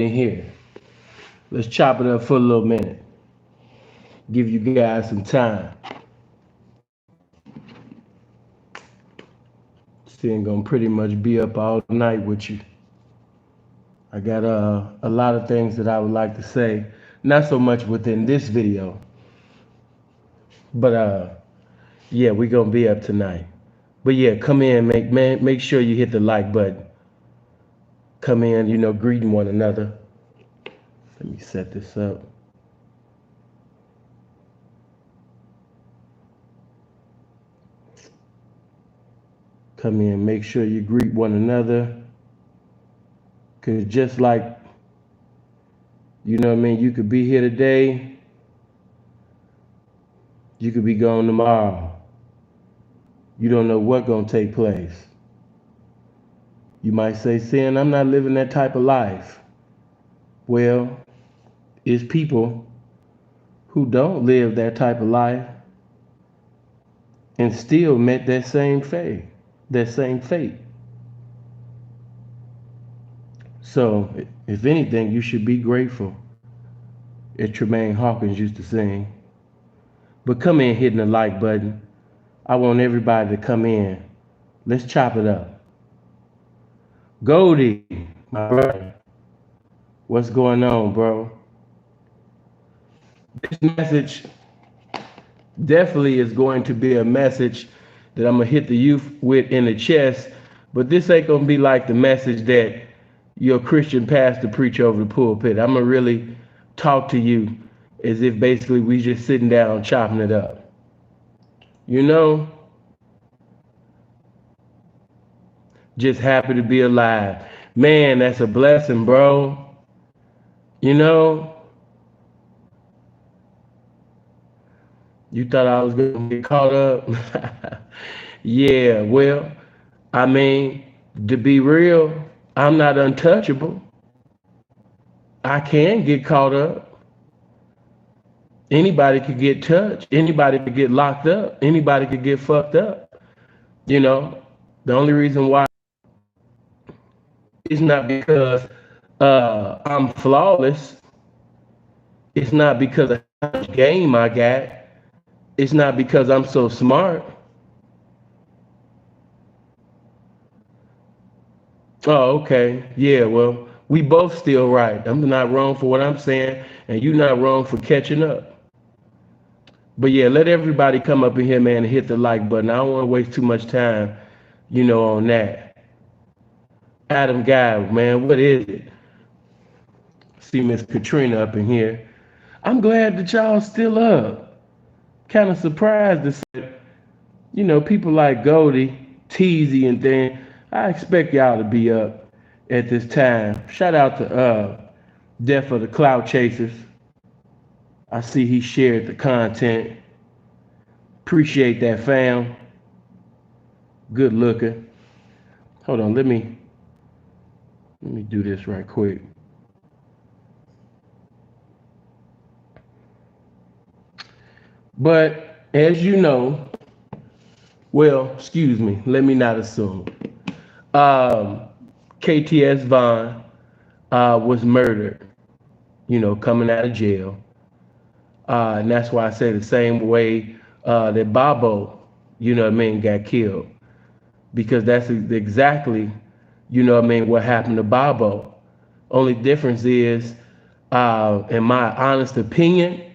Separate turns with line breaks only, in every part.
in here. Let's chop it up for a little minute. Give you guys some time. Still gonna pretty much be up all night with you. I got a lot of things that I would like to say. Not so much within this video, but yeah, we gonna be up tonight. But yeah, come in, make sure you hit the like button. Come in, greeting one another. Let me set this up. Come in, make sure you greet one another. Cause just like, you could be here today, you could be gone tomorrow. You don't know what's gonna take place. You might say, Sin, I'm not living that type of life. Well, it's people who don't live that type of life and still met that same fate. So, if anything, you should be grateful, as Tremaine Hawkins used to sing. But come in hitting the like button. I want everybody to come in. Let's chop it up. Goldie, my brother, what's going on, bro? This message definitely is going to be a message that I'm going to hit the youth with in the chest, but this ain't going to be like the message that your Christian pastor preach over the pulpit. I'm going to really talk to you as if basically we just sitting down chopping it up. Just happy to be alive. Man, that's a blessing, bro. You thought I was going to get caught up? Yeah, well, to be real, I'm not untouchable. I can get caught up. Anybody could get touched. Anybody could get locked up. Anybody could get fucked up. The only reason why is not because I'm flawless. It's not because of how much game I got. It's not because I'm so smart. Oh, okay. Yeah, well, we both still right. I'm not wrong for what I'm saying, and you're not wrong for catching up. But yeah, let everybody come up in here, man, and hit the like button. I don't want to waste too much time, on that. Adam Guy, man, what is it? See Miss Katrina up in here. I'm glad that y'all still up. Kind of surprised to see, people like Goldie, Teasy, and then I expect y'all to be up at this time. Shout out to Death for the Clout Chasers. I see he shared the content. Appreciate that, fam. Good looking. Hold on, let me do this right quick. But as you know, well, excuse me, let me not assume. KTS Vaughn was murdered, coming out of jail. And that's why I say the same way that Bobo, got killed. Because that's exactly, what happened to Bobo. Only difference is, in my honest opinion,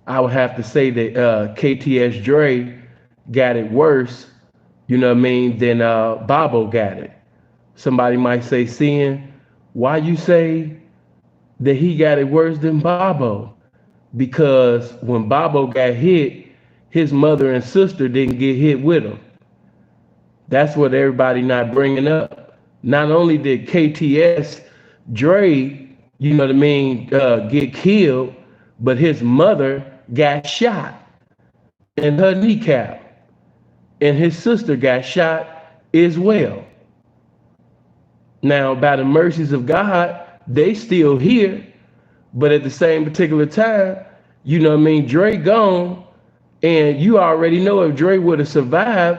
I would have to say that KTS Dre got it worse, than Bobo got it. Somebody might say, Sin, why you say that he got it worse than Bobo? Because when Bobo got hit, his mother and sister didn't get hit with him. That's what everybody not bringing up. Not only did KTS Dre, get killed, but his mother got shot in her kneecap. And his sister got shot as well. Now, by the mercies of God, they still here. But at the same particular time, Dre gone. And you already know if Dre would have survived,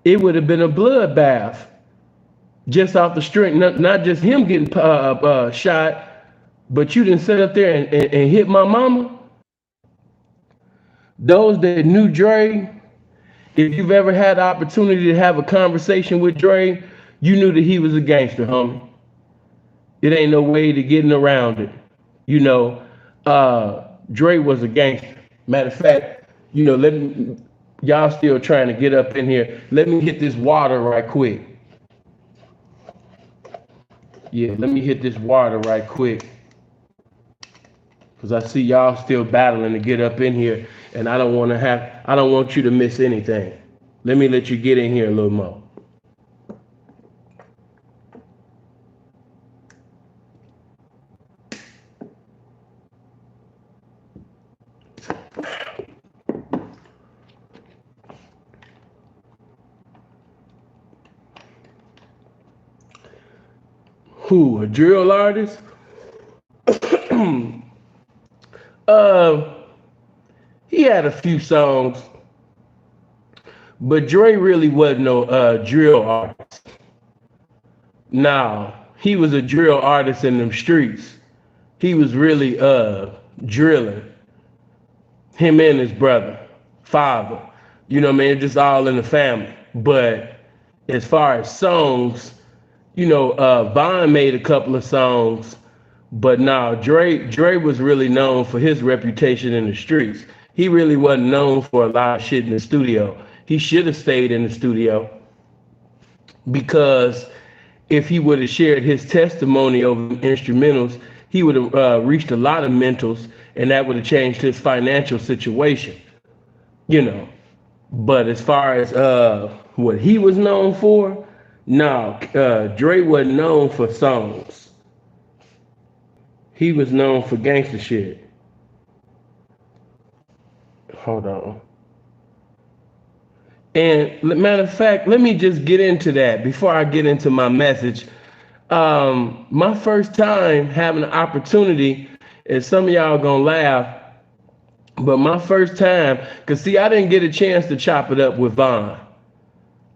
it would have been a bloodbath. Just off the strength, not just him getting shot, but you didn't sit up there and hit my mama. Those that knew Dre, if you've ever had the opportunity to have a conversation with Dre, you knew that he was a gangster, homie. It ain't no way to getting around it. You know, Dre was a gangster. Matter of fact, let me, y'all still trying to get up in here. Let me hit this water right quick. Yeah, let me hit this water right quick. Because I see y'all still battling to get up in here, and I don't want you to miss anything. Let me let you get in here a little more. Who, a drill artist? He had a few songs, but Dre really wasn't no drill artist. Nah, he was a drill artist in them streets. He was really drilling. Him and his brother, father. You know what I mean? Just all in the family. But as far as songs, Von made a couple of songs, but now Dre was really known for his reputation in the streets. He really wasn't known for a lot of shit in the studio. He should have stayed in the studio, because if he would have shared his testimony over instrumentals, he would have reached a lot of mentals, and that would have changed his financial situation. But as far as what he was known for, no, Dre wasn't known for songs. He was known for gangster shit. Hold on. And matter of fact, let me just get into that before I get into my message. My first time having an opportunity, and some of y'all gonna laugh, but my first time, cause see, I didn't get a chance to chop it up with Von.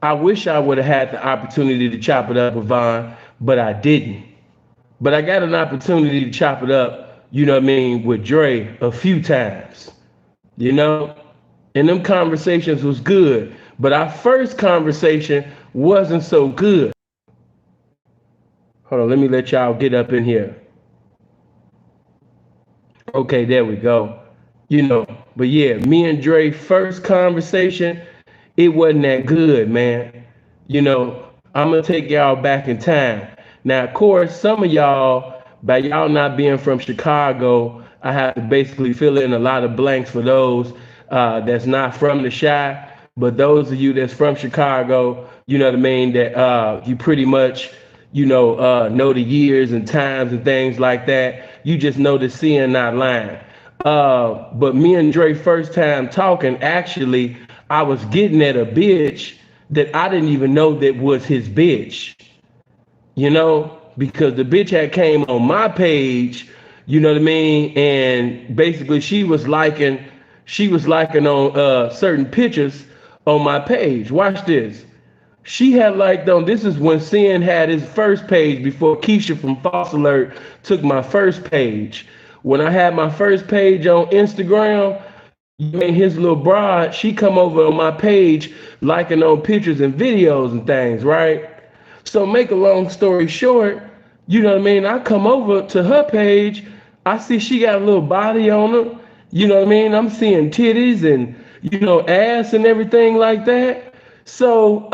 I wish I would have had the opportunity to chop it up with Von, but I didn't. But I got an opportunity to chop it up, with Dre a few times, and them conversations was good. But our first conversation wasn't so good. Hold on, let me let y'all get up in here. Okay, there we go. But yeah, me and Dre first conversation, it wasn't that good, man. I'm gonna take y'all back in time. Now, of course, some of y'all, by y'all not being from Chicago, I have to basically fill in a lot of blanks for those that's not from the Chi. But those of you that's from Chicago, you know what I mean, that you pretty much, know the years and times and things like that. You just know the seeing, not lying. But me and Dre first time talking, actually, I was getting at a bitch that I didn't even know that was his bitch. Because the bitch had came on my page, you know what I mean? And basically she was liking on certain pictures on my page. Watch this. She had liked on, this is when Sin had his first page before Keisha from False Alert took my first page. When I had my first page on Instagram, his little broad, she come over on my page liking on pictures and videos and things, right? So make a long story short, I come over to her page, I see she got a little body on her, I'm seeing titties and, ass and everything like that. So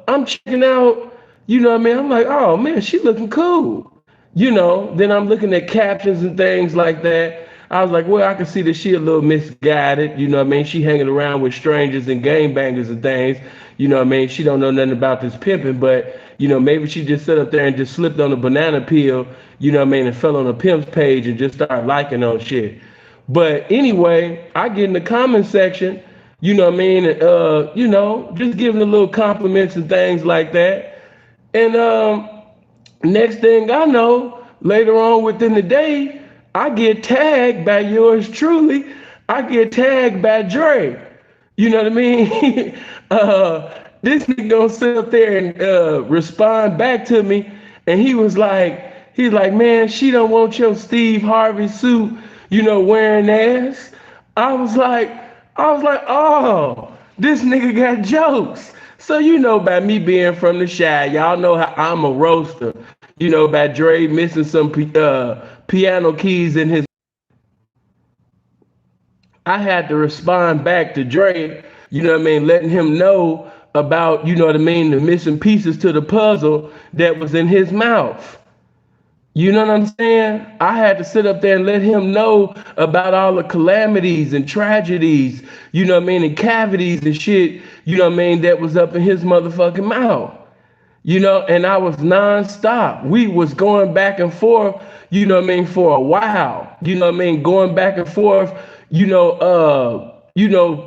I'm checking out, I'm like, oh man, she looking cool. Then I'm looking at captions and things like that. I was like, well, I can see that she a little misguided, she hanging around with strangers and gangbangers and things, she don't know nothing about this pimping, but, maybe she just sat up there and just slipped on a banana peel, and fell on a pimp's page and just started liking on shit. But anyway, I get in the comment section, just giving a little compliments and things like that. And next thing I know, later on within the day, I get tagged by yours truly. I get tagged by Dre. You know what I mean? This nigga gonna sit up there and respond back to me. And he was like, He's like, man, she don't want your Steve Harvey suit, wearing ass. I was like, oh, this nigga got jokes. So by me being from the Shy, y'all know how I'm a roaster. By Dre missing some piano keys in his. I had to respond back to Dre, letting him know about, the missing pieces to the puzzle that was in his mouth. You know what I'm saying? I had to sit up there and let him know about all the calamities and tragedies, and cavities and shit, that was up in his motherfucking mouth. And I was nonstop. We was going back and forth, for a while. Going back and forth,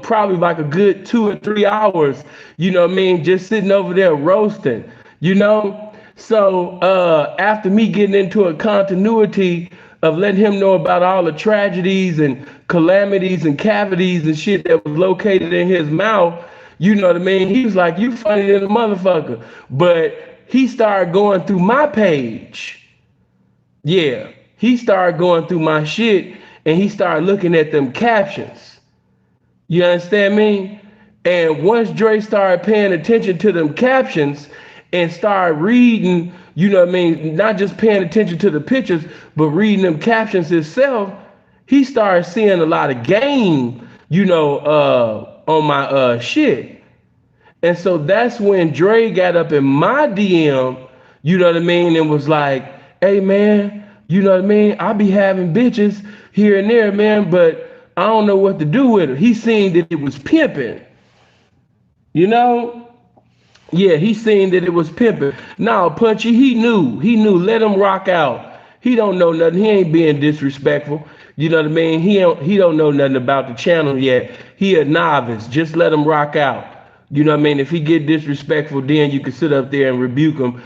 probably like a good 2 or 3 hours, just sitting over there roasting, So after me getting into a continuity of letting him know about all the tragedies and calamities and cavities and shit that was located in his mouth, he was like, you funny than a motherfucker. But he started going through my page. Yeah, he started going through my shit and he started looking at them captions. You understand me? And once Dre started paying attention to them captions and started reading, not just paying attention to the pictures, but reading them captions itself, he started seeing a lot of game, on my shit. And so that's when Dre got up in my DM, and was like, hey man, I be having bitches here and there, man, but I don't know what to do with it. He seen that it was pimping. Yeah, he seen that it was pimping. Now, Punchy, he knew, let him rock out. He don't know nothing. He ain't being disrespectful. You know what I mean? He don't know nothing about the channel yet. He a novice. Just let him rock out. You know what I mean? If he get disrespectful, then you can sit up there and rebuke him,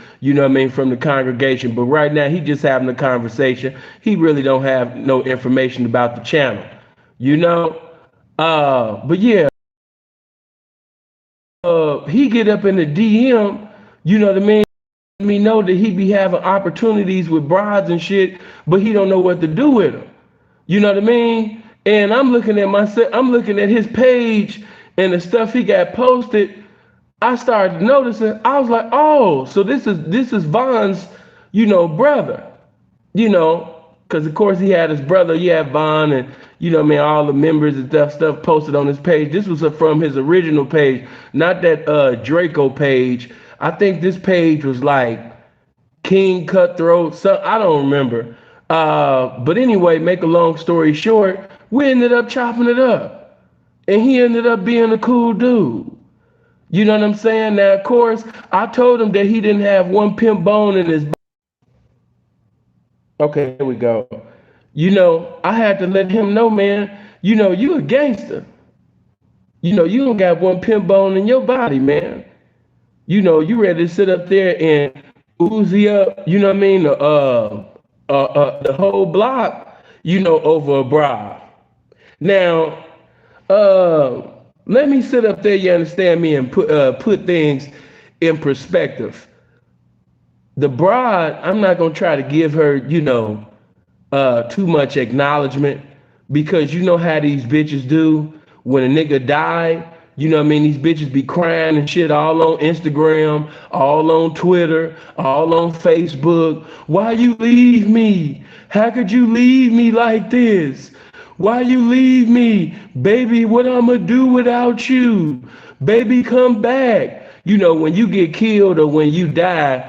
from the congregation. But right now, he just having a conversation. He really don't have no information about the channel, But yeah, he get up in the DM, me know that he be having opportunities with brides and shit, but he don't know what to do with them. You know what I mean? And I'm looking at his page and the stuff he got posted. I started noticing, I was like, oh, so this is Von's, brother, because of course he had his brother, Von, and all the members and stuff posted on his page. This was from his original page, not that Draco page. I think this page was like King Cutthroat, I don't remember. But anyway, make a long story short, we ended up chopping it up. And he ended up being a cool dude. You know what I'm saying? Now, of course, I told him that he didn't have one pimp bone in his. Okay, here we go. I had to let him know, man, you a gangster. You don't got one pimp bone in your body, man. You ready to sit up there and Uzi up, the whole block, over a bra. Now, let me sit up there, you understand me, and put things in perspective. The bride, I'm not gonna try to give her, too much acknowledgement, because you know how these bitches do when a nigga die. These bitches be crying and shit all on Instagram, all on Twitter, all on Facebook. Why you leave me? How could you leave me like this? Why you leave me? Baby, what I'ma do without you? Baby, come back. When you get killed or when you die,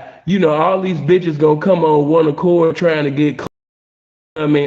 all these bitches gonna come on one accord trying to get,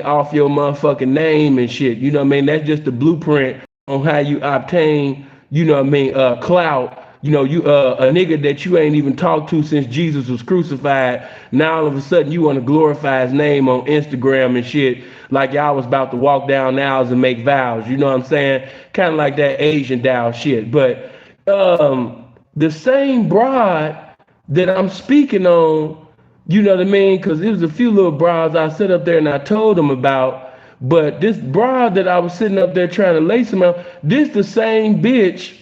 off your motherfucking name and shit. That's just the blueprint on how you obtain, clout. You a nigga that you ain't even talked to since Jesus was crucified. Now all of a sudden you want to glorify his name on Instagram and shit, like y'all was about to walk down the aisles and make vows. You know what I'm saying? Kind of like that Asian doll shit. But the same bride that I'm speaking on, you know what I mean? Because there was a few little brides I sit up there and I told them about. But this bride that I was sitting up there trying to lace him out, this the same bitch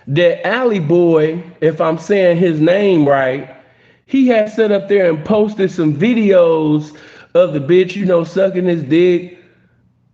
that Alley Boy, if I'm saying his name right, he had set up there and posted some videos of the bitch, sucking his dick,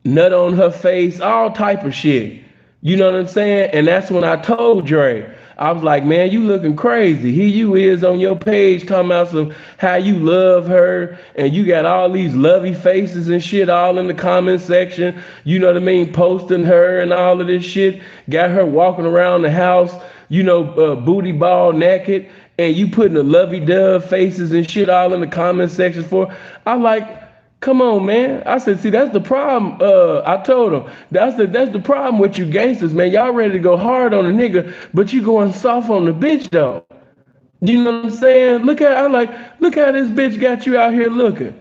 nut on her face, all type of shit. You know what I'm saying? And that's when I told Dre, I was like, man, you looking crazy. Here you is on your page talking about some how you love her, and you got all these lovey faces and shit all in the comment section. You know what I mean? Posting her and all of this shit. Got her walking around the house, booty ball naked, and you putting the lovey dove faces and shit all in the comment sections for. I like, come on, man. I said, see, that's the problem. I told him, that's the problem with you gangsters, man. Y'all ready to go hard on a nigga, but you going soft on the bitch, though. You know what I'm saying? Look how this bitch got you out here looking.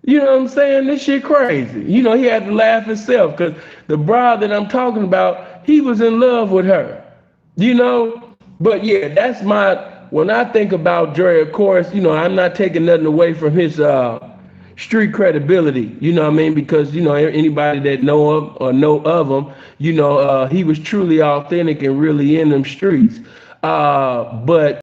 You know what I'm saying? This shit crazy. He had to laugh himself because the broad that I'm talking about, he was in love with her. But yeah, when I think about Dre, of course, I'm not taking nothing away from his street credibility, you know what I mean? Because, anybody that know him or know of him, he was truly authentic and really in them streets. But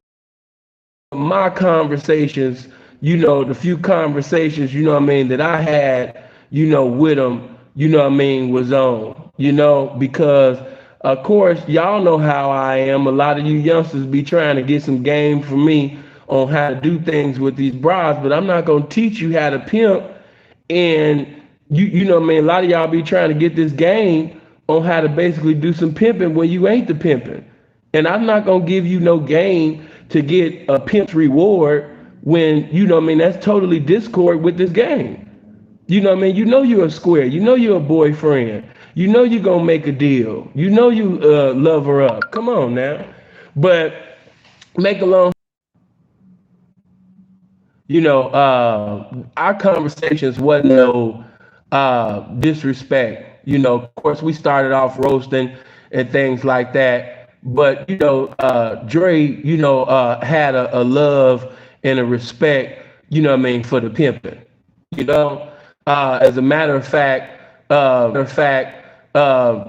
my conversations, the few conversations, that I had, with him, was on, because of course, y'all know how I am. A lot of you youngsters be trying to get some game from me on how to do things with these bras, but I'm not gonna teach you how to pimp. And a lot of y'all be trying to get this game on how to basically do some pimping when you ain't the pimping. And I'm not gonna give you no game to get a pimp's reward when that's totally discord with this game. You're a square, you're a boyfriend, you're gonna make a deal, you love her up. Come on now. But make a long our conversations wasn't no disrespect. Of course, we started off roasting and things like that. But, Dre, had a love and a respect, for the pimping. As a matter of fact,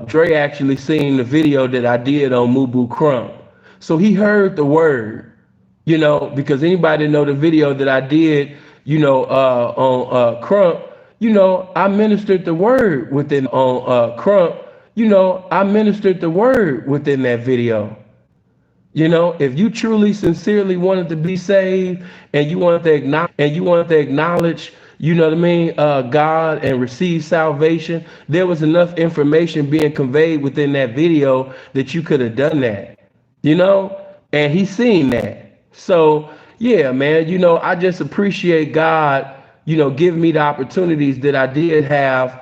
Dre actually seen the video that I did on Mubu Crump. So he heard the word. Because anybody know the video that I did, on Crump, I ministered the word within on Crump, I ministered the word within that video. If you truly, sincerely wanted to be saved and you want to acknowledge, God and receive salvation, there was enough information being conveyed within that video that you could have done that, and he's seen that. So yeah, man, I just appreciate God, giving me the opportunities that I did have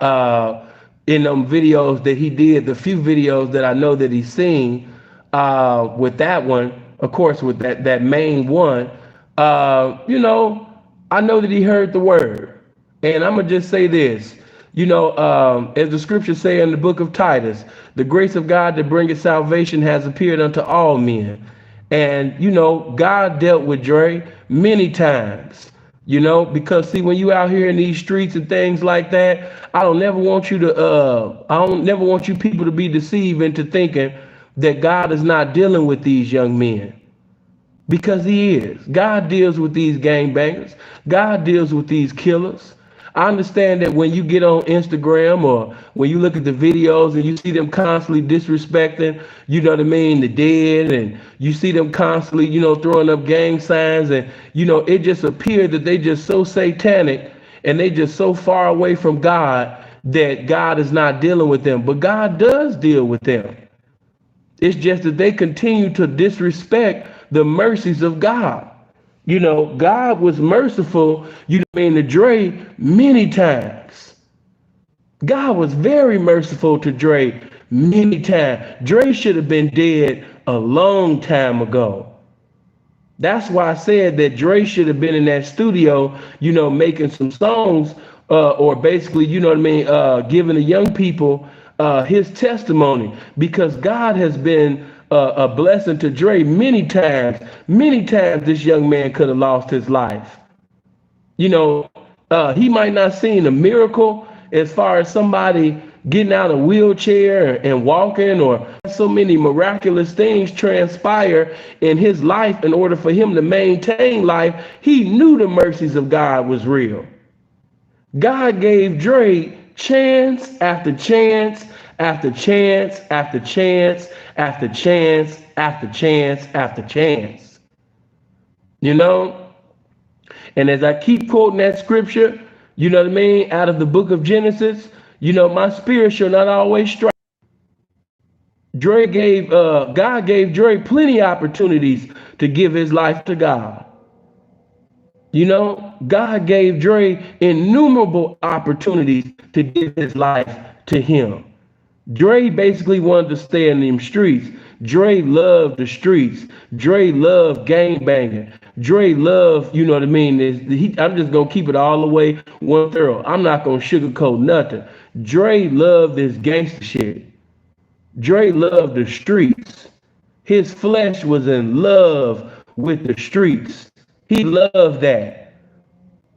in them videos that he did, the few videos that I know that he's seen with that one, of course, with that main one, I know that he heard the word. And I'm gonna just say this, as the scriptures say in the book of Titus, the grace of God that bringeth salvation has appeared unto all men. And, God dealt with Dre many times, because see, when you out here in these streets and things like that, I don't never want you people to be deceived into thinking that God is not dealing with these young men. Because he is. God deals with these gangbangers. God deals with these killers. I understand that when you get on Instagram or when you look at the videos and you see them constantly disrespecting, the dead, and you see them constantly, throwing up gang signs, and, it just appeared that they just so satanic and they just so far away from God that God is not dealing with them. But God does deal with them. It's just that they continue to disrespect the mercies of God. God was merciful, to Dre many times. God was very merciful to Dre many times. Dre should have been dead a long time ago. That's why I said that Dre should have been in that studio, making some songs, or basically, giving the young people his testimony, because God has been a blessing to Dre many times. Many times this young man could have lost his life. He might not seen a miracle as far as somebody, getting out of a wheelchair and walking, or so many miraculous things transpire in his life in order for him to maintain life. He knew the mercies of God was real. God gave Dre chance after chance after chance after chance after chance after chance after chance. You know? And as I keep quoting that scripture, you know what I mean, out of the book of Genesis, you know, my spirit shall not always strike. God gave Dre plenty of opportunities to give his life to God. You know, God gave Dre innumerable opportunities to give his life to him. Dre basically wanted to stay in them streets. Dre loved the streets. Dre loved gang banging. Dre loved, you know what I mean? I'm just gonna keep it all the way one thorough. I'm not gonna sugarcoat nothing. Dre loved this gangster shit. Dre loved the streets. His flesh was in love with the streets. He loved that.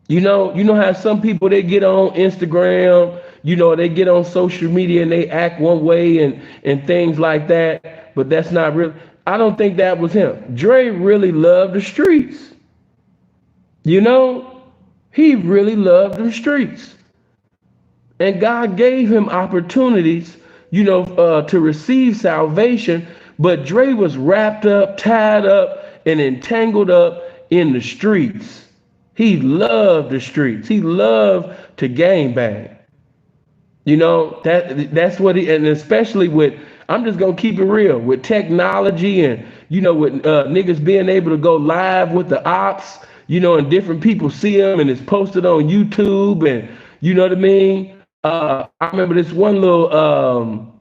You know how some people, they get on Instagram, you know, they get on social media and they act one way and things like that, but that's not real. I don't think that was him. Dre really loved the streets. You know, he really loved the streets. And God gave him opportunities, you know, to receive salvation, but Dre was wrapped up, tied up, and entangled up in the streets. He loved the streets. He loved to gang bang. You know, that's what and especially with, I'm just gonna keep it real, with technology and, you know, with niggas being able to go live with the ops, you know, and different people see them and it's posted on YouTube, and you know what I mean? I remember this one little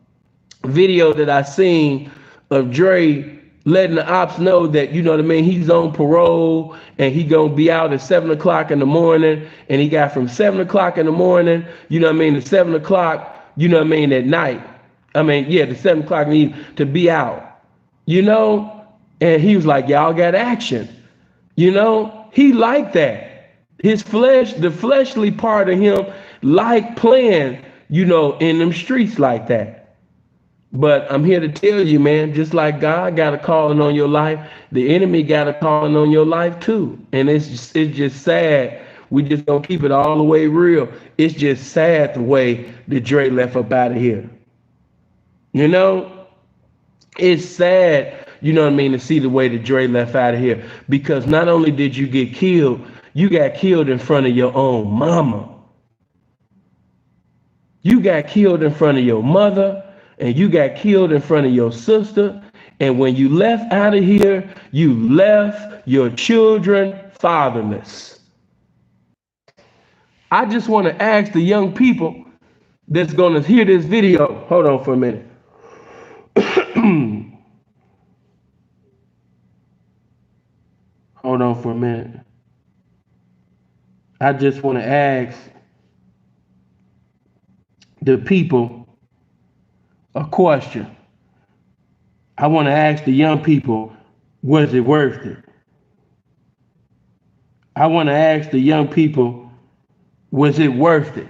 video that I seen of Dre letting the ops know that, you know what I mean, he's on parole and he gonna be out at 7 o'clock in the morning, and he got from 7 o'clock in the morning, you know what I mean, to 7 o'clock, you know what I mean, at night. I mean, yeah, to 7 o'clock in the evening to be out, you know? And he was like, y'all got action. You know, he liked that. His flesh, the fleshly part of him, liked playing, you know, in them streets like that. But I'm here to tell you, man, just like God got a calling on your life, the enemy got a calling on your life too. And it's just sad. We just gonna keep it all the way real. It's just sad the way that Dre left up out of here. You know, it's sad, you know what I mean, to see the way that Dre left out of here. Because not only did you get killed, you got killed in front of your own mama. You got killed in front of your mother, and you got killed in front of your sister. And when you left out of here, you left your children fatherless. I just want to ask the young people that's going to hear this video. Hold on for a minute. Hold on for a minute. I just want to ask the people a question. I want to ask the young people, was it worth it? I want to ask the young people, was it worth it?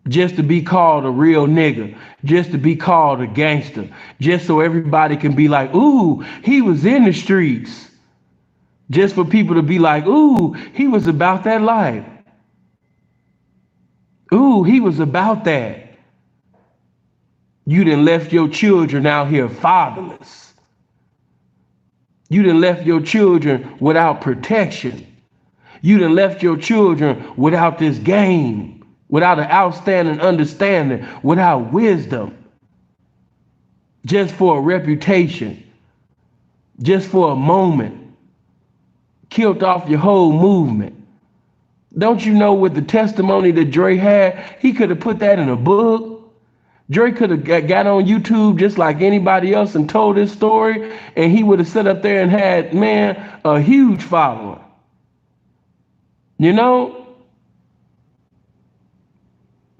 Just to be called a real nigga, just to be called a gangster, just so everybody can be like, ooh, he was in the streets. Just for people to be like, ooh, he was about that life. Ooh, he was about that. You done left your children out here fatherless. You done left your children without protection. You done left your children without this game, without an outstanding understanding, without wisdom, just for a reputation, just for a moment, killed off your whole movement. Don't you know, with the testimony that Dre had, he could have put that in a book. Dre could have got on YouTube just like anybody else and told his story, and he would have sat up there and had, man, a huge following. You know?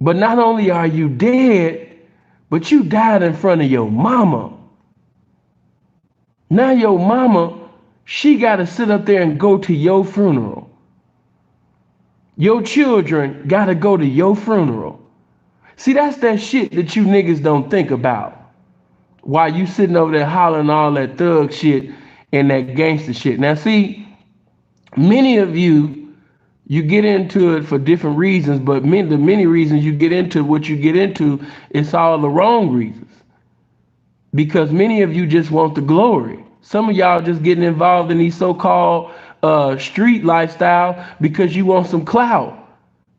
But not only are you dead, but you died in front of your mama. Now your mama, she got to sit up there and go to your funeral. Your children got to go to your funeral. See, that's that shit that you niggas don't think about. While you sitting over there hollering all that thug shit and that gangster shit. Now, see, many of you get into it for different reasons, but the many reasons you get into what you get into, it's all the wrong reasons. Because many of you just want the glory. Some of y'all just getting involved in these so-called street lifestyle because you want some clout.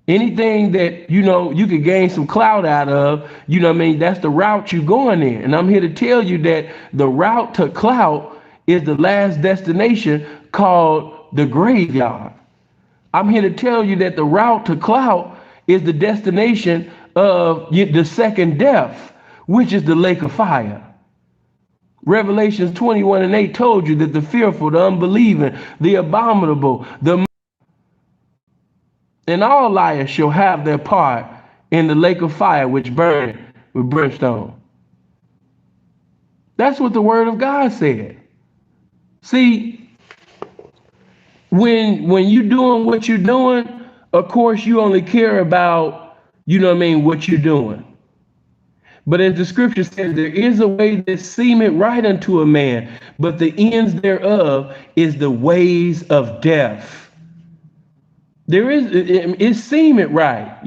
Anything that, you could gain some clout out of, that's the route you're going in. And I'm here to tell you that the route to clout is the last destination called the graveyard. I'm here to tell you that the route to clout is the destination of the second death, which is the lake of fire. Revelations 21:8 told you that the fearful, the unbelieving, the abominable, and all liars shall have their part in the lake of fire, which burn with brimstone. That's what the word of God said. See, when you doing what you're doing, of course you only care about, what you're doing. But as the scripture says, there is a way that seemeth right unto a man, but the ends thereof is the ways of death. It seemeth right,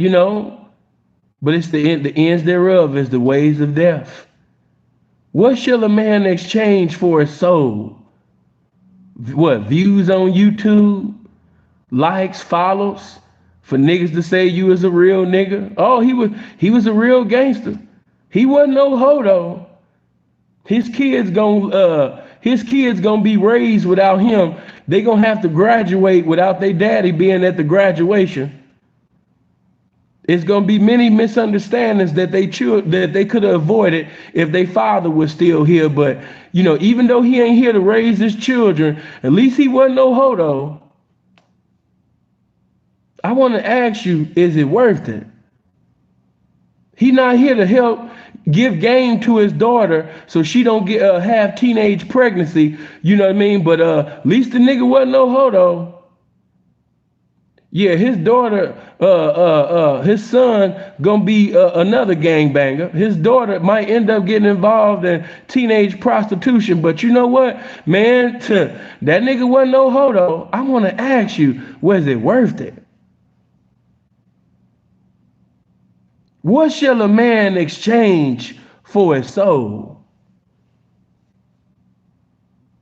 but it's the ends thereof is the ways of death. What shall a man exchange for his soul? What, views on YouTube, likes, follows, for niggas to say you was a real nigga? Oh, he was a real gangster. He wasn't no hodo. His kids gonna be raised without him. They gonna have to graduate without their daddy being at the graduation. It's gonna be many misunderstandings that they could have avoided if their father was still here. But even though he ain't here to raise his children, at least he wasn't no hodo. I want to ask you, is it worth it? He not here to help give game to his daughter so she don't have teenage pregnancy, but at least the nigga wasn't no hodo. Yeah, his daughter, his son gonna be another gangbanger. His daughter might end up getting involved in teenage prostitution, but you know what, man, that nigga wasn't no hodo. I want to ask you, was it worth it? What shall a man exchange for his soul?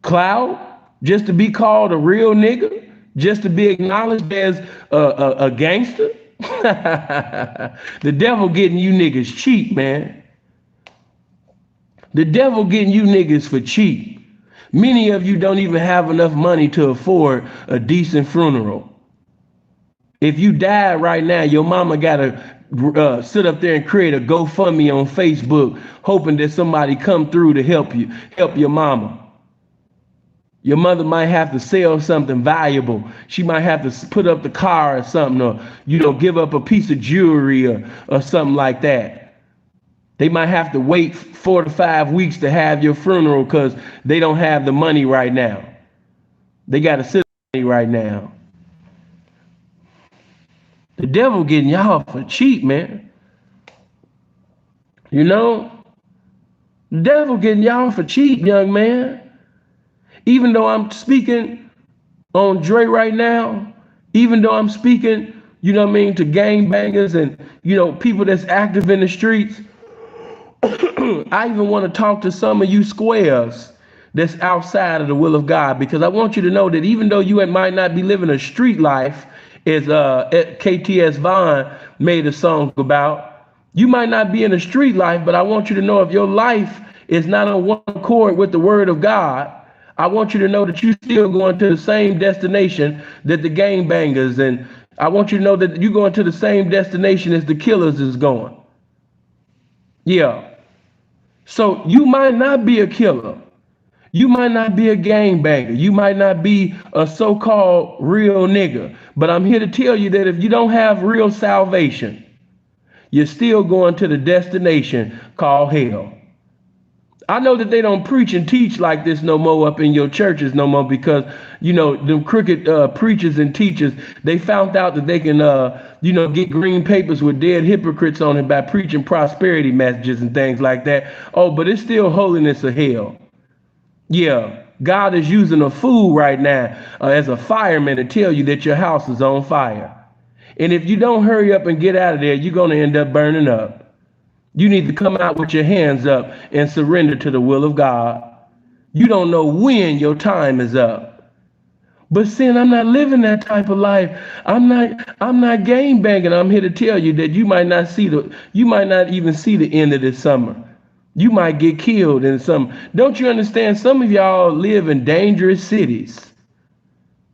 Clout? Just to be called a real nigga? Just to be acknowledged as a gangster? The devil getting you niggas cheap, man. The devil getting you niggas for cheap. Many of you don't even have enough money to afford a decent funeral. If you die right now, your mama gotta sit up there and create a GoFundMe on Facebook, hoping that somebody come through to help your mama. Your mother might have to sell something valuable. She might have to put up the car or something, or give up a piece of jewelry or something like that. They might have to wait 4 to 5 weeks to have your funeral because they don't have the money right now. They got to sit on money right now. The devil getting y'all for cheap, man. The devil getting y'all for cheap, young man. Even though I'm speaking on Dre right now, even though I'm speaking, to gangbangers and, people that's active in the streets, I even want to talk to some of you squares that's outside of the will of God, because I want you to know that even though you might not be living a street life, as KTS Vaughn made a song about, you might not be in a street life, but I want you to know if your life is not on one accord with the word of God, I want you to know that you're still going to the same destination that the gangbangers, and I want you to know that you're going to the same destination as the killers is going. Yeah. So you might not be a killer. You might not be a gangbanger. You might not be a so-called real nigga. But I'm here to tell you that if you don't have real salvation, you're still going to the destination called hell. I know that they don't preach and teach like this no more up in your churches no more because, them crooked preachers and teachers, they found out that they can, get green papers with dead hypocrites on it by preaching prosperity messages and things like that. Oh, but it's still holiness of hell. Yeah, God is using a fool right now as a fireman to tell you that your house is on fire. And if you don't hurry up and get out of there, you're going to end up burning up. You need to come out with your hands up and surrender to the will of God. You don't know when your time is up. But sin, I'm not living that type of life. I'm not game banging. I'm here to tell you that you might not even see the end of this summer. You might get killed in some. Don't you understand? Some of y'all live in dangerous cities.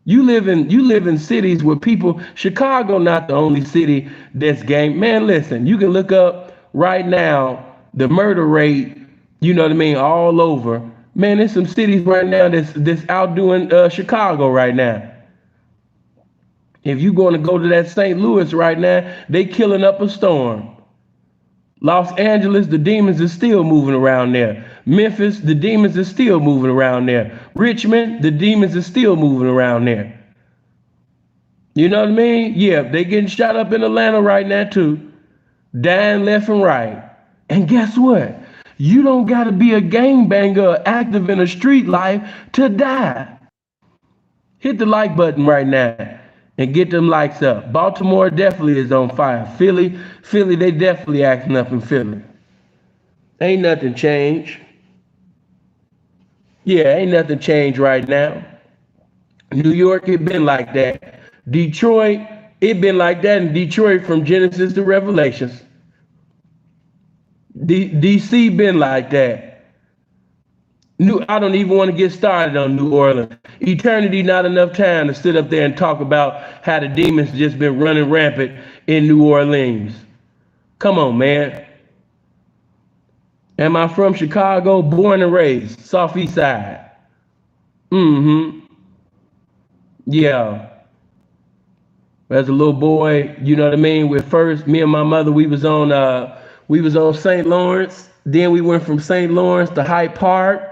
You live in cities where people. Chicago not the only city that's gang. Man, listen, you can look up right now the murder rate, you know what I mean, all over. Man, there's some cities right now that's outdoing Chicago right now. If you're going to go to that St. Louis right now, they killing up a storm. Los Angeles, the demons are still moving around there. Memphis, the demons are still moving around there. Richmond, the demons are still moving around there. You know what I mean? Yeah, they getting shot up in Atlanta right now too. Dying left and right. And guess what? You don't got to be a gangbanger active in a street life to die. Hit the like button right now and get them likes up. Baltimore definitely is on fire. Philly, they definitely acting up in Philly. Ain't nothing changed. Yeah, ain't nothing changed right now. New York, it been like that. Detroit, it been like that in Detroit from Genesis to Revelations. DC been like that. I don't even want to get started on New Orleans. Eternity, not enough time to sit up there and talk about how the demons just been running rampant in New Orleans. Come on, man. Am I from Chicago? Born and raised, Southeast Side. Yeah. As a little boy, you know what I mean? Me and my mother, we was on St. Lawrence. Then we went from St. Lawrence to Hyde Park.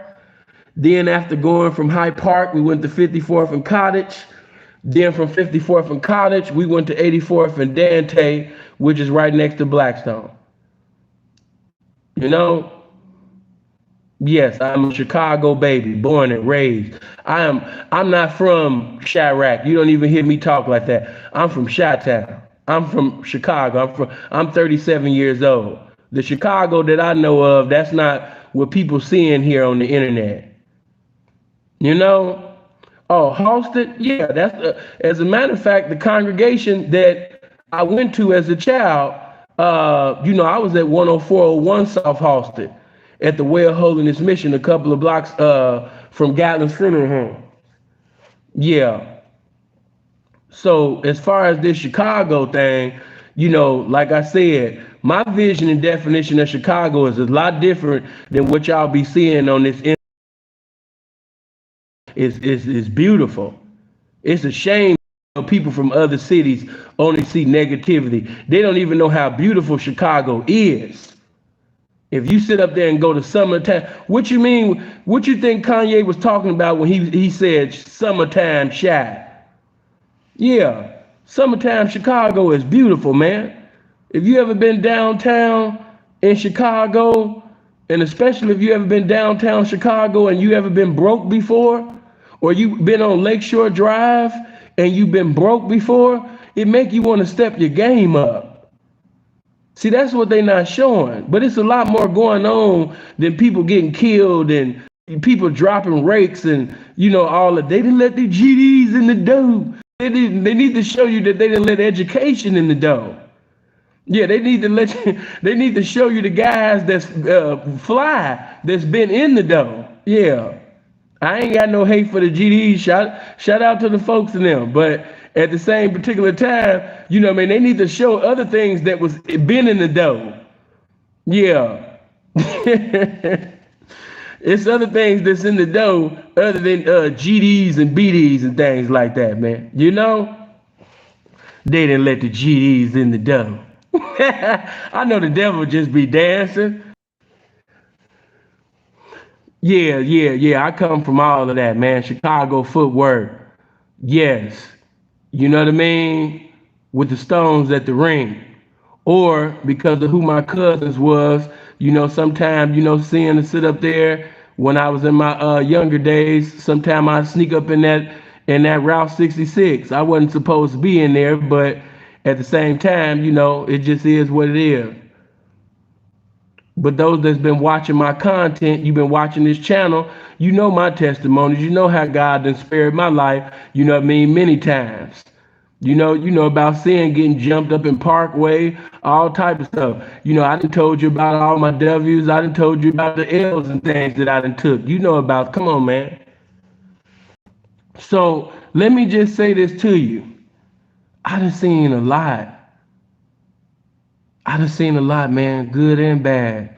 Then after going from Hyde Park, we went to 54th and Cottage. Then from 54th and Cottage, we went to 84th and Dante, which is right next to Blackstone. You know? Yes, I'm a Chicago baby, born and raised. I'm not from Chirac. You don't even hear me talk like that. I'm from Chi-Town. I'm from Chicago. I'm 37 years old. The Chicago that I know of, that's not what people seeing here on the internet. You know? Oh, Halsted? Yeah, that's as a matter of fact, the congregation that I went to as a child, I was at 10401 South Halsted at the Way of Holiness Mission, a couple of blocks from Gatlin's Funeral Home. Yeah. So as far as this Chicago thing, like I said, my vision and definition of Chicago is a lot different than what y'all be seeing on this. It's beautiful. It's a shame people from other cities only see negativity. They don't even know how beautiful Chicago is. If you sit up there and go to summertime, what you think Kanye was talking about when he said summertime shy? Yeah, summertime Chicago is beautiful, man. If you ever been downtown in Chicago, and especially if you ever been downtown Chicago and you ever been broke before, or you've been on Lakeshore Drive and you've been broke before, it make you want to step your game up. See, that's what they not showing. But it's a lot more going on than people getting killed and people dropping rakes and, all that. They didn't let the GDs in the dough. They need to show you that they didn't let education in the dough. Yeah, they need to show you the guys that's fly, that's been in the dough. Yeah. I ain't got no hate for the GDs. Shout out to the folks in them. But at the same particular time, they need to show other things that was been in the dough. Yeah. It's other things that's in the dough other than GDs and BDs and things like that, man. They didn't let the GDs in the dough. I know the devil just be dancing. Yeah. I come from all of that, man. Chicago footwork. Yes. You know what I mean? With the Stones at the ring. Or because of who my cousins was, sometimes, seeing them sit up there when I was in my younger days, sometimes I sneak up in that Route 66. I wasn't supposed to be in there, but at the same time, it just is what it is. But those that's been watching my content, you've been watching this channel, you know my testimonies, you know how God done spared my life, you know what I mean, many times. You know about sin, getting jumped up in Parkway, all type of stuff. I done told you about all my W's, I done told you about the L's and things that I done took. You know about, come on, man. So let me just say this to you. I done seen a lot. I done seen a lot, man, good and bad.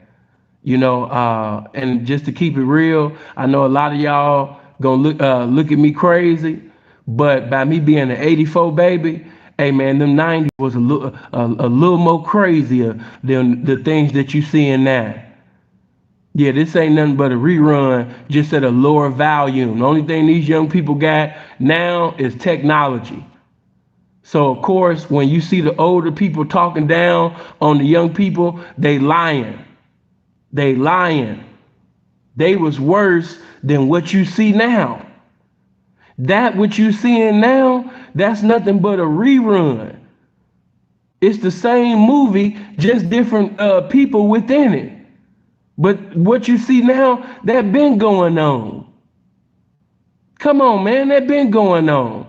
And just to keep it real, I know a lot of y'all gonna look at me crazy, but by me being an '84 baby, hey man, them '90s was a little more crazier than the things that you seeing now. Yeah, this ain't nothing but a rerun, just at a lower volume. The only thing these young people got now is technology. So of course, when you see the older people talking down on the young people, they lying. They lying. They was worse than what you see now. That what you seeing now, that's nothing but a rerun. It's the same movie, just different people within it. But what you see now, that been going on. Come on, man, that been going on.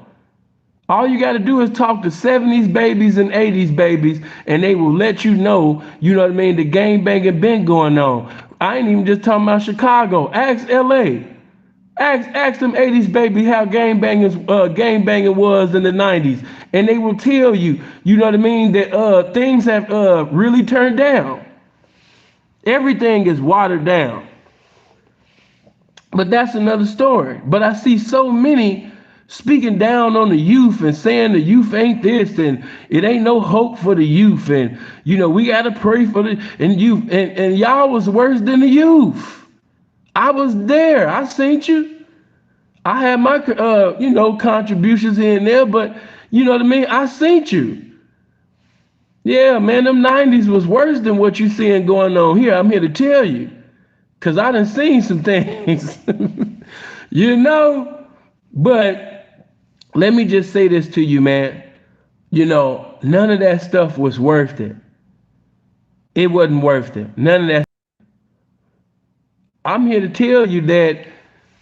All you got to do is talk to '70s babies and '80s babies, and they will let you know what I mean, the gang banging been going on. I ain't even just talking about Chicago. Ask LA. Ask them '80s baby how gang banging was in the '90s, and they will tell you, you know what I mean, that things have really turned down. Everything is watered down. But that's another story. But I see so many speaking down on the youth and saying the youth ain't this and it ain't no hope for the youth, and we gotta pray for the and youth, and y'all was worse than the youth. I was there. I seen you. I had my contributions here and there, but you know what I mean? I seen you. Yeah, man, them '90s was worse than what you seeing going on here. I'm here to tell you. Cause I done seen some things. you know? But let me just say this to you, man. None of that stuff was worth it. It wasn't worth it. None of that. I'm here to tell you that,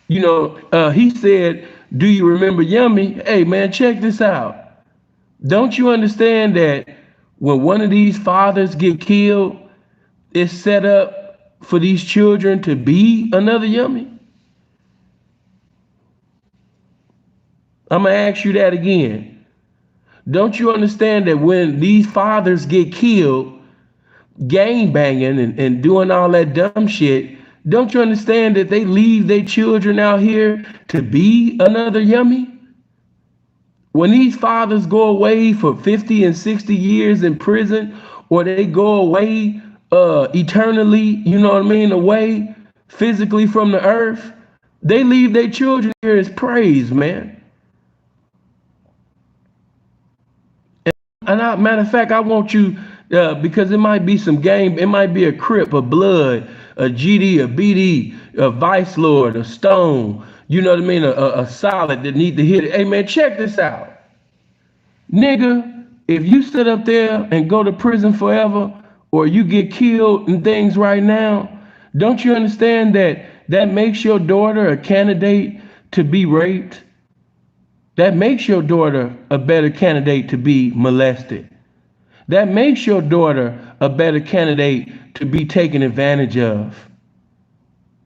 he said, do you remember Yummy? Hey, man, check this out. Don't you understand that when one of these fathers get killed, it's set up for these children to be another Yummy? I'm going to ask you that again. Don't you understand that when these fathers get killed, gang banging and doing all that dumb shit, don't you understand that they leave their children out here to be another Yummy? When these fathers go away for 50 and 60 years in prison, or they go away eternally, you know what I mean, away physically from the earth, they leave their children here as praise, man. Matter of fact, I want you, because it might be some game, it might be a Crip, a Blood, a GD, a BD, a Vice Lord, a Stone, you know what I mean, a Solid that need to hit it. Hey man, check this out. Nigga, if you sit up there and go to prison forever, or you get killed and things right now, don't you understand that that makes your daughter a candidate to be raped? That makes your daughter a better candidate to be molested. That makes your daughter a better candidate to be taken advantage of,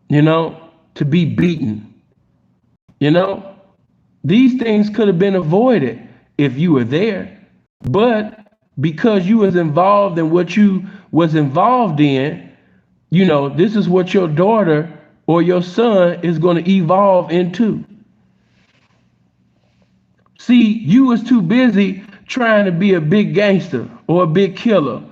to be beaten. These things could have been avoided if you were there. But because you was involved in what you was involved in, this is what your daughter or your son is going to evolve into. See, you was too busy trying to be a big gangster or a big killer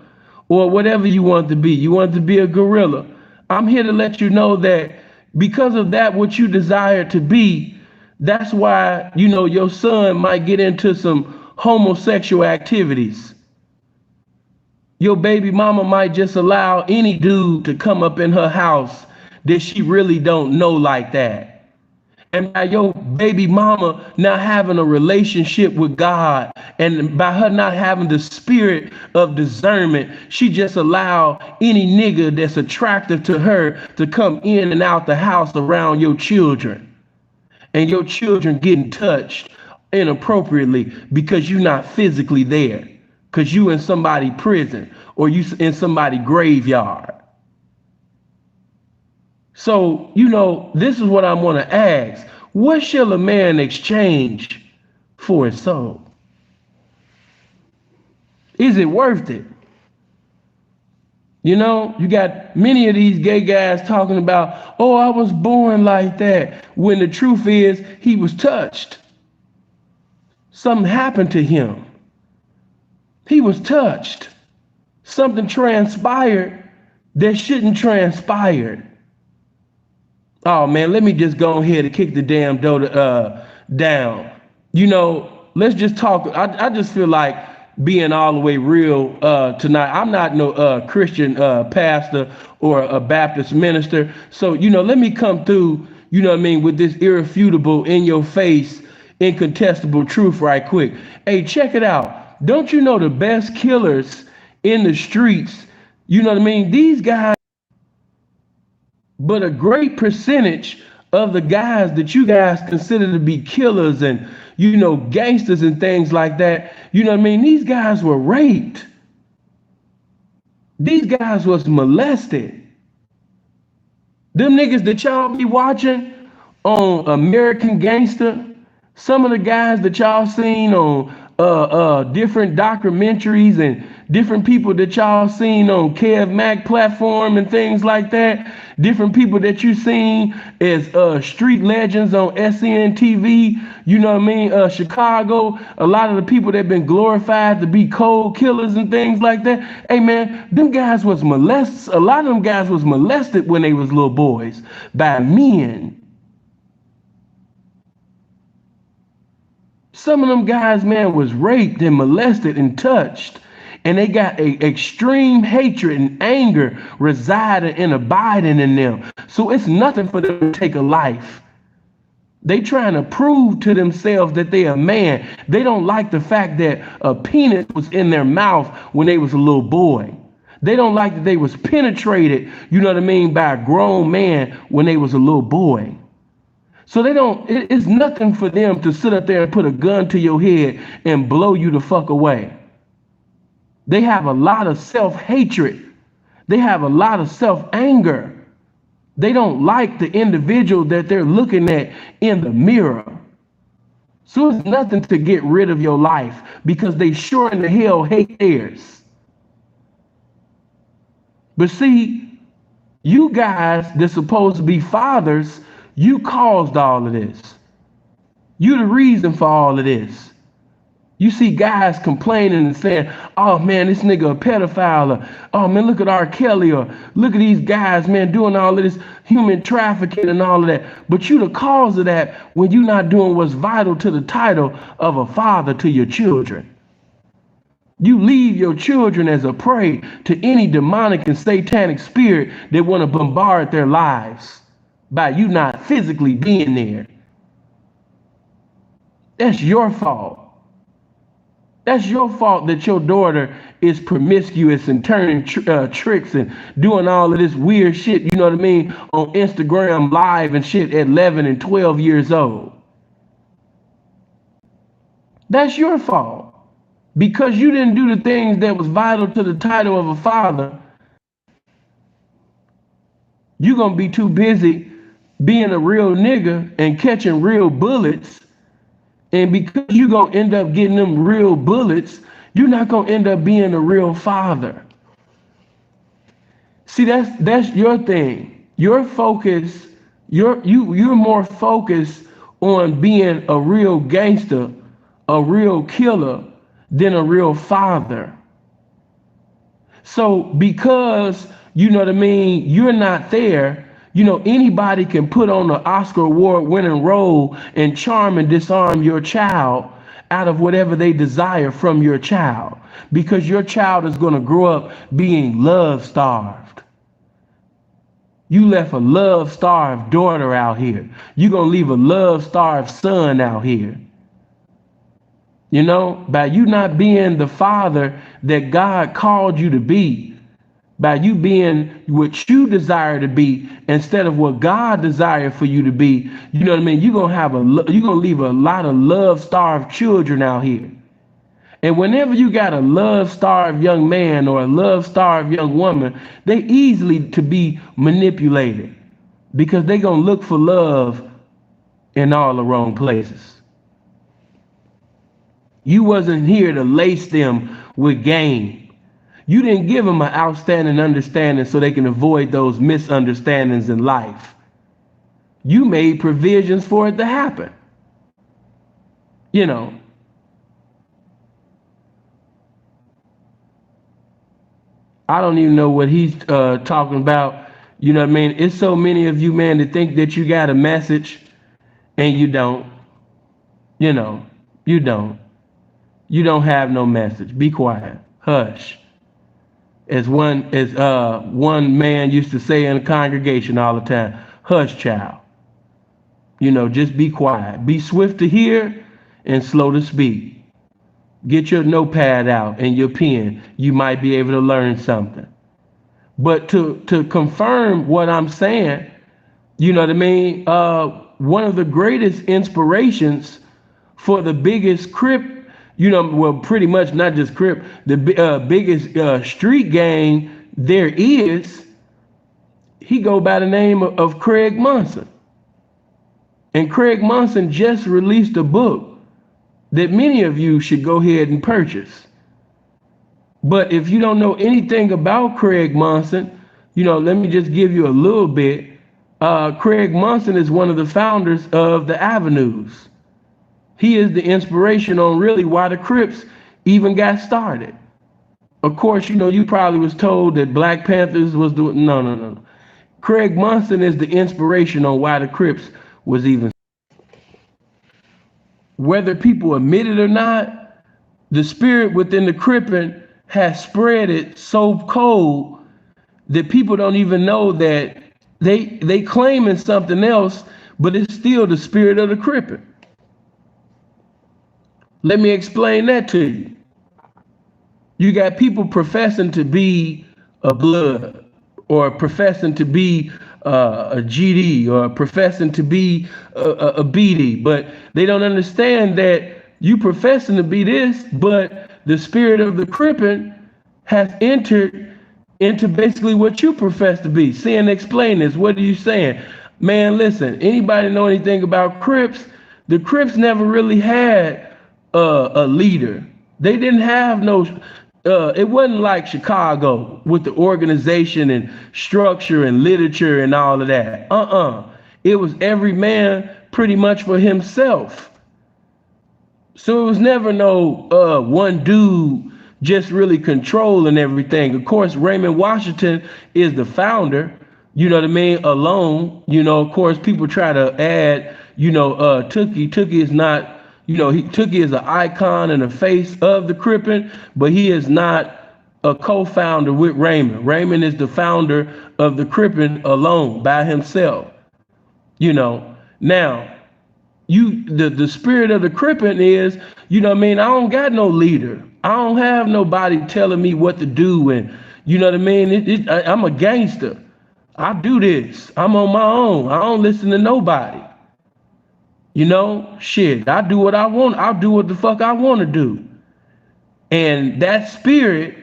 or whatever you want to be. You want to be a gorilla. I'm here to let you know that Because of that, what you desire to be, that's why, your son might get into some homosexual activities. Your baby mama might just allow any dude to come up in her house that she really don't know like that. And by your baby mama not having a relationship with God, and by her not having the spirit of discernment, she just allow any nigga that's attractive to her to come in and out the house around your children. And your children getting touched inappropriately because you're not physically there. Because you in somebody's prison or you in somebody's graveyard. So, this is what I want to ask. What shall a man exchange for his soul? Is it worth it? You got many of these gay guys talking about, oh, I was born like that. When the truth is, he was touched. Something happened to him. He was touched. Something transpired that shouldn't transpire. Oh man, let me just go ahead and kick the damn door down. Let's just talk. I just feel like being all the way real tonight. I'm not no Christian pastor or a Baptist minister. So, let me come through, with this irrefutable, in your face, incontestable truth right quick. Hey, check it out. Don't you know the best killers in the streets? These guys. But a great percentage of the guys that you guys consider to be killers and, gangsters and things like that, these guys were raped. These guys was molested. Them niggas that y'all be watching on American Gangster, some of the guys that y'all seen on different documentaries and different people that y'all seen on Kev Mac platform and things like that, different people that you seen as street legends on SN TV, Chicago, a lot of the people that been glorified to be cold killers and things like that. Hey man, them guys was molested. A lot of them guys was molested when they was little boys by men. Some of them guys, man, was raped and molested and touched. And they got a extreme hatred and anger residing and abiding in them. So it's nothing for them to take a life. They trying to prove to themselves that they a man. They don't like the fact that a penis was in their mouth when they was a little boy. They don't like that they was penetrated, by a grown man when they was a little boy. So it's nothing for them to sit up there and put a gun to your head and blow you the fuck away. They have a lot of self-hatred. They have a lot of self-anger. They don't like the individual that they're looking at in the mirror. So it's nothing to get rid of your life because they sure in the hell hate theirs. But see, you guys that's supposed to be fathers, you caused all of this. You the reason for all of this. You see guys complaining and saying, oh man, this nigga a pedophile. Or, oh man, look at R. Kelly. Or look at these guys, man, doing all of this human trafficking and all of that. But you the cause of that when you're not doing what's vital to the title of a father to your children. You leave your children as a prey to any demonic and satanic spirit that want to bombard their lives by you not physically being there. That's your fault. That's your fault that your daughter is promiscuous and turning tricks and doing all of this weird shit, on Instagram live and shit at 11 and 12 years old. That's your fault. Because you didn't do the things that was vital to the title of a father, you're going to be too busy being a real nigga and catching real bullets. And because you're going to end up getting them real bullets, you're not going to end up being a real father. See, that's your thing. Your focus, you're more focused on being a real gangster, a real killer, than a real father. So because, you're not there, Anybody can put on an Oscar award winning role and charm and disarm your child out of whatever they desire from your child, because your child is going to grow up being love starved. You left a love starved daughter out here. You're going to leave a love starved son out here. By you not being the father that God called you to be, by you being what you desire to be instead of what God desired for you to be, you're gonna leave a lot of love starved children out here. And whenever you got a love starved young man or a love starved young woman, they easily to be manipulated, because they gonna look for love in all the wrong places. You wasn't here to lace them with game. You didn't give them an outstanding understanding so they can avoid those misunderstandings in life. You made provisions for it to happen. I don't even know what he's talking about. It's so many of you, man, that think that you got a message and you don't. You don't. You don't have no message. Be quiet. Hush. As one man used to say in the congregation all the time, hush, child. Just be quiet. Be swift to hear and slow to speak. Get your notepad out and your pen. You might be able to learn something. But to confirm what I'm saying, one of the greatest inspirations for the biggest Crip, pretty much not just Crip, the biggest street gang there is, he go by the name of Craig Munson. And Craig Munson just released a book that many of you should go ahead and purchase. But if you don't know anything about Craig Munson, let me just give you a little bit. Craig Munson is one of the founders of the Avenues. He is the inspiration on really why the Crips even got started. Of course, you probably was told that Black Panthers was doing, no. Craig Munson is the inspiration on why the Crips was even. Whether people admit it or not, the spirit within the Crippin has spread it so cold that people don't even know that they claiming something else, but it's still the spirit of the Crippin. Let me explain that to you. You got people professing to be a Blood, or professing to be a GD, or professing to be a BD, but they don't understand that you professing to be this, but the spirit of the Crippin has entered into basically what you profess to be. See and explain this. What are you saying? Man, listen, anybody know anything about Crips? The Crips never really had a leader. They didn't have no, it wasn't like Chicago with the organization and structure and literature and all of that. It was every man pretty much for himself. So it was never no one dude just really controlling everything. Of course, Raymond Washington is the founder, alone. Of course, people try to add, Tookie. Tookie is not, Tookie is an icon and a face of the Crippin, but he is not a co-founder with Raymond. Raymond is the founder of the Crippin alone by himself. Now, the spirit of the Crippin is, I don't got no leader. I don't have nobody telling me what to do, and I'm a gangster. I do this. I'm on my own. I don't listen to nobody. Shit, I do what I want. I'll do what the fuck I want to do. And that spirit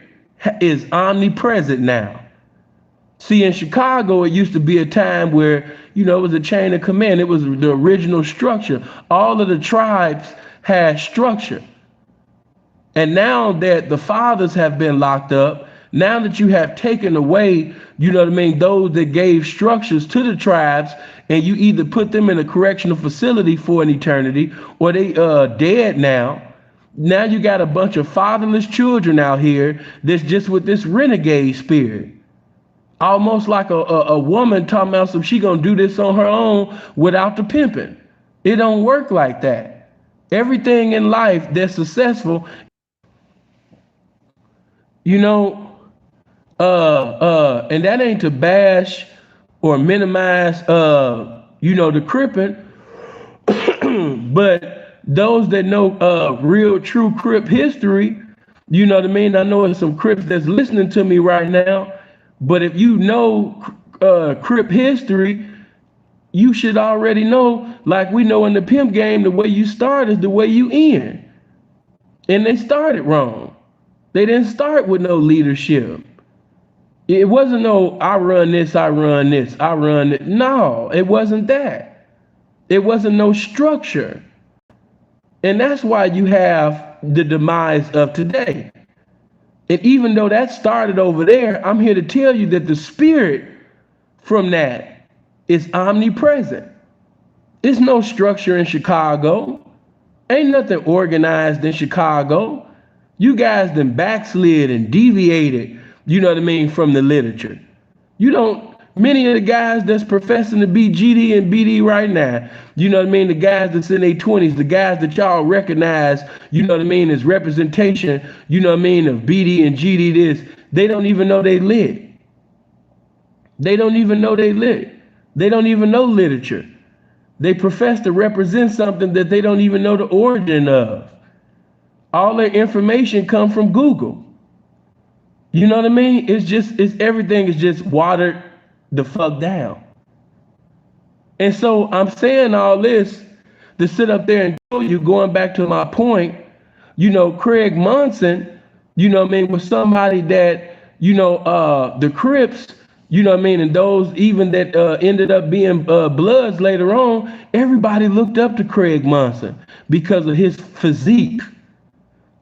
is omnipresent now. See, in Chicago, it used to be a time where, it was a chain of command. It was the original structure. All of the tribes had structure. And now that the fathers have been locked up, now that you have taken away, those that gave structures to the tribes, and you either put them in a correctional facility for an eternity, or they dead now. Now you got a bunch of fatherless children out here that's just with this renegade spirit. Almost like a woman talking about some she gonna do this on her own without the pimping. It don't work like that. Everything in life that's successful, you know, and that ain't to bash or minimize, the cripping, but those that know real, true Crip history, you know what I mean? I know there's some Crips that's listening to me right now, but if you know Crip history, you should already know, like we know in the pimp game, the way you start is the way you end. And they started wrong. They didn't start with no leadership. It wasn't no, I run this, I run this, I run it. No, it wasn't that. It wasn't no structure. And that's why you have the demise of today. And even though that started over there, I'm here to tell you that the spirit from that is omnipresent. There's no structure in Chicago. Ain't nothing organized in Chicago. You guys done backslid and deviated, you know what I mean, from the literature. You don't, many of the guys that's professing to be GD and BD right now, you know what I mean, the guys that's in their 20s, the guys that y'all recognize, you know what I mean, as representation, you know what I mean, of BD and GD this, they don't even know they lit. They don't even know they lit. They don't even know literature. They profess to represent something that they don't even know the origin of. All their information come from Google. You know what I mean? Everything is just watered the fuck down. And so I'm saying all this to sit up there and show you, going back to my point, Craig Munson, you know what I mean, was somebody that, the Crips, you know what I mean, and those even that ended up being Bloods later on, everybody looked up to Craig Munson because of his physique,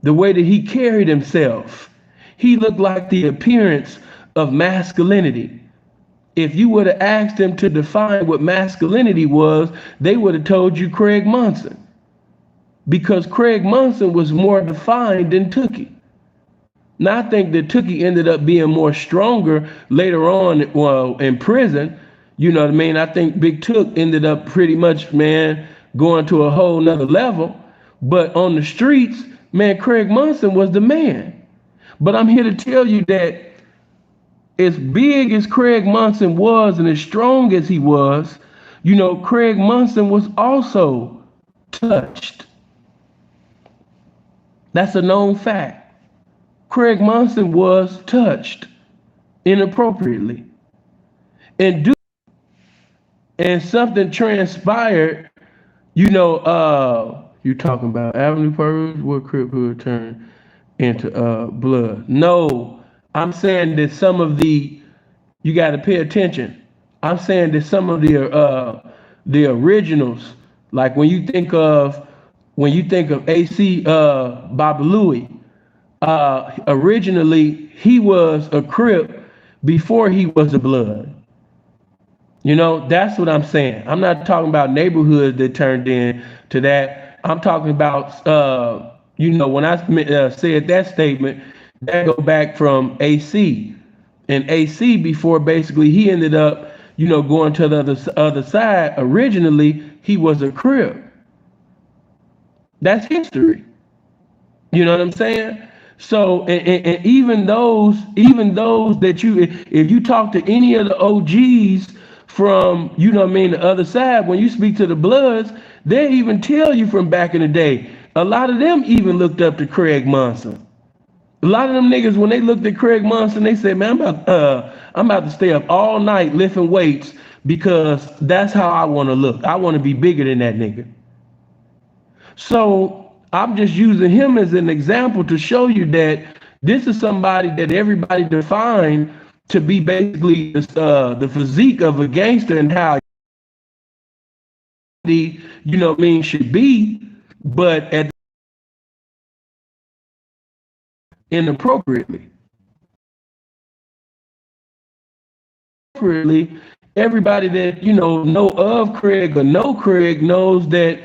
the way that he carried himself. He looked like the appearance of masculinity. If you would have asked them to define what masculinity was, they would have told you Craig Munson. Because Craig Munson was more defined than Tookie. Now, I think that Tookie ended up being more stronger later on, well, in prison. You know what I mean? I think Big Took ended up pretty much, man, going to a whole nother level. But on the streets, man, Craig Munson was the man. But I'm here to tell you that as big as Craig Munson was and as strong as he was, Craig Munson was also touched. That's a known fact. Craig Munson was touched inappropriately. And something transpired, you talking about Avenue Purge, what Crip Hood turned into Blood. No, I'm saying that you got to pay attention. I'm saying that some of the originals, like when you think of AC Babalui, originally he was a Crip before he was a Blood. That's what I'm saying. I'm not talking about neighborhoods that turned into that. I'm talking about, when I said that statement, that go back from AC. And AC, before basically he ended up, going to the other side, originally he was a Crip. That's history. You know what I'm saying? So, and even those that if you talk to any of the OGs from, the other side, when you speak to the Bloods, they even tell you from back in the day, a lot of them even looked up to Craig Munson. A lot of them niggas, when they looked at Craig Munson, they said, man, I'm about to stay up all night lifting weights because that's how I want to look. I want to be bigger than that nigga. So I'm just using him as an example to show you that this is somebody that everybody defined to be basically the physique of a gangster and how should be, but inappropriately. Everybody that know of Craig or know Craig knows that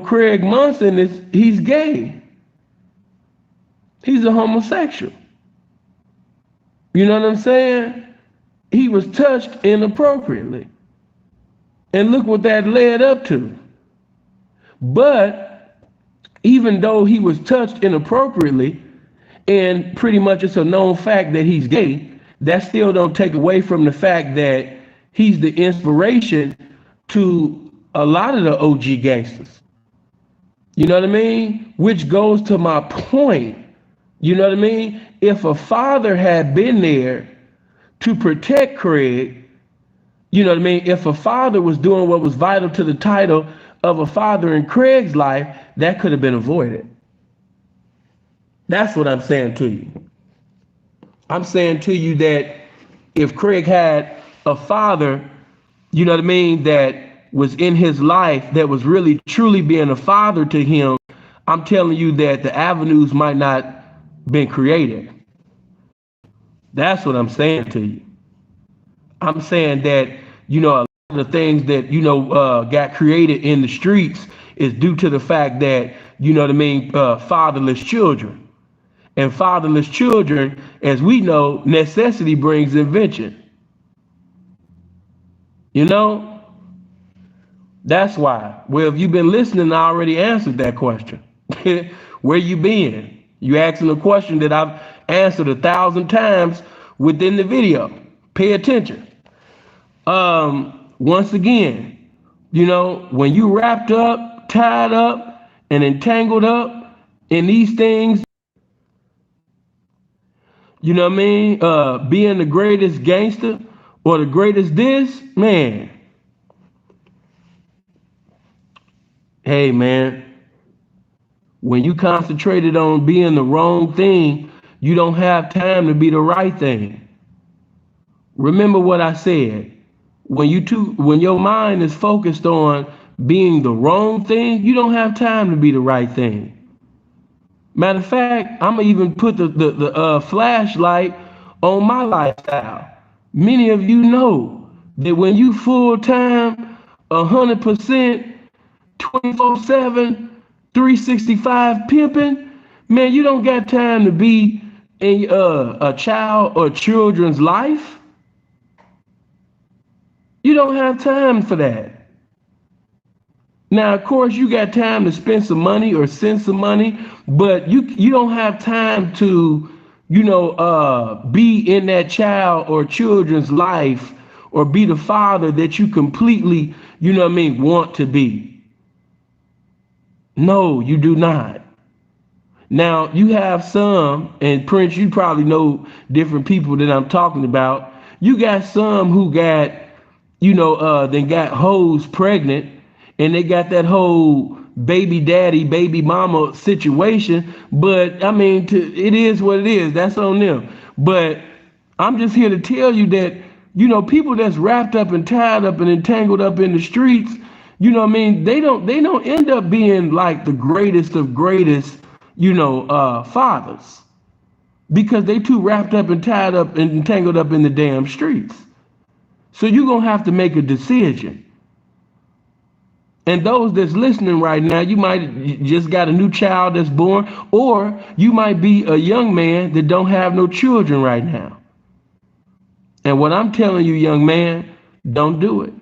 Craig Munson he's gay. He's a homosexual. You know what I'm saying? he was touched inappropriately. And look what that led up to. But even though he was touched inappropriately, and pretty much it's a known fact that he's gay, that still don't take away from the fact that he's the inspiration to a lot of the OG gangsters. You know what I mean? Which goes to my point. You know what I mean? If a father had been there to protect Craig, you know what I mean? If a father was doing what was vital to the title of a father in Craig's life, that could have been avoided. That's what I'm saying to you. I'm saying to you that if Craig had a father, you know what I mean, that was in his life, that was really truly being a father to him, I'm telling you that the avenues might not been created. That's what I'm saying to you. I'm saying that, you know, a lot of the things that, you know, got created in the streets is due to the fact that, you know what I mean, fatherless children. And fatherless children, as we know, necessity brings invention. You know? That's why. Well, if you've been listening, I already answered that question. Where you been? You asking a question that I've answered 1,000 times within the video. Pay attention. Once again, you know, when you wrapped up, tied up, and entangled up in these things, you know what I mean? Being the greatest gangster or the greatest this, man. Hey, man. When you concentrated on being the wrong thing, you don't have time to be the right thing. Remember what I said. When your mind is focused on being the wrong thing, you don't have time to be the right thing. Matter of fact, I'm gonna even put the flashlight on my lifestyle. Many of you know that when you full time, 100%, 24/7, 365 pimping, man, you don't got time to be in a child or children's life. You don't have time for that. Now, of course, you got time to spend some money or send some money, but you don't have time to, you know, be in that child or children's life or be the father that you completely, you know what I mean, want to be. No, you do not. Now, you have some, and Prince, you probably know different people that I'm talking about. You got some who got, you know, they got hoes pregnant, and they got that whole baby daddy, baby mama situation. But I mean, it is what it is. That's on them. But I'm just here to tell you that, you know, people that's wrapped up and tied up and entangled up in the streets, you know what I mean? They don't end up being like the greatest of greatest, you know, fathers, because they too wrapped up and tied up and entangled up in the damn streets. So you're gonna have to make a decision. And those that's listening right now, you might just got a new child that's born, or you might be a young man that don't have no children right now. And what I'm telling you, young man, don't do it.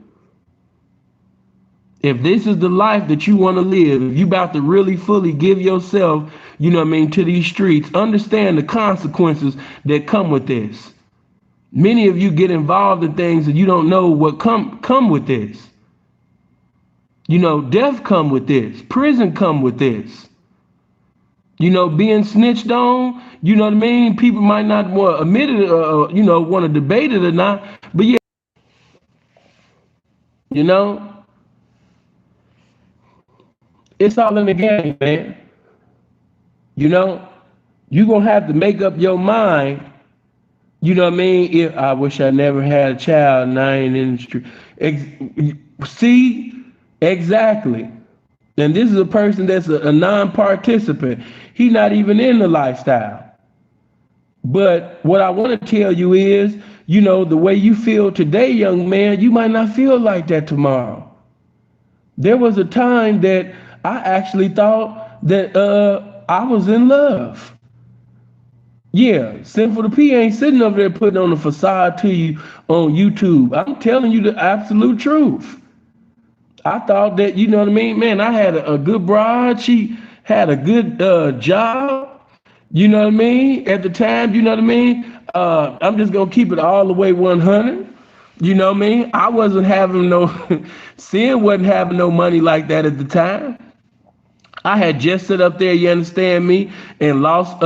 If this is the life that you want to live, if you about to really fully give yourself, you know what I mean, to these streets, understand the consequences that come with this. Many of you get involved in things and you don't know what come with this. You know, death come with this. Prison come with this. You know, being snitched on, you know what I mean? People might not want to admit it, you know, want to debate it or not. But yeah, you know, it's all in the game, man. You know, you're going to have to make up your mind. You know what I mean? If I wish I never had a child and I ain't in the street. See? Exactly. And this is a person that's a non-participant. He's not even in the lifestyle. But what I want to tell you is, you know, the way you feel today, young man, you might not feel like that tomorrow. There was a time that I actually thought that I was in love. Yeah, Sinful the P ain't sitting over there putting on a facade to you on YouTube. I'm telling you the absolute truth. I thought that, you know what I mean? Man, I had a good bride. She had a good job. You know what I mean? At the time, you know what I mean? I'm just going to keep it all the way 100. You know what I mean? I wasn't having no, Sin wasn't having no money like that at the time. I had just sit up there, you understand me, and lost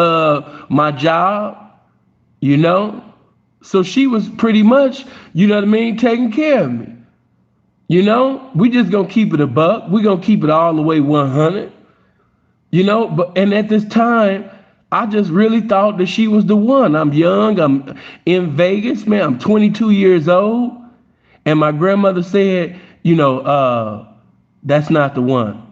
my job, you know? So she was pretty much, you know what I mean, taking care of me. You know, we just gonna keep it a buck. We gonna keep it all the way 100. You know, but and at this time, I just really thought that she was the one. I'm young. I'm in Vegas, man. I'm 22 years old, and my grandmother said, that's not the one.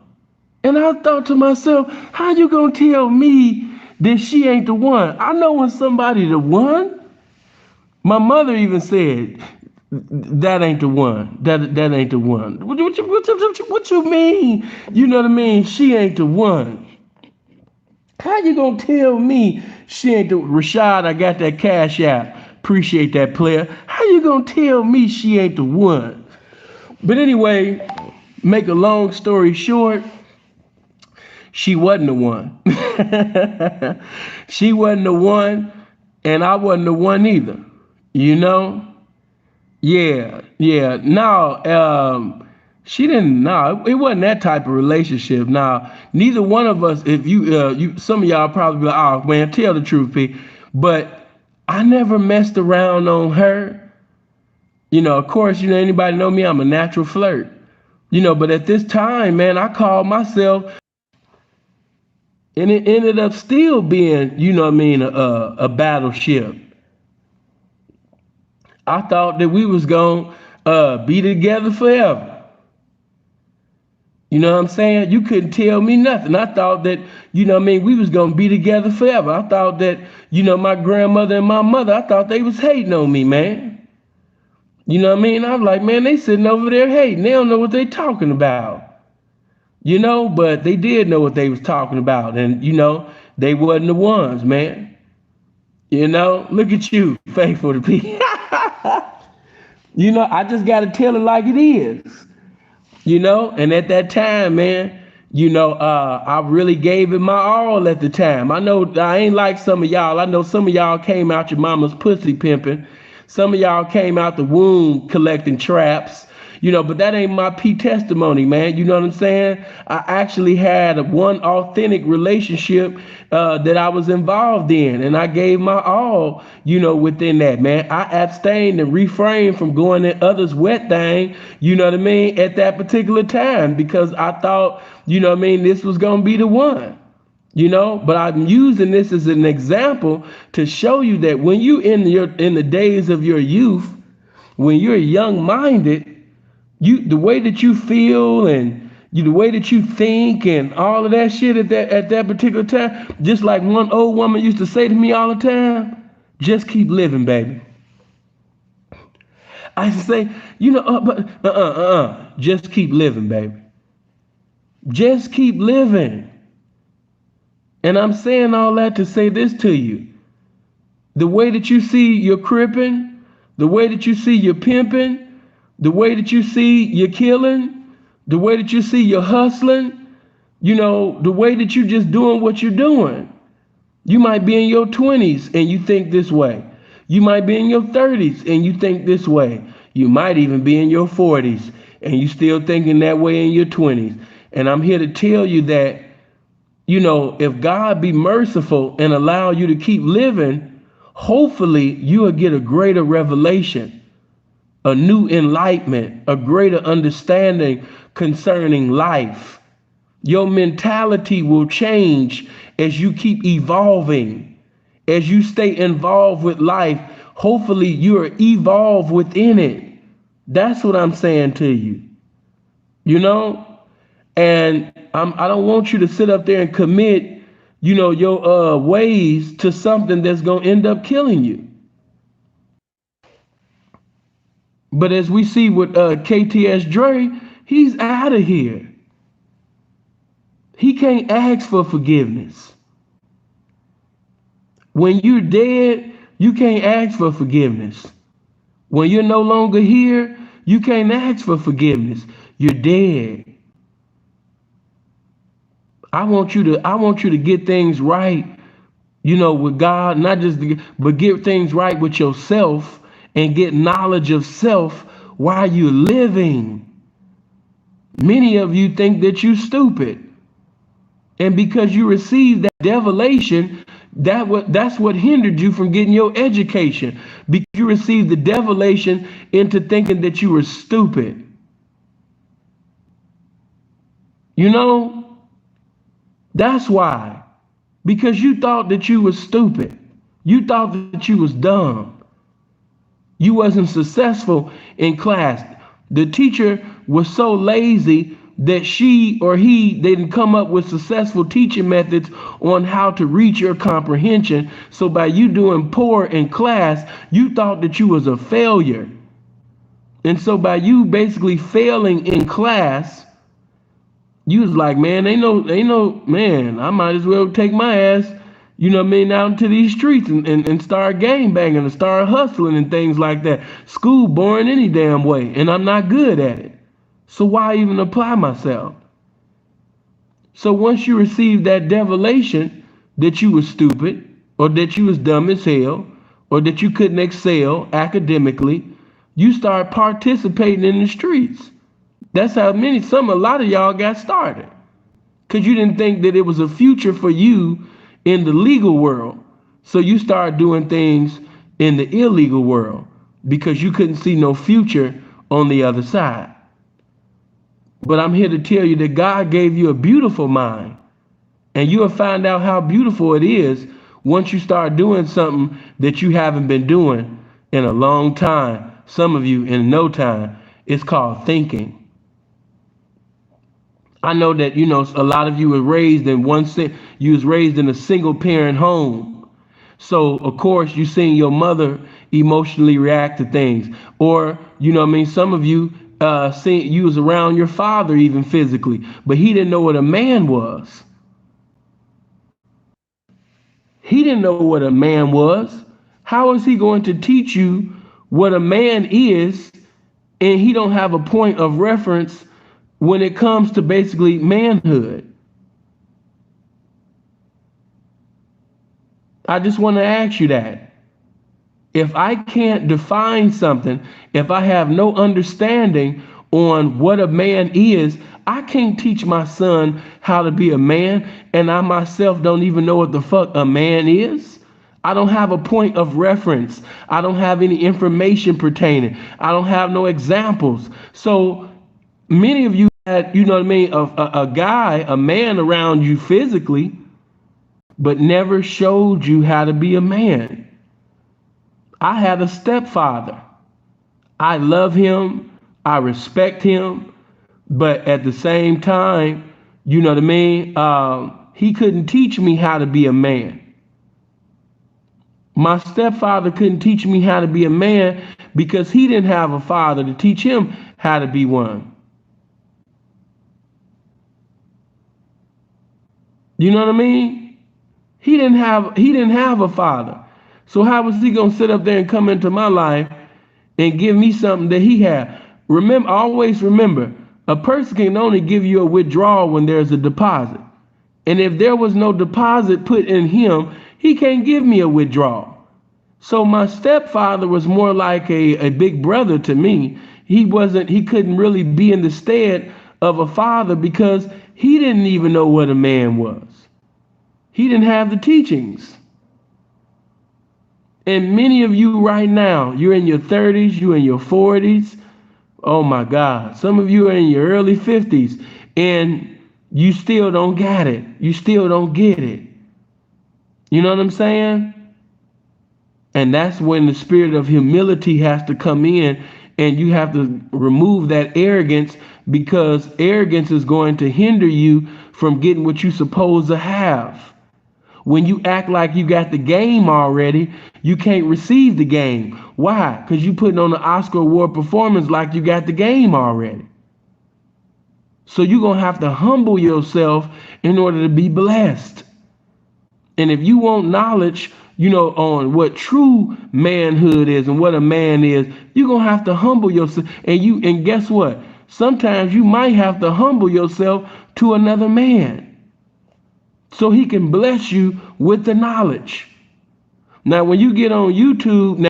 And I thought to myself, how you gonna tell me that she ain't the one? I know when somebody the one. My mother even said, that ain't the one. That ain't the one. What you mean? You know what I mean? She ain't the one. How you gonna tell me she ain't the Rashad? I got that cash app. Appreciate that, player. How you gonna tell me she ain't the one? But anyway, make a long story short, she wasn't the one. She wasn't the one, and I wasn't the one either. You know? Yeah, yeah. No, she didn't. No, it wasn't that type of relationship. Now, neither one of us. If some of y'all probably be like, "Oh man, tell the truth, P." But I never messed around on her. You know, of course, anybody know me. I'm a natural flirt. But at this time, man, I called myself, and it ended up still being, what I mean, a battleship. I thought that we was gonna be together forever. You know what I'm saying? You couldn't tell me nothing. I thought that, we was gonna be together forever. I thought that, my grandmother and my mother, I thought they was hating on me, man. You know what I mean? I was like, man, they sitting over there hating. They don't know what they talking about. But they did know what they was talking about. And, they wasn't the ones, man. Look at you, faithful to people. I just gotta tell it like it is. And at that time, man, I really gave it my all at the time. I know I ain't like some of y'all. I know some of y'all came out your mama's pussy pimping. Some of y'all came out the womb collecting traps. But that ain't my testimony, man. You know what I'm saying? I actually had one authentic relationship that I was involved in, and I gave my all, within that, man. I abstained and refrained from going in others' wet thing, you know what I mean, at that particular time, because I thought, this was gonna be the one. But I'm using this as an example to show you that when you in the days of your youth, when you're young-minded, the way that you feel and the way that you think and all of that shit at that particular time, just like one old woman used to say to me all the time, just keep living, baby. I used to say, just keep living, baby. Just keep living. And I'm saying all that to say this to you. The way that you see your cripping, the way that you see your pimping, the way that you see your killing, the way that you see your hustling, the way that you just doing what you're doing. You might be in your 20s and you think this way. You might be in your 30s and you think this way. You might even be in your 40s and you still thinking that way in your 20s. And I'm here to tell you that, if God be merciful and allow you to keep living, hopefully you will get a greater revelation, a new enlightenment, a greater understanding concerning life. Your mentality will change as you keep evolving, as you stay involved with life. Hopefully you're evolved within it. That's what I'm saying to you. And I don't want you to sit up there and commit, your ways to something that's gonna end up killing you. But as we see with KTS Dre, he's out of here. He can't ask for forgiveness. When you're dead, you can't ask for forgiveness. When you're no longer here, you can't ask for forgiveness. You're dead. I want you to get things right, with God, not just but get things right with yourself and get knowledge of self while you're living. Many of you think that you're stupid. And because you received that devilation, that's what hindered you from getting your education. Because you received the devilation into thinking that you were stupid. You know, that's why. Because you thought that you was stupid. You thought that you was dumb. You wasn't successful in class. The teacher was so lazy that she or he didn't come up with successful teaching methods on how to reach your comprehension. So by you doing poor in class, you thought that you was a failure. And so by you basically failing in class, you was like, man, ain't no, man, I might as well take my ass, out into these streets and start gang banging and start hustling and things like that. School boring any damn way, and I'm not good at it. So why even apply myself? So once you receive that devilation that you was stupid, or that you was dumb as hell, or that you couldn't excel academically, you start participating in the streets. That's how a lot of y'all got started. Because you didn't think that it was a future for you in the legal world. So you start doing things in the illegal world because you couldn't see no future on the other side. But I'm here to tell you that God gave you a beautiful mind. And you'll find out how beautiful it is once you start doing something that you haven't been doing in a long time. Some of you in no time. It's called thinking. I know that, a lot of you were raised in you was raised in a single parent home. So of course you seen your mother emotionally react to things. Or, some of you you was around your father even physically, but he didn't know what a man was. He didn't know what a man was. How is he going to teach you what a man is and he don't have a point of reference when it comes to basically manhood? I just want to ask you that. If I can't define something, if I have no understanding on what a man is, I can't teach my son how to be a man, and I myself don't even know what the fuck a man is. I don't have a point of reference. I don't have any information pertaining. I don't have no examples. So many of you had, a guy, a man around you physically, but never showed you how to be a man. I had a stepfather. I love him. I respect him. But at the same time, he couldn't teach me how to be a man. My stepfather couldn't teach me how to be a man because he didn't have a father to teach him how to be one. You know what I mean? He didn't have a father. So how was he gonna sit up there and come into my life and give me something that he had? Always remember, a person can only give you a withdrawal when there's a deposit. And if there was no deposit put in him, he can't give me a withdrawal. So my stepfather was more like a big brother to me. He couldn't really be in the stead of a father because he didn't even know what a man was. He didn't have the teachings. And many of you right now, you're in your 30s, you're in your 40s. Oh my God. Some of you are in your early 50s and you still don't get it. You still don't get it. You know what I'm saying? And that's when the spirit of humility has to come in, and you have to remove that arrogance, because arrogance is going to hinder you from getting what you're supposed to have. When you act like you got the game already, you can't receive the game. Why? Because you putting on an Oscar Award performance like you got the game already. So you're going to have to humble yourself in order to be blessed. And if you want knowledge, on what true manhood is and what a man is, you're gonna have to humble yourself. And guess what? Sometimes you might have to humble yourself to another man so he can bless you with the knowledge. Now, when you get on YouTube, now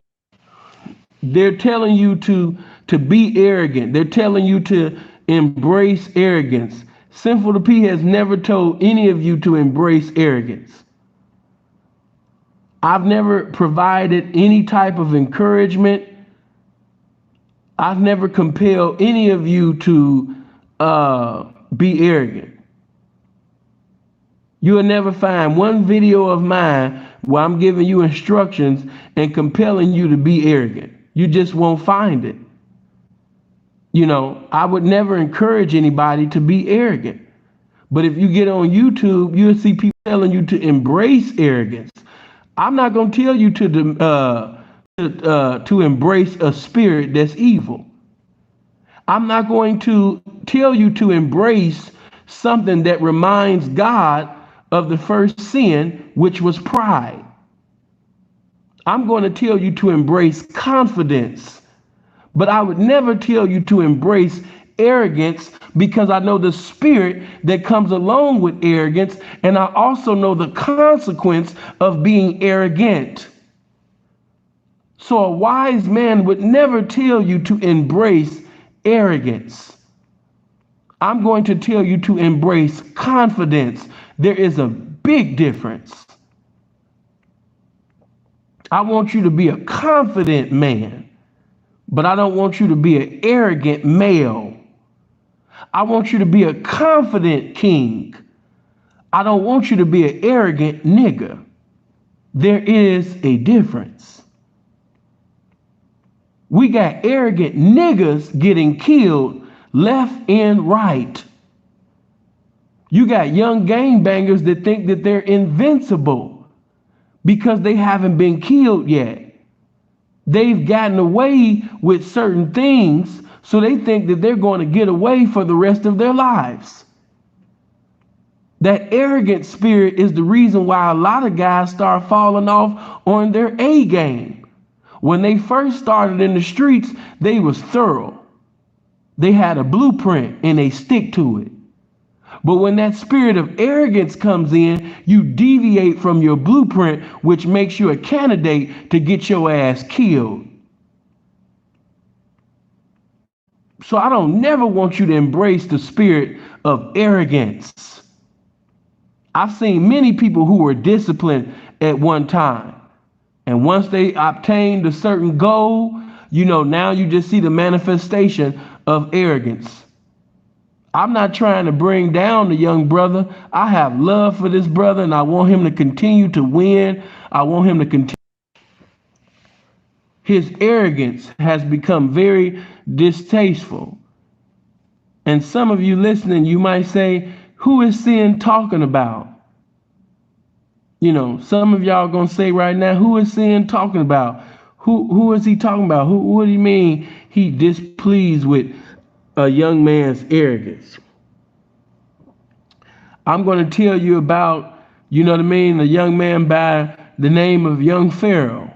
they're telling you to be arrogant. They're telling you to embrace arrogance. Sinful to P has never told any of you to embrace arrogance. I've never provided any type of encouragement. I've never compelled any of you to be arrogant. You will never find one video of mine where I'm giving you instructions and compelling you to be arrogant. You just won't find it. I would never encourage anybody to be arrogant. But if you get on YouTube, you'll see people telling you to embrace arrogance. I'm not going to tell you to embrace a spirit that's evil. I'm not going to tell you to embrace something that reminds God of the first sin, which was pride. I'm going to tell you to embrace confidence, but I would never tell you to embrace arrogance, because I know the spirit that comes along with arrogance, and I also know the consequence of being arrogant. So a wise man would never tell you to embrace arrogance. I'm going to tell you to embrace confidence. There is a big difference. I want you to be a confident man, but I don't want you to be an arrogant male. I want you to be a confident king. I don't want you to be an arrogant nigga. There is a difference. We got arrogant niggas getting killed left and right. You got young gangbangers that think that they're invincible because they haven't been killed yet. They've gotten away with certain things, so they think that they're going to get away for the rest of their lives. That arrogant spirit is the reason why a lot of guys start falling off on their A game. When they first started in the streets, they was thorough. They had a blueprint and they stick to it. But when that spirit of arrogance comes in, you deviate from your blueprint, which makes you a candidate to get your ass killed. So I don't never want you to embrace the spirit of arrogance. I've seen many people who were disciplined at one time, and once they obtained a certain goal, now you just see the manifestation of arrogance. I'm not trying to bring down the young brother. I have love for this brother, and I want him to continue to win. I want him to continue. His arrogance has become very distasteful. And some of you listening, you might say, who is sin talking about? Some of y'all gonna say right now, who is sin talking about? Who is he talking about? What do you mean he displeased with a young man's arrogance? I'm going to tell you about, a young man by the name of young Pharaoh.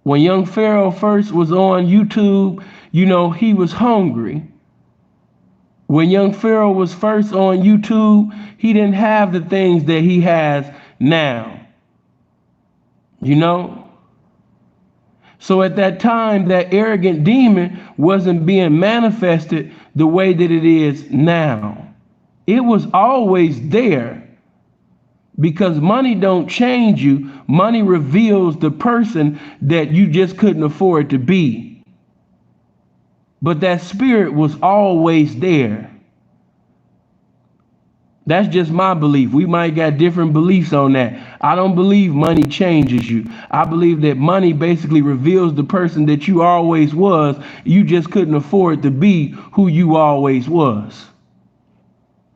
When young Pharaoh first was on YouTube, he was hungry. When young Pharaoh was first on YouTube, he didn't have the things that he has now. So at that time, that arrogant demon wasn't being manifested the way that it is now. It was always there, because money don't change you. Money reveals the person that you just couldn't afford to be. But that spirit was always there. That's just my belief. We might got different beliefs on that. I don't believe money changes you. I believe that money basically reveals the person that you always was. You just couldn't afford to be who you always was.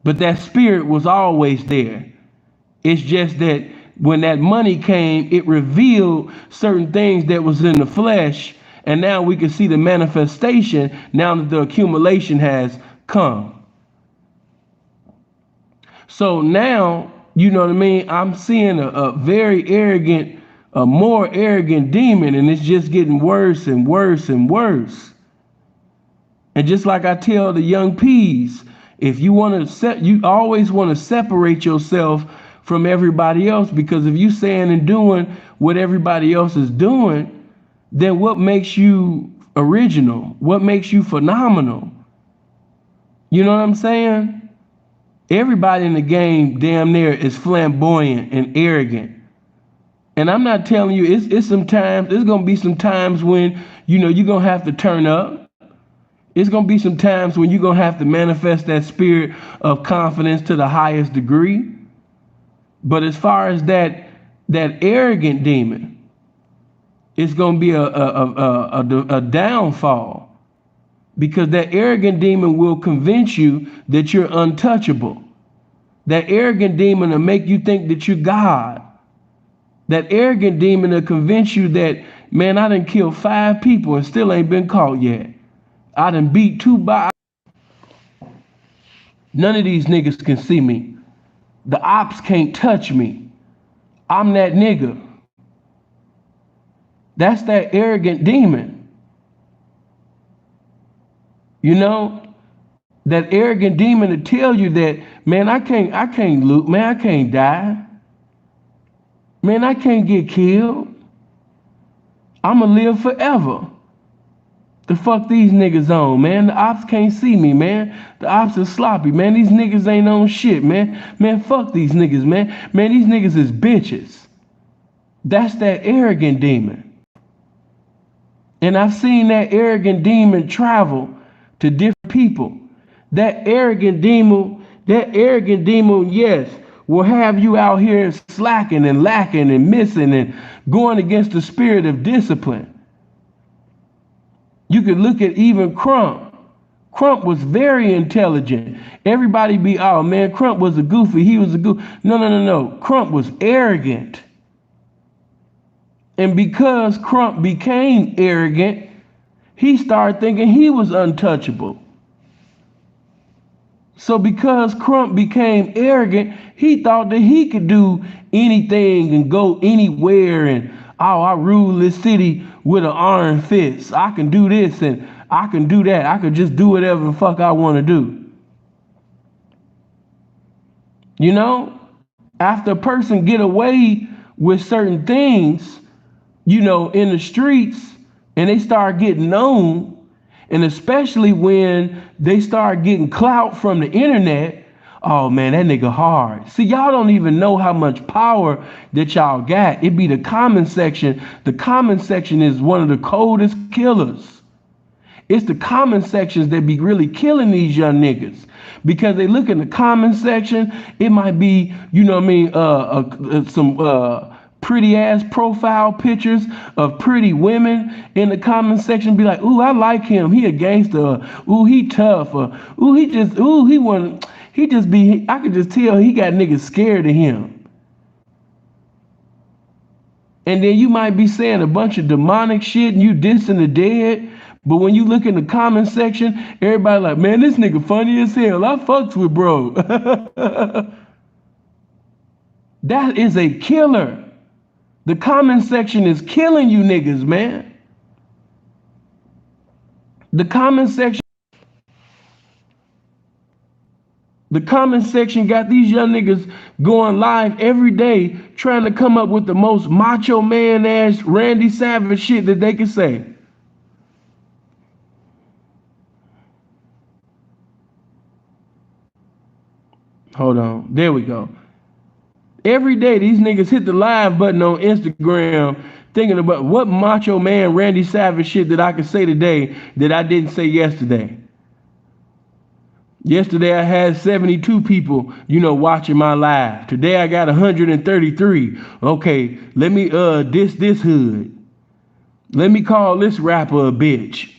But that spirit was always there. It's just that when that money came, it revealed certain things that was in the flesh. And now we can see the manifestation now that the accumulation has come. So now You know what I mean? I'm seeing a very arrogant, a more arrogant demon, and it's just getting worse and worse and worse. And just like I tell the young peas, if you want to you always want to separate yourself from everybody else, because if you saying and doing what everybody else is doing, then what makes you original? What makes you phenomenal? You know what I'm saying? Everybody in the game damn near is flamboyant and arrogant. And I'm not telling you, it's sometimes, it's gonna be some times when, you're gonna have to turn up. It's gonna be some times when you're gonna have to manifest that spirit of confidence to the highest degree. But as far as that arrogant demon, it's gonna be a downfall, because that arrogant demon will convince you that you're untouchable. That arrogant demon will make you think that you're God. That arrogant demon will convince you that, man, I done killed 5 people and still ain't been caught yet. I done beat 2 by. None of these niggas can see me. The ops can't touch me. I'm that nigga. That's that arrogant demon. You know, that arrogant demon to tell you that, man, I can't loot, man, I can't die. Man, I can't get killed. I'ma live forever. The fuck these niggas on, man? The ops can't see me, man. The ops are sloppy, man. These niggas ain't on shit, man. Man, fuck these niggas, man. Man, these niggas is bitches. That's that arrogant demon. And I've seen that arrogant demon travel to different people. That arrogant demon, yes, will have you out here slacking and lacking and missing and going against the spirit of discipline. You could look at even Crump. Crump was very intelligent. Everybody be, oh man, Crump was a goofy. He was a goof. No. Crump was arrogant. And because Crump became arrogant, he started thinking he was untouchable. So because Crump became arrogant, he thought that he could do anything and go anywhere and, oh, I rule this city with an iron fist. I can do this and I can do that. I could just do whatever the fuck I want to do. You know, after a person get away with certain things, in the streets, and they start getting known, and especially when they start getting clout from the internet, oh man, that nigga hard. See, y'all don't even know how much power that y'all got. It be the comment section. The comment section is one of the coldest killers. It's the comment sections that be really killing these young niggas, because they look in the comment section. It might be, some pretty ass profile pictures of pretty women in the comment section. Be like, ooh, I like him. He a gangster. Ooh, he tough. Ooh, he just be, I could just tell he got niggas scared of him. And then you might be saying a bunch of demonic shit and you dissing the dead. But when you look in the comment section, everybody like, man, this nigga funny as hell. I fucks with bro. That is a killer. The comment section is killing you niggas, man. The comment section got these young niggas going live every day trying to come up with the most macho man ass Randy Savage shit that they can say. Hold on. There we go. Every day these niggas hit the live button on Instagram thinking about what macho man Randy Savage shit that I could say today that I didn't say yesterday. Yesterday I had 72 people, watching my live. Today I got 133. Okay, let me diss this hood. Let me call this rapper a bitch.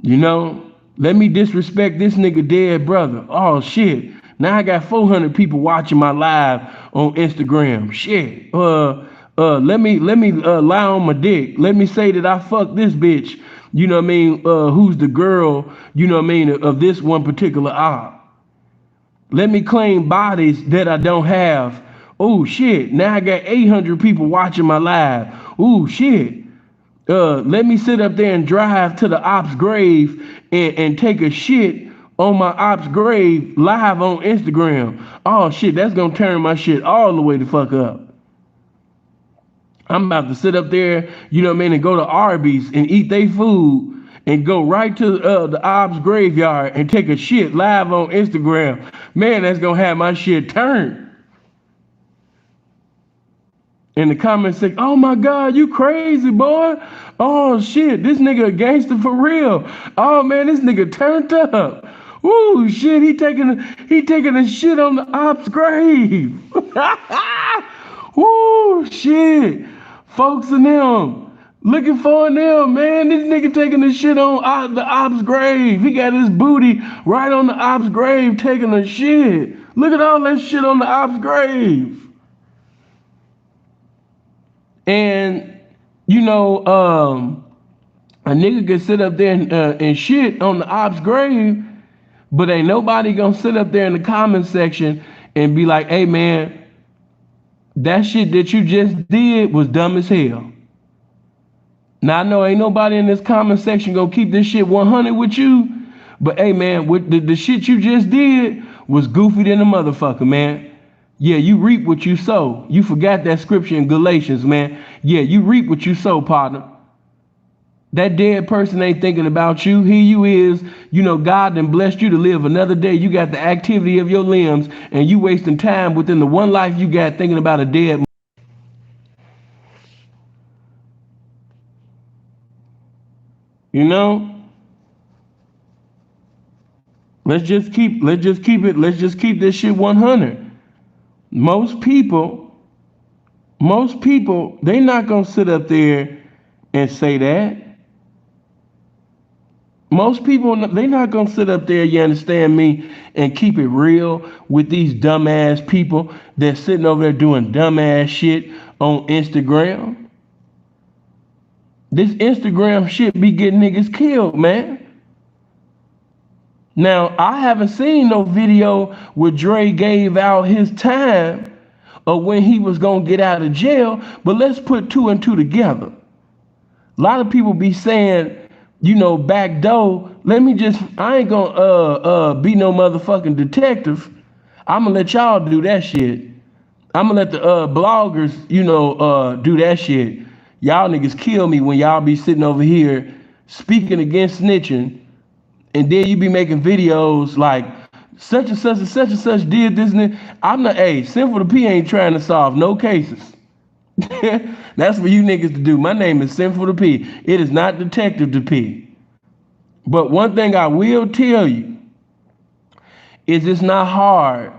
Let me disrespect this nigga dead brother. Oh shit. Now I got 400 people watching my live on Instagram. Shit. Let me lie on my dick. Let me say that I fucked this bitch. Who's the girl, of this one particular op. Let me claim bodies that I don't have. Oh shit, now I got 800 people watching my live. Oh shit. Let me sit up there and drive to the ops grave and take a shit on my ops grave live on Instagram. Oh shit, that's gonna turn my shit all the way the fuck up. I'm about to sit up there, you know what I mean, and go to Arby's and eat their food and go right to the ops graveyard and take a shit live on Instagram. Man, that's gonna have my shit turned. In the comments say, oh my God, you crazy, boy. Oh shit, this nigga a gangster for real. Oh man, this nigga turned up. Ooh shit, he taking a shit on the ops grave. Ooh shit. Folks and them looking for them, man. This nigga taking a shit on the ops grave. He got his booty right on the ops grave taking a shit. Look at all that shit on the ops grave. And you know, a nigga can sit up there and shit on the ops grave, but ain't nobody gonna sit up there in the comment section and be like, hey man, that shit that you just did was dumb as hell. Now I know ain't nobody in this comment section gonna keep this shit 100 with you, but hey man, with the shit you just did was goofy than a motherfucker, man. Yeah, you reap what you sow. You forgot that scripture in Galatians, man. Yeah, you reap what you sow, partner. That dead person ain't thinking about you. Here you is, you know, God done blessed you to live another day. You got the activity of your limbs, and you wasting time within the one life you got thinking about a dead. You know? Let's just keep this shit 100. Most people, they not gonna sit up there and say that. Most people, they not gonna sit up there, you understand me, and keep it real with these dumbass people that's sitting over there doing dumbass shit on Instagram. This Instagram shit be getting niggas killed, man. Now, I haven't seen no video where Dre gave out his time or when he was gonna get out of jail, but let's put two and two together. A lot of people be saying, you know, back door, I ain't gonna be no motherfucking detective. I'm gonna let y'all do that shit. I'm gonna let the bloggers, you know, do that shit. Y'all niggas kill me when y'all be sitting over here speaking against snitching, and then you be making videos like such and such and such and such did this and that. I'm not, hey, Sinful to P ain't trying to solve no cases. That's for you niggas to do. My name is Sinful to P. It is not Detective to P. But one thing I will tell you is it's not hard.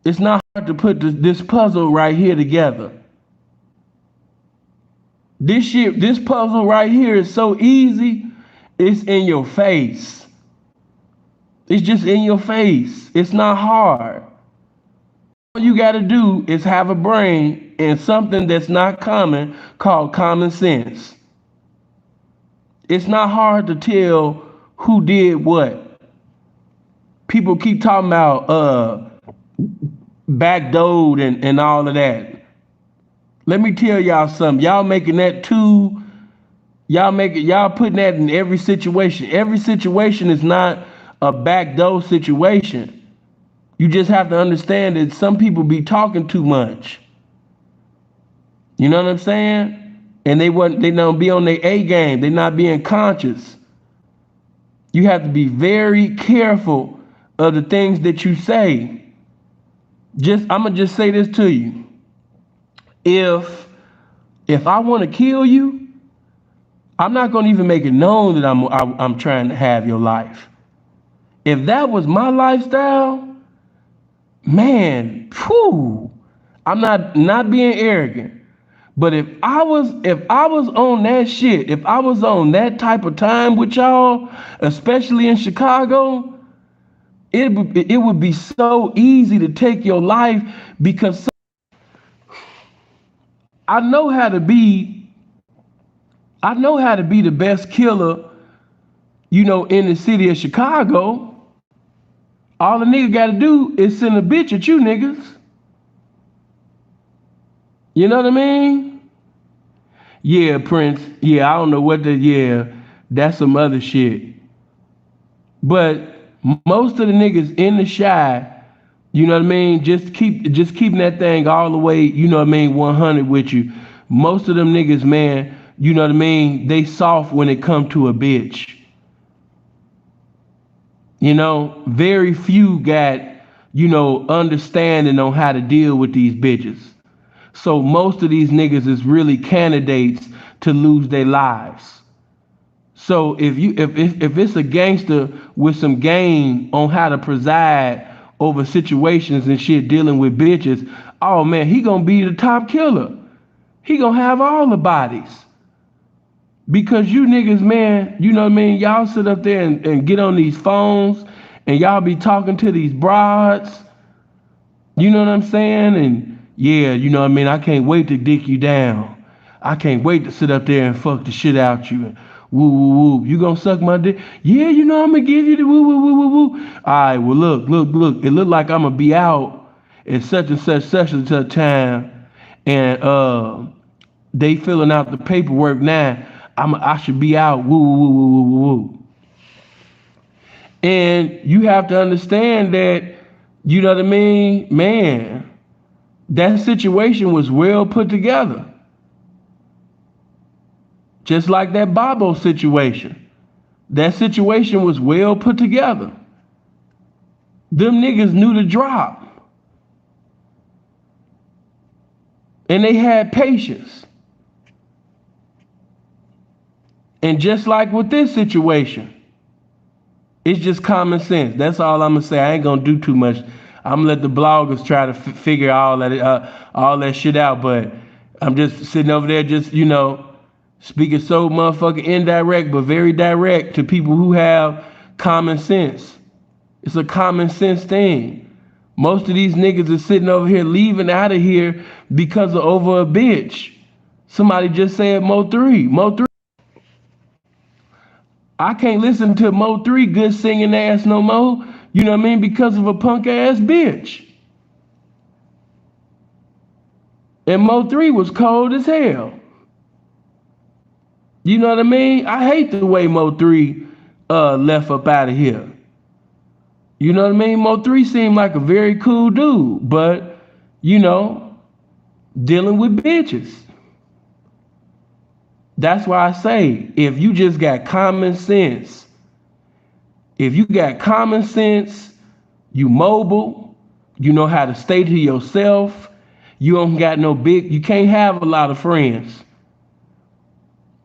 It's not hard to put this puzzle right here together. This puzzle right here is so easy. It's in your face. It's just in your face. It's not hard. All you got to do is have a brain and something that's not common called common sense. It's not hard to tell who did what. People keep talking about backdoored and all of that. Let me tell y'all something. Y'all making that too. Y'all putting that in every situation. Every situation is not a backdoor situation. You just have to understand that some people be talking too much. You know what I'm saying? And they don't be on their A game. They're not being conscious. You have to be very careful of the things that you say. I'm gonna just say this to you. If I want to kill you, I'm not gonna even make it known that I'm trying to have your life. If that was my lifestyle, man, phew, I'm not being arrogant. But if I was on that shit, if I was on that type of time with y'all, especially in Chicago, it would be so easy to take your life because I know how to be the best killer, you know, in the city of Chicago. All a nigga gotta do is send a bitch at you niggas. You know what I mean? Yeah, Prince. Yeah, I don't know what that's some other shit. But most of the niggas in the shy, you know what I mean, just keeping that thing all the way, you know what I mean, 100 with you. Most of them niggas, man, you know what I mean, they soft when it come to a bitch. You know, very few got, you know, understanding on how to deal with these bitches. So most of these niggas is really candidates to lose their lives. So if it's a gangster with some game on how to preside over situations and shit dealing with bitches, oh man, he gonna be the top killer. He gonna have all the bodies. Because you niggas, man, you know what I mean? Y'all sit up there and get on these phones and y'all be talking to these broads. You know what I'm saying? And yeah, you know what I mean? I can't wait to dick you down. I can't wait to sit up there and fuck the shit out you. Woo, woo, woo. You gonna suck my dick? Yeah, you know I'm gonna give you the woo, woo, woo, woo, woo. All right, well, look. It look like I'm gonna be out at such and such time. And they filling out the paperwork now. I should be out. Woo, woo, woo, woo, woo, woo. And you have to understand that, you know what I mean? Man, that situation was well put together. Just like that Bobo situation. That situation was well put together. Them niggas knew the drop. And they had patience. And just like with this situation, it's just common sense. That's all I'm gonna say. I ain't gonna do too much. I'm gonna let the bloggers try to figure all that shit out. But I'm just sitting over there, just you know, speaking so motherfucking indirect, but very direct to people who have common sense. It's a common sense thing. Most of these niggas are sitting over here leaving out of here because of over a bitch. Somebody just said Mo3. Mo3. I can't listen to Mo3 good singing ass no more. You know what I mean? Because of a punk ass bitch. And Mo3 was cold as hell. You know what I mean? I hate the way Mo3 left up out of here. You know what I mean? Mo3 seemed like a very cool dude, but you know, dealing with bitches. That's why I say, if you just got common sense, you mobile, you know how to stay to yourself, you don't got you can't have a lot of friends.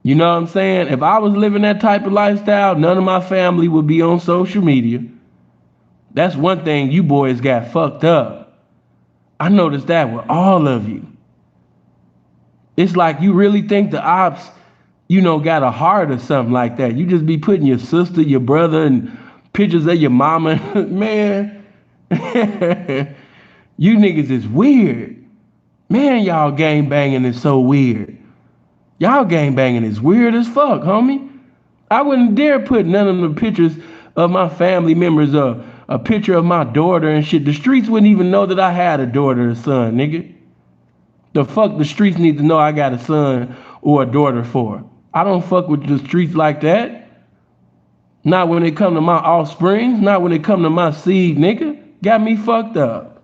You know what I'm saying? If I was living that type of lifestyle, none of my family would be on social media. That's one thing you boys got fucked up. I noticed that with all of you. It's like you really think the ops, you know, got a heart or something like that. You just be putting your sister, your brother, and pictures of your mama. Man, you niggas is weird. Man, y'all gang banging is so weird. Y'all gang banging is weird as fuck, homie. I wouldn't dare put none of the pictures of my family members or a picture of my daughter and shit. The streets wouldn't even know that I had a daughter or son, nigga. The fuck the streets need to know I got a son or a daughter for. I don't fuck with the streets like that. Not when it come to my offspring. Not when it come to my seed, nigga. Got me fucked up.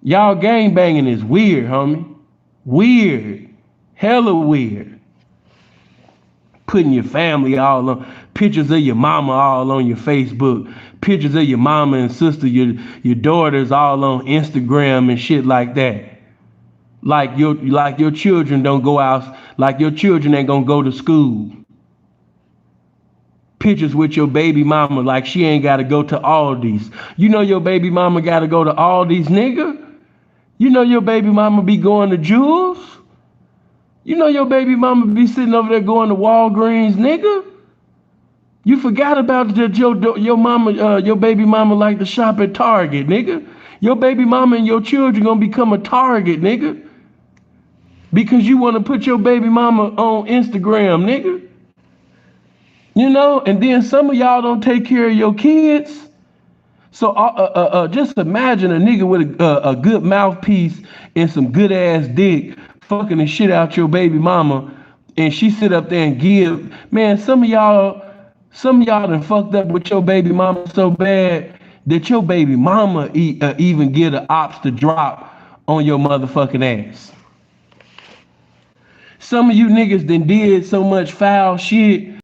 Y'all gang banging is weird, homie. Weird. Hella weird. Putting your family all on, pictures of your mama all on your Facebook, pictures of your mama and sister, your daughters all on Instagram and shit like that. Like your children don't go out, like your children ain't gonna go to school. Pictures with your baby mama like she ain't gotta go to Aldi's. You know your baby mama gotta go to Aldi's, nigga? You know your baby mama be going to Jewel's? You know your baby mama be sitting over there going to Walgreens, nigga? You forgot about your mama, your baby mama like to shop at Target, nigga. Your baby mama and your children gonna become a Target, nigga. Because you wanna put your baby mama on Instagram, nigga. You know, and then some of y'all don't take care of your kids. So just imagine a nigga with a good mouthpiece and some good ass dick fucking the shit out your baby mama, and she sit up there and give. Man, some of y'all done fucked up with your baby mama so bad that your baby mama even get the ops to drop on your motherfucking ass. Some of you niggas done did so much foul shit.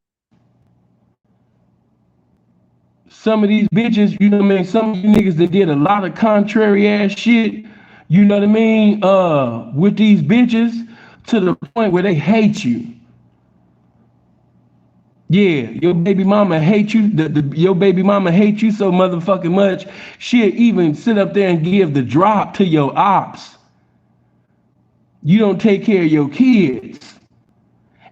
Some of these bitches, you know what I mean? Some of you niggas that did a lot of contrary ass shit, you know what I mean? With these bitches to the point where they hate you. Yeah, your baby mama hate you. Your baby mama hate you so motherfucking much, she'll even sit up there and give the drop to your ops. You don't take care of your kids.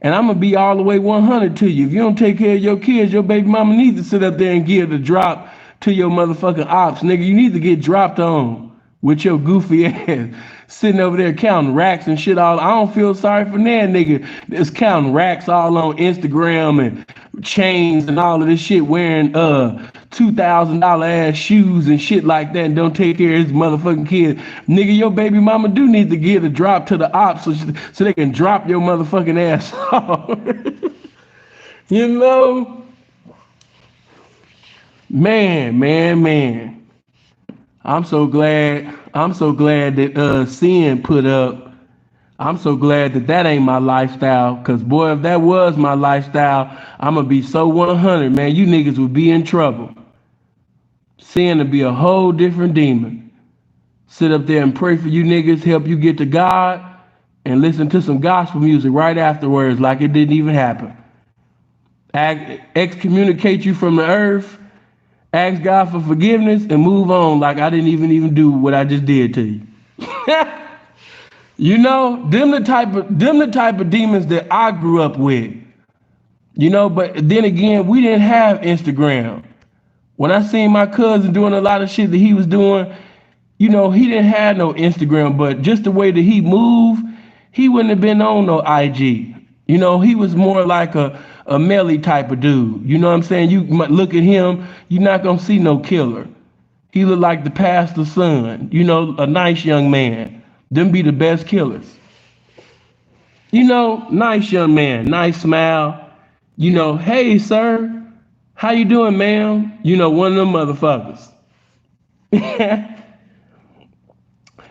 And I'm gonna be all the way 100 to you. If you don't take care of your kids, your baby mama needs to sit up there and give the drop to your motherfucking ops. Nigga, you need to get dropped on with your goofy ass sitting over there counting racks and shit all. I don't feel sorry for that nigga that's counting racks all on Instagram and chains and all of this shit, wearing $2,000 ass shoes and shit like that, and don't take care of his motherfucking kids. Nigga, your baby mama do need to give a drop to the ops so they can drop your motherfucking ass off. You know? Man. I'm so glad that Sin put up. I'm so glad that ain't my lifestyle, because boy, if that was my lifestyle, I'm gonna be so 100, man. You niggas would be in trouble. Sin to be a whole different demon. Sit up there and pray for you niggas, help you get to God, and listen to some gospel music right afterwards like it didn't even happen. Excommunicate you from the earth, ask God for forgiveness, and move on like I didn't even do what I just did to you. You know, them the type of demons that I grew up with. You know, but then again, we didn't have Instagram. When I seen my cousin doing a lot of shit that he was doing, you know, he didn't have no Instagram, but just the way that he moved, he wouldn't have been on no IG. You know, he was more like a Melly type of dude. You know what I'm saying? You might look at him, you're not gonna see no killer. He looked like the pastor's son, you know, a nice young man. Them be the best killers. You know, nice young man, nice smile. You know, hey sir, how you doing, ma'am? You know, one of them motherfuckers.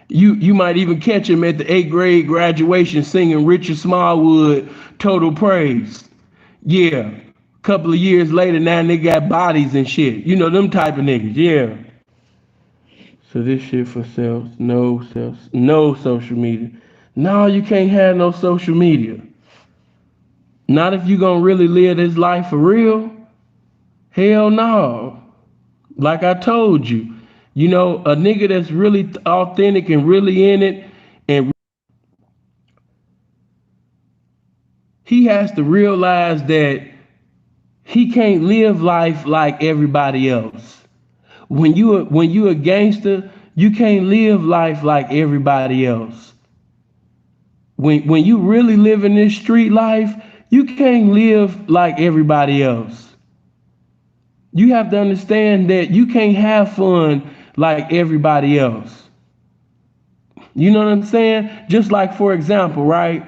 You might even catch him at the 8th grade graduation singing Richard Smallwood, Total Praise. Yeah, a couple of years later, now they got bodies and shit. You know, them type of niggas, yeah. So this shit for no social media. No, you can't have no social media. Not if you gonna really live this life for real. Hell no. Like I told you, you know, a nigga that's really authentic and really in it, and he has to realize that he can't live life like everybody else. When you a gangster, you can't live life like everybody else. When you really live in this street life, you can't live like everybody else. You have to understand that you can't have fun like everybody else. You know what I'm saying? Just like, for example, right?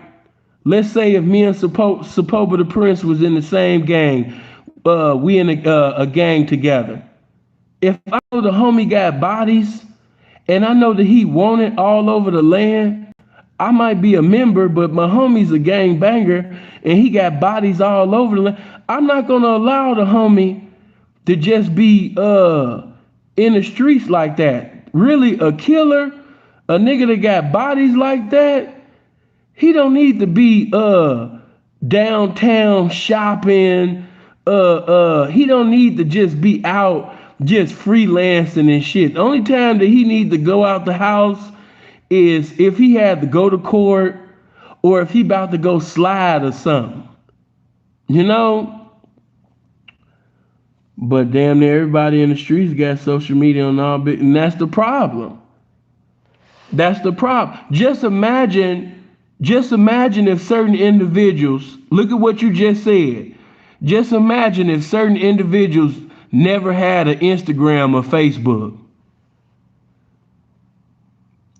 Let's say if me and Sapoba the Prince was in the same gang, we in a gang together. If I know the homie got bodies and I know that he wanted all over the land, I might be a member, but my homie's a gang banger and he got bodies all over the land. I'm not gonna allow the homie to just be in the streets like that. Really, a killer, a nigga that got bodies like that, he don't need to be downtown shopping. He don't need to just be out just freelancing and shit. The only time that he need to go out the house is if he had to go to court or if he about to go slide or something. You know? But damn near everybody in the streets got social media on all bit, and that's the problem. That's the problem. Just imagine if certain individuals, look at what you just said. Just imagine if certain individuals never had an Instagram or Facebook.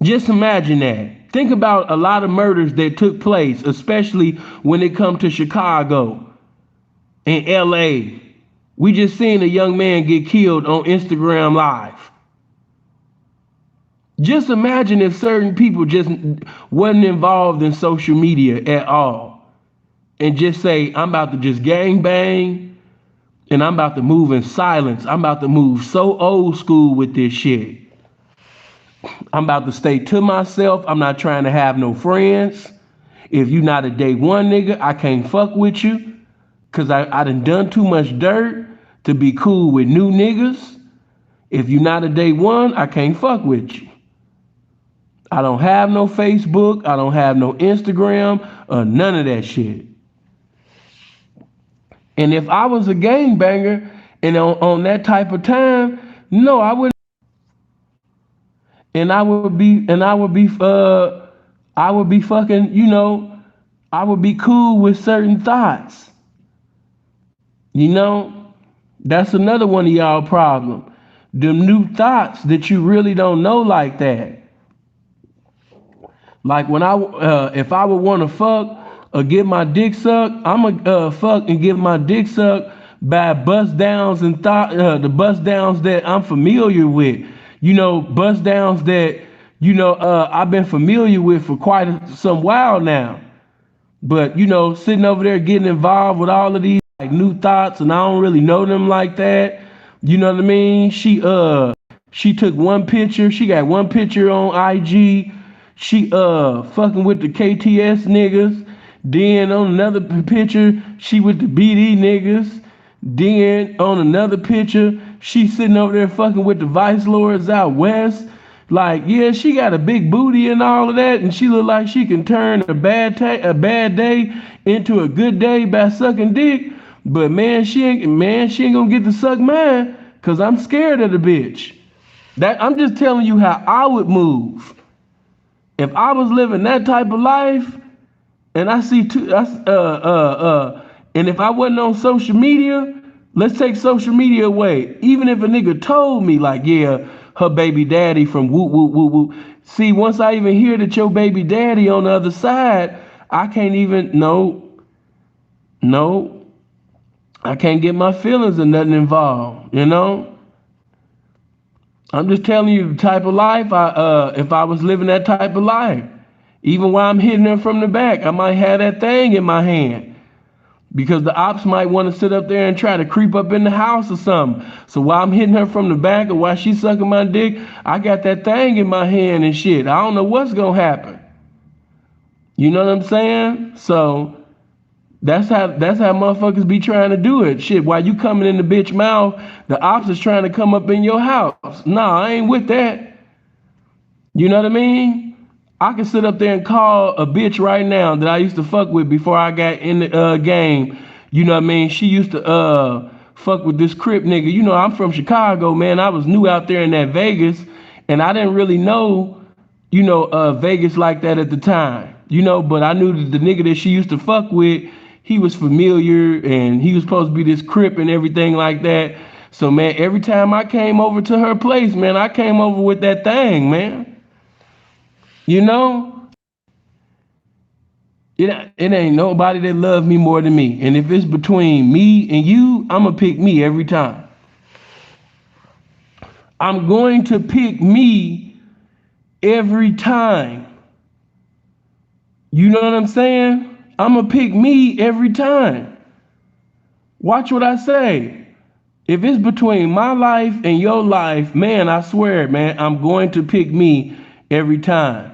Just imagine that. Think about a lot of murders that took place, especially when it comes to Chicago and LA. We just seen a young man get killed on Instagram Live. Just imagine if certain people just wasn't involved in social media at all and just say, I'm about to just gang bang and I'm about to move in silence. I'm about to move so old school with this shit. I'm about to stay to myself. I'm not trying to have no friends. If you not a day one nigga, I can't fuck with you. Cause I done too much dirt to be cool with new niggas. If you not a day one, I can't fuck with you. I don't have no Facebook. I don't have no Instagram or none of that shit. And if I was a gangbanger and on that type of time, no, I wouldn't. I would be fucking, I would be cool with certain thoughts. That's another one of y'all problem. Them new thoughts that you really don't know like that. Like when if I would want to fuck or get my dick sucked, I'ma fuck and get my dick sucked by bust downs and the bust downs that I'm familiar with. Bust downs that I've been familiar with for quite some while now. But sitting over there getting involved with all of these like new thoughts, and I don't really know them like that. You know what I mean? She took one picture. She got one picture on IG. She fucking with the KTS niggas. Then on another picture, she with the BD niggas. Then on another picture, she sitting over there fucking with the Vice Lords out west. Like, yeah, she got a big booty and all of that, and she look like she can turn a bad day into a good day by sucking dick. But man, she ain't gonna get to suck mine, cause I'm scared of the bitch. That I'm just telling you how I would move. If I was living that type of life, and I see and if I wasn't on social media, let's take social media away. Even if a nigga told me like, yeah, her baby daddy from whoop whoop whoop whoop. See, once I even hear that your baby daddy on the other side, I can't even I can't get my feelings or nothing involved, I'm just telling you the type of life if I was living that type of life. Even while I'm hitting her from the back, I might have that thing in my hand. Because the ops might want to sit up there and try to creep up in the house or something. So while I'm hitting her from the back or while she's sucking my dick, I got that thing in my hand and shit. I don't know what's gonna happen. You know what I'm saying? So that's how motherfuckers be trying to do it. Shit, while you coming in the bitch mouth, the ops is trying to come up in your house. Nah, I ain't with that. You know what I mean? I can sit up there and call a bitch right now that I used to fuck with before I got in the game. You know what I mean? She used to fuck with this Crip nigga. I'm from Chicago, man. I was new out there in that Vegas, and I didn't really know, Vegas like that at the time. But I knew that the nigga that she used to fuck with, he was familiar, and he was supposed to be this Crip and everything like that. So, man, every time I came over to her place, man, I came over with that thing, man. It ain't nobody that loves me more than me. And if it's between me and you, I'm going to pick me every time. I'm going to pick me every time. You know what I'm saying? I'm going to pick me every time. Watch what I say. If it's between my life and your life, man, I swear, man, I'm going to pick me every time.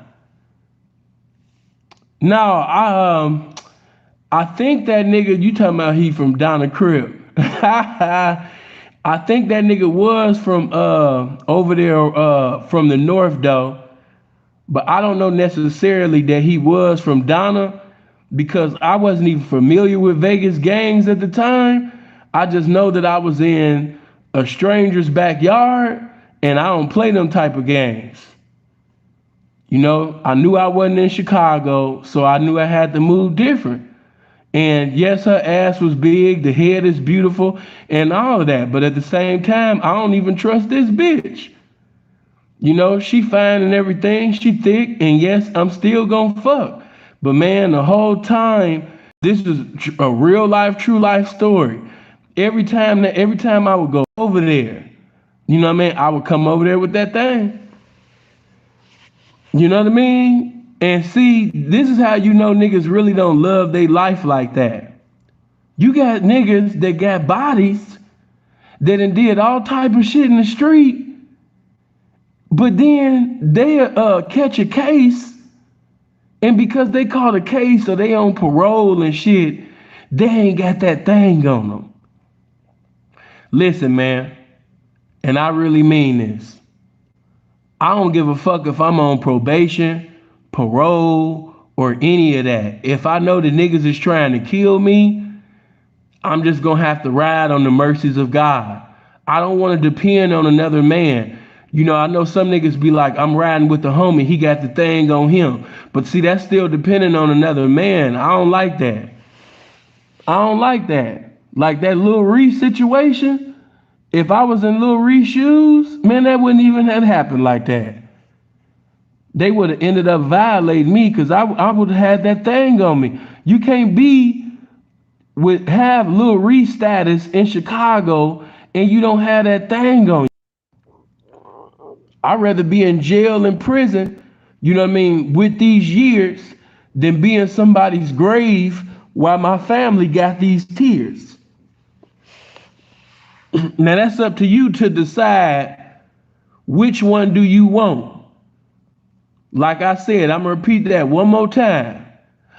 Now, I think that nigga, you talking about he from Donna Crip. I think that nigga was from over there from the north though. But I don't know necessarily that he was from Donna because I wasn't even familiar with Vegas gangs at the time. I just know that I was in a stranger's backyard and I don't play them type of games. I knew I wasn't in Chicago, so I knew I had to move different. And yes, her ass was big, the head is beautiful, and all of that. But at the same time, I don't even trust this bitch. You know, she fine and everything, she thick, and yes, I'm still gonna fuck. But man, the whole time, this is a real life, true life story. Every time I would go over there, you know what I mean? I would come over there with that thing. You know what I mean? And see, this is how you know niggas really don't love their life like that. You got niggas that got bodies that done did all type of shit in the street, but then they catch a case, and because they caught a case or they on parole and shit, they ain't got that thing on them. Listen, man, and I really mean this. I don't give a fuck if I'm on probation, parole, or any of that. If I know the niggas is trying to kill me, I'm just gonna have to ride on the mercies of God. I don't want to depend on another man. You know, I know some niggas be like, I'm riding with the homie, he got the thing on him. But see, that's still depending on another man. I don't like that. I don't like that. Like that Lil Reese situation, if I was in Lil Reese shoes, man, that wouldn't even have happened like that. They would have ended up violating me because I would have had that thing on me. You can't be have Lil Reese status in Chicago and you don't have that thing on you. I'd rather be in jail and prison, you know what I mean, with these years than be in somebody's grave while my family got these tears. Now that's up to you to decide which one do you want. Like I said, I'm gonna repeat that one more time.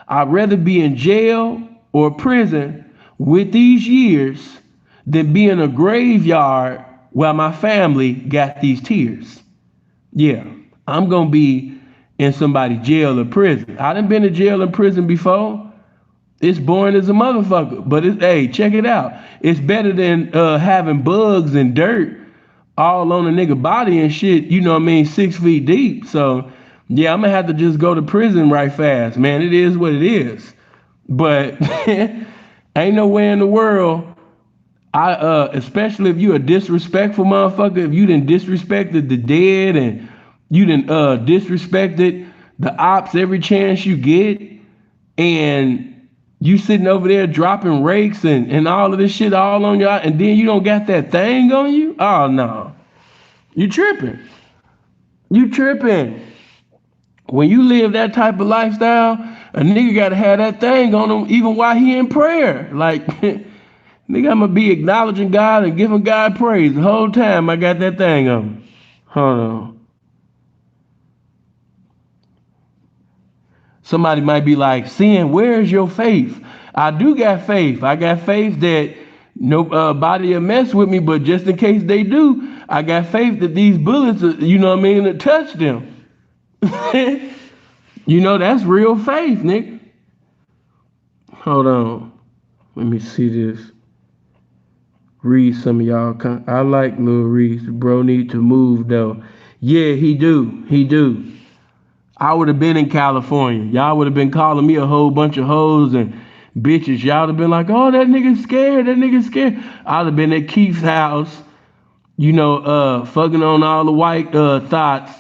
I'd rather be in jail or prison with these years than be in a graveyard while my family got these tears. Yeah, I'm gonna be in somebody's jail or prison. I done been to jail and prison before. It's boring as a motherfucker, but hey, check it out. It's better than having bugs and dirt all on a nigga body and shit, you know what I mean, 6 feet deep. So yeah, I'm gonna have to just go to prison right fast, man. It is what it is. But ain't no way in the world, especially if you a disrespectful motherfucker, if you done disrespected the dead and you done disrespected the ops every chance you get, and you sitting over there dropping rakes and all of this shit all on y'all, and then you don't got that thing on you? Oh no. You tripping. You tripping. When you live that type of lifestyle, a nigga gotta have that thing on him even while he in prayer. Like, nigga, I'ma be acknowledging God and giving God praise the whole time I got that thing on me. Hold on. Somebody might be like, Sin, where's your faith? I do got faith. I got faith that nobody will mess with me, but just in case they do, I got faith that these bullets, you know what I mean, to touch them. You know, that's real faith, nigga. Hold on. Let me see this. Read some of y'all. I like Lil Reese. Bro need to move though. Yeah, he do. He do. I would have been in California. Y'all would have been calling me a whole bunch of hoes and bitches. Y'all would have been like, oh, that nigga's scared. That nigga's scared. I'd have been at Keith's house, you know, fucking on all the white thoughts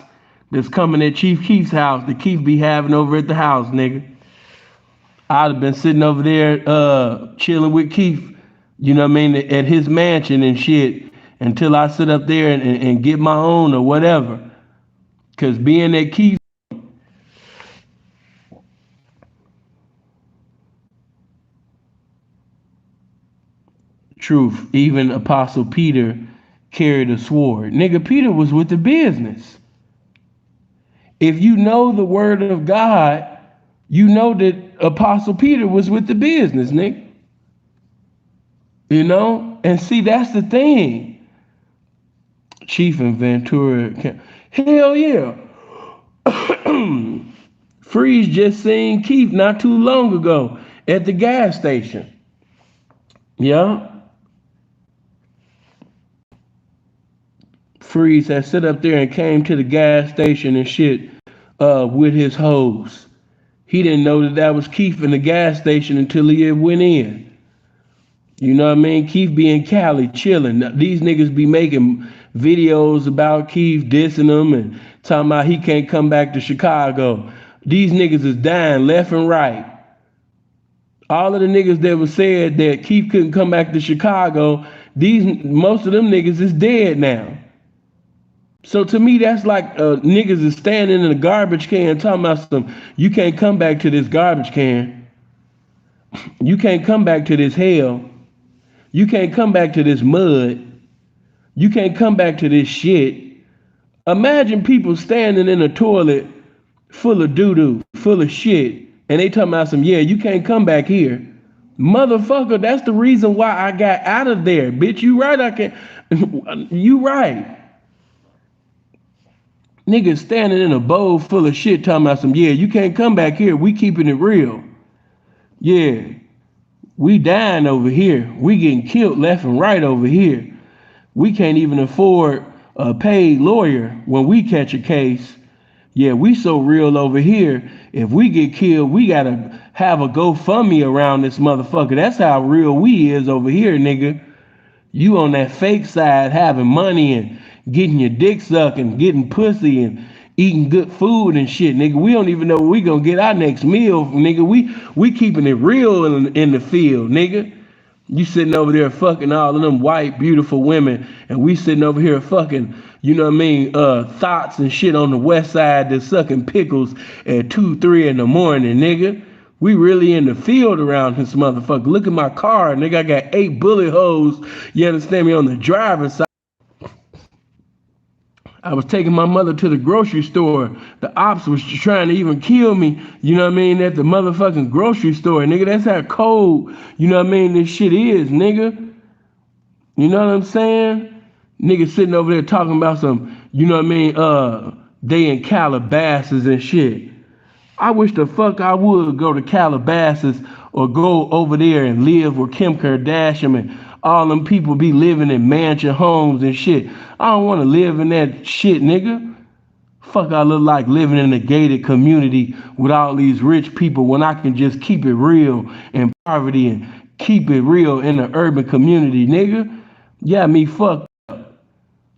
that's coming at Chief Keith's house that Keith be having over at the house, nigga. I'd have been sitting over there chilling with Keith, you know what I mean, at his mansion and shit until I sit up there and get my own or whatever. Cause being at Keith, truth, even Apostle Peter carried a sword. Nigga, Peter was with the business. If you know the word of God, you know that Apostle Peter was with the business, nigga. You know? And see, that's the thing. Chief in Ventura. Hell yeah. Freeze just seen Keith not too long ago at the gas station. Yeah. Freeze had sit up there and came to the gas station and shit with his hose. He didn't know that that was Keith in the gas station until he went in. You know what I mean? Keith be in Cali chilling. These niggas be making videos about Keith dissing them and talking about he can't come back to Chicago. These niggas is dying left and right. All of the niggas that was said that Keith couldn't come back to Chicago, most of them niggas is dead now. So to me, that's like niggas is standing in a garbage can talking about some, you can't come back to this garbage can. You can't come back to this hell. You can't come back to this mud. You can't come back to this shit. Imagine people standing in a toilet full of doo-doo, full of shit, and they talking about some, yeah, you can't come back here. Motherfucker, that's the reason why I got out of there. Bitch, you right, I can't. You right. Niggas standing in a bowl full of shit talking about some, yeah, you can't come back here. We keeping it real. Yeah, we dying over here. We getting killed left and right over here. We can't even afford a paid lawyer when we catch a case. Yeah, we so real over here. If we get killed, we gotta have a GoFundMe around this motherfucker. That's how real we is over here, nigga. You on that fake side having money and getting your dick sucked and getting pussy and eating good food and shit, nigga. We don't even know where we gonna get our next meal, nigga. We keeping it real in the field, nigga. You sitting over there fucking all of them white, beautiful women, and we sitting over here fucking, you know what I mean, thoughts and shit on the west side that's sucking pickles at 2, 3 in the morning, nigga. We really in the field around this motherfucker. Look at my car, nigga. I got 8 bullet holes, you understand me, on the driver's side. I was taking my mother to the grocery store. The ops was trying to even kill me, you know what I mean, at the motherfucking grocery store. Nigga, that's how cold, you know what I mean, this shit is, nigga. You know what I'm saying? Niggas sitting over there talking about some, you know what I mean, they in Calabasas and shit. I wish the fuck I would go to Calabasas or go over there and live with Kim Kardashian and all them people be living in mansion homes and shit. I don't want to live in that shit, nigga. Fuck, I look like living in a gated community with all these rich people when I can just keep it real in poverty and keep it real in the urban community, nigga. Yeah, me fucked up.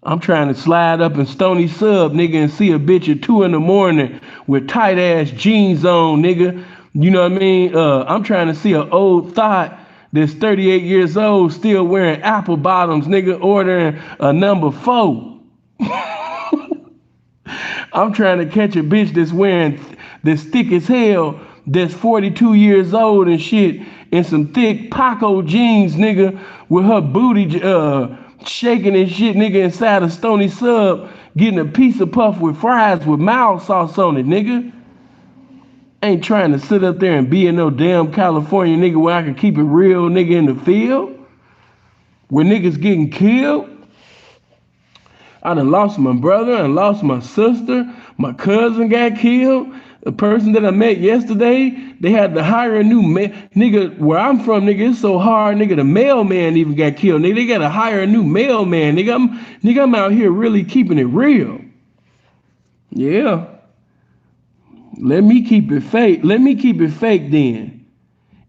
I'm trying to slide up in Stony Sub, nigga, and see a bitch at 2 in the morning with tight ass jeans on, nigga. You know what I mean? I'm trying to see an old thought that's 38 years old still wearing apple bottoms, nigga, ordering a number 4. I'm trying to catch a bitch that's thick as hell, that's 42 years old and shit, in some thick Paco jeans, nigga, with her booty shaking and shit, nigga, inside a Stony Sub, getting a piece of puff with fries with mild sauce on it, nigga. Ain't trying to sit up there and be in no damn California, nigga, where I can keep it real, nigga, in the field, where niggas getting killed. I done lost my brother, I done lost my sister, my cousin got killed. The person that I met yesterday, they had to hire a new nigga. Where I'm from, nigga, it's so hard, nigga. The mailman even got killed, nigga. They gotta hire a new mailman, nigga. I'm out here really keeping it real. Yeah. Let me keep it fake. Let me keep it fake then.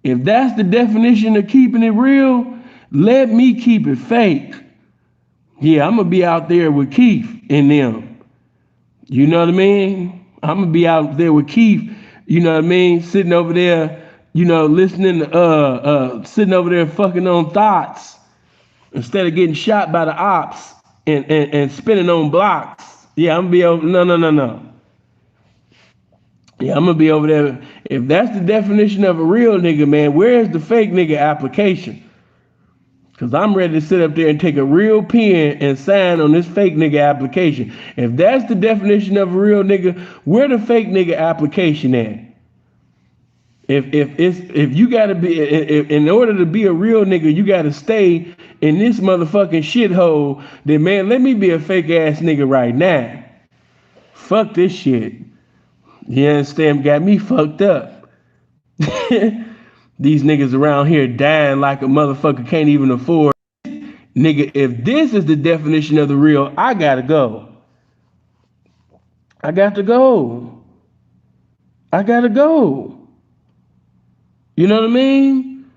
If that's the definition of keeping it real, let me keep it fake. Yeah, I'm gonna be out there with Keith and them. You know what I mean? I'm gonna be out there with Keith, you know what I mean, sitting over there, you know, listening to sitting over there fucking on thoughts instead of getting shot by the ops and spinning on blocks. Yeah, I'm gonna be over no. Yeah, I'm gonna be over there. If that's the definition of a real nigga, man, where's the fake nigga application? Cause I'm ready to sit up there and take a real pen and sign on this fake nigga application. If that's the definition of a real nigga, where the fake nigga application at? If you gotta be in order to be a real nigga, you gotta stay in this motherfucking shithole. Then man, let me be a fake ass nigga right now. Fuck this shit. You understand? Got me fucked up. These niggas around here dying like a motherfucker can't even afford. Nigga, if this is the definition of the real, I gotta go. I got to go. I gotta go. You know what I mean?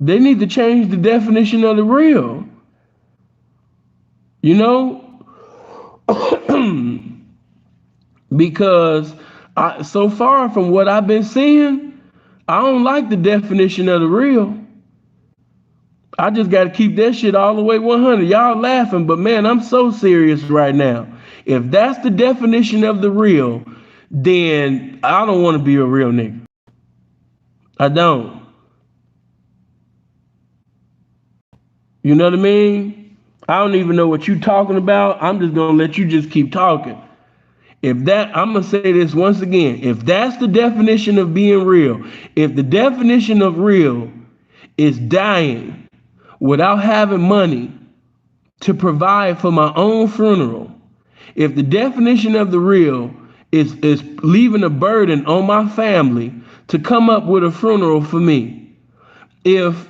They need to change the definition of the real. You know, because so far from what I've been seeing, I don't like the definition of the real. I just got to keep that shit all the way 100. Y'all laughing, but man, I'm so serious right now. If that's the definition of the real, then I don't want to be a real nigga. I don't. You know what I mean? I don't even know what you talking about. I'm just gonna let you just keep talking. If that, I'm gonna say this once again. If that's the definition of being real, if the definition of real is dying without having money to provide for my own funeral, if the definition of the real is leaving a burden on my family to come up with a funeral for me, if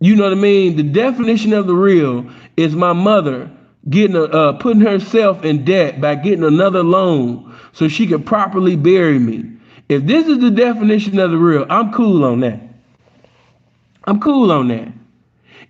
you know what I mean, the definition of the real is my mother getting putting herself in debt by getting another loan so she could properly bury me. If this is the definition of the real, I'm cool on that. I'm cool on that.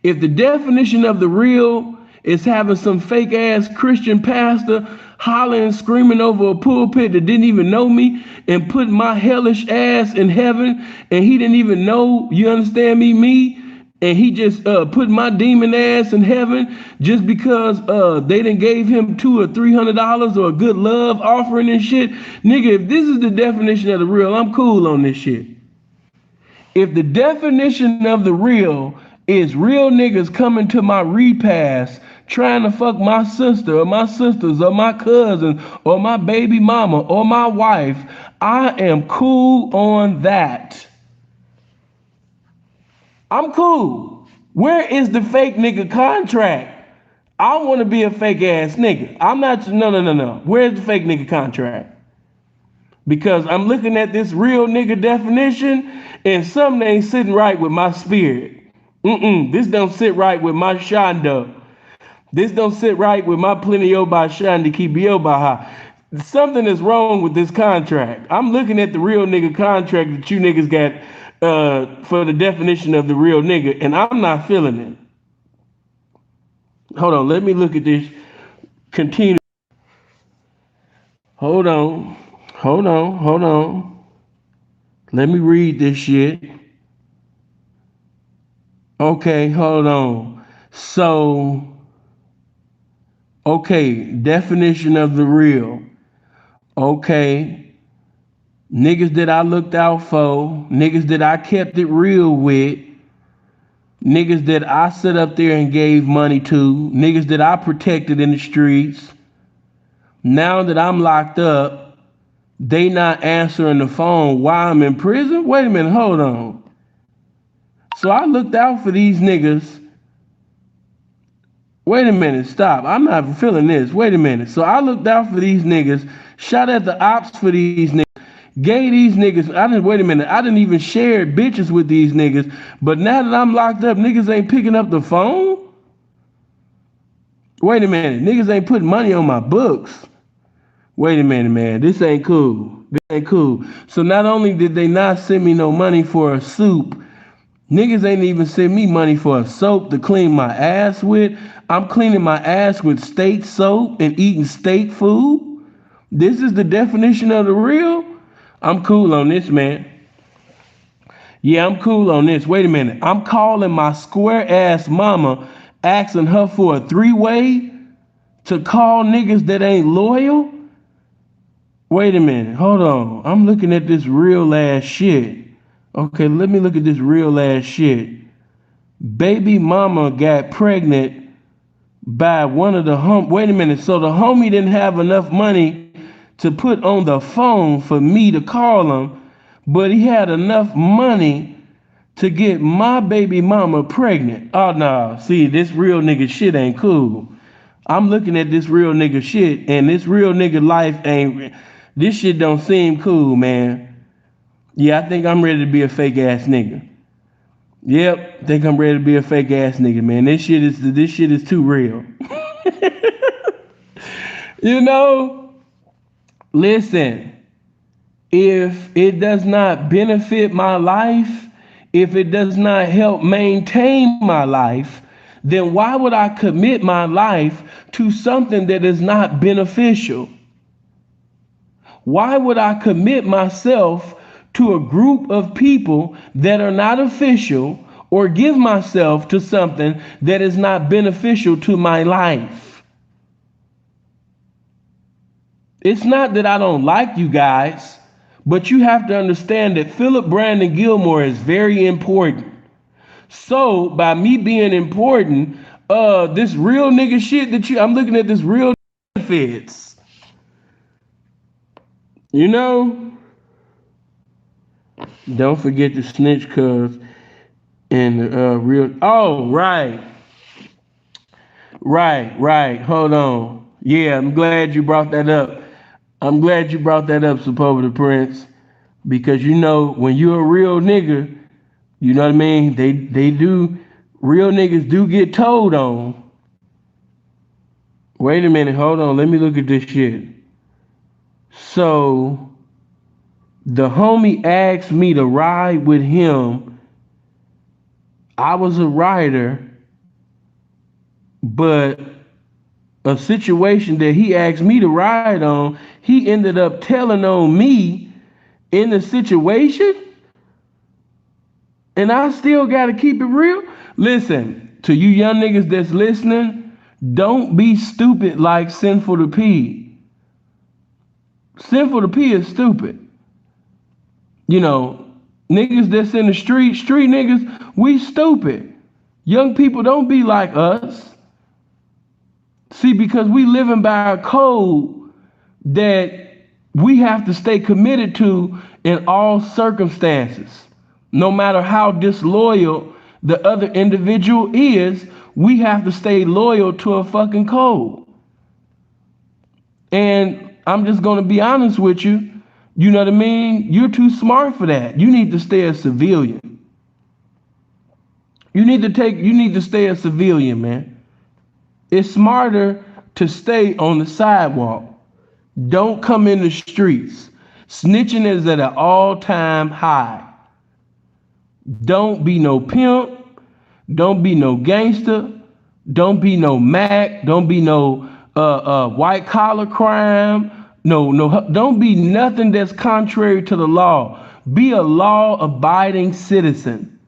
If the definition of the real is having some fake ass Christian pastor hollering, screaming over a pulpit that didn't even know me and putting my hellish ass in heaven, and he didn't even know, you understand me, and he just put my demon ass in heaven just because they didn't gave him $200 or $300 or a good love offering and shit. Nigga, if this is the definition of the real, I'm cool on this shit. If the definition of the real is real niggas coming to my repast trying to fuck my sister or my sisters or my cousin or my baby mama or my wife, I am cool on that. I'm cool. Where is the fake nigga contract? I want to be a fake ass nigga. I'm not, no. Where's the fake nigga contract? Because I'm looking at this real nigga definition and something ain't sitting right with my spirit. This don't sit right with my shanda. This don't sit right with my plenty by shanda kibio baha. Something is wrong with this contract. I'm looking at the real nigga contract that you niggas got for the definition of the real nigga, and I'm not feeling it. Hold on, let me look at this. Continue. Hold on. Let me read this shit. Okay, hold on. So, okay, definition of the real. Okay, niggas that I looked out for, niggas that I kept it real with, niggas that I sit up there and gave money to, niggas that I protected in the streets. Now that I'm locked up, they not answering the phone while I'm in prison? Wait a minute, hold on. So I looked out for these niggas. Wait a minute, stop. I'm not feeling this. Wait a minute. So I looked out for these niggas, shot at the ops for these niggas, gave these niggas, wait a minute, I didn't even share bitches with these niggas, but now that I'm locked up, niggas ain't picking up the phone? Wait a minute, niggas ain't putting money on my books. Wait a minute, man, this ain't cool. This ain't cool. So not only did they not send me no money for a soup, niggas ain't even send me money for a soap to clean my ass with. I'm cleaning my ass with state soap and eating state food. This is the definition of the real? I'm cool on this, man. Yeah, I'm cool on this. Wait a minute. I'm calling my square ass mama, asking her for a three-way to call niggas that ain't loyal? Wait a minute. Hold on. I'm looking at this real ass shit. Okay, let me look at this real ass shit. Baby mama got pregnant by one of the wait a minute. So the homie didn't have enough money to put on the phone for me to call him, but he had enough money to get my baby mama pregnant. Oh no, see, this real nigga shit ain't cool. I'm looking at this real nigga shit, and this real nigga life ain't, this shit don't seem cool, man. Yeah, I think I'm ready to be a fake ass nigga. Yep, think I'm ready to be a fake ass nigga, man. This shit is too real. You know, listen. if it does not benefit my life, if it does not help maintain my life, then why would I commit my life to something that is not beneficial? Why would I commit myself to a group of people that are not official, or give myself to something that is not beneficial to my life? It's not that I don't like you guys, but you have to understand that Philip Brandon Gilmore is very important. So by me being important, this real nigga shit that I'm looking at this real feds. You know, don't forget to snitch, cuz and real. Oh, right. Hold on. Yeah, I'm glad you brought that up. I'm glad you brought that up, Supposed the Prince, because you know when you're a real nigga, you know what I mean. They do. Real niggas do get told on. Wait a minute. Hold on. Let me look at this shit. So the homie asked me to ride with him. I was a rider, but a situation that he asked me to ride on, he ended up telling on me in the situation, and I still gotta keep it real. Listen, to you young niggas that's listening, don't be stupid like Sinful to P. Sinful to P is stupid. You know, niggas that's in the street niggas, we stupid. Young people, don't be like us. See, because we living by a code that we have to stay committed to in all circumstances. No matter how disloyal the other individual is, we have to stay loyal to a fucking code. And I'm just gonna be honest with you. You know what I mean? You're too smart for that. You need to stay a civilian. You need to stay a civilian, man. It's smarter to stay on the sidewalk. Don't come in the streets. Snitching is at an all-time high. Don't be no pimp. Don't be no gangster. Don't be no Mac. Don't be no white collar crime. No, don't be nothing that's contrary to the law. Be a law-abiding citizen.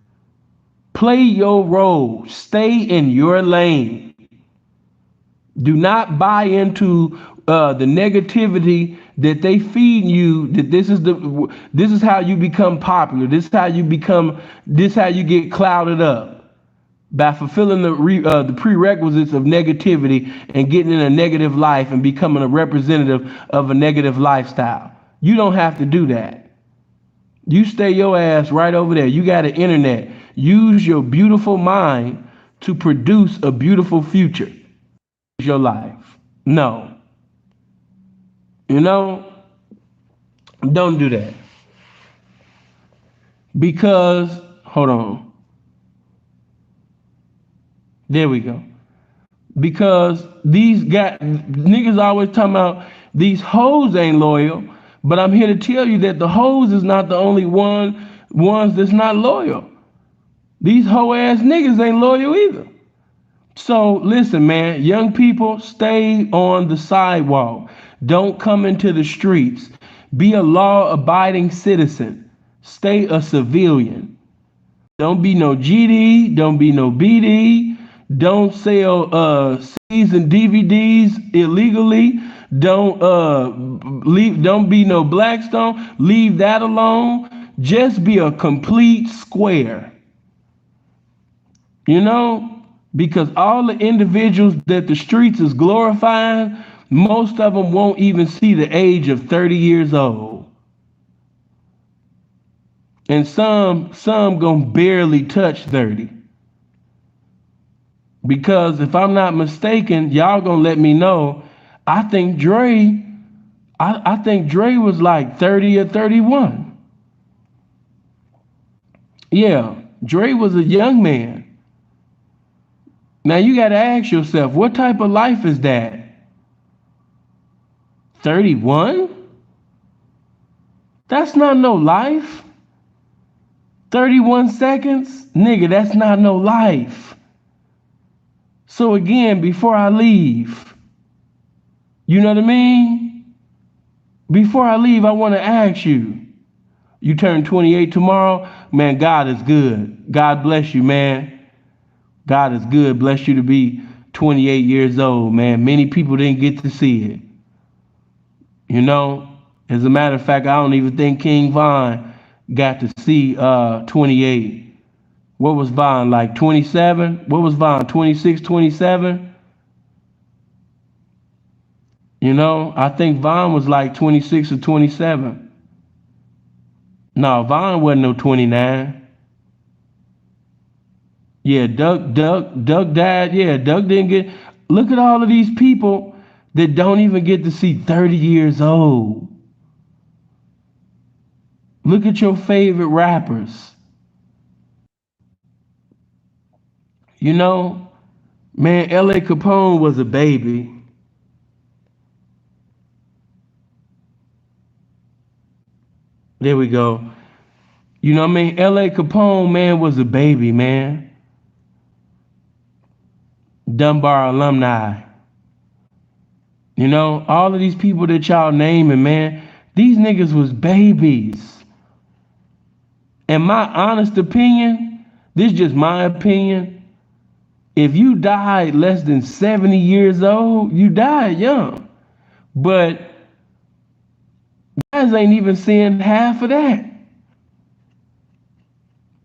Play your role. Stay in your lane. Do not buy into the negativity that they feed you. That this is how you become popular. This is how you get clouded up by fulfilling the prerequisites of negativity and getting in a negative life and becoming a representative of a negative lifestyle. You don't have to do that. You stay your ass right over there. You got an internet. Use your beautiful mind to produce a beautiful future. Your life. No. You know, don't do that. Because, hold on. There we go. Because these guys, niggas always talking about these hoes ain't loyal, but I'm here to tell you that the hoes is not the only ones that's not loyal. These hoe ass niggas ain't loyal either. So listen, man, young people, stay on the sidewalk. Don't come into the streets. Be a law-abiding citizen. Stay a civilian. Don't be no GD. Don't be no BD. Don't sell CDs and DVDs illegally. Don't be no Blackstone. Leave that alone. Just be a complete square. You know, because all the individuals that the streets is glorifying, most of them won't even see the age of 30 years old. And some gonna barely touch 30. Because if I'm not mistaken, y'all gonna let me know, I think Dre was like 30 or 31. Yeah, Dre was a young man. Now you gotta ask yourself, what type of life is that? 31? That's not no life. 31 seconds? Nigga, that's not no life. So again, before I leave, you know what I mean? Before I leave, I want to ask you, you turn 28 tomorrow? Man, God is good. God bless you, man. God is good. Bless you to be 28 years old, man. Many people didn't get to see it. You know, as a matter of fact, I don't even think King Von got to see 28. What was Von, like 27? What was Von, 26, 27? You know, I think Von was like 26 or 27. No, Von wasn't no 29. Yeah, Doug died. Yeah, Doug didn't get. Look at all of these people that don't even get to see 30 years old. Look at your favorite rappers. You know, man, L.A. Capone was a baby. There we go. You know what I mean? L.A. Capone, man, was a baby, man. Dunbar alumni. You know, all of these people that y'all naming, man, these niggas was babies. In my honest opinion, this is just my opinion. If you died less than 70 years old, you died young. But guys ain't even seeing half of that.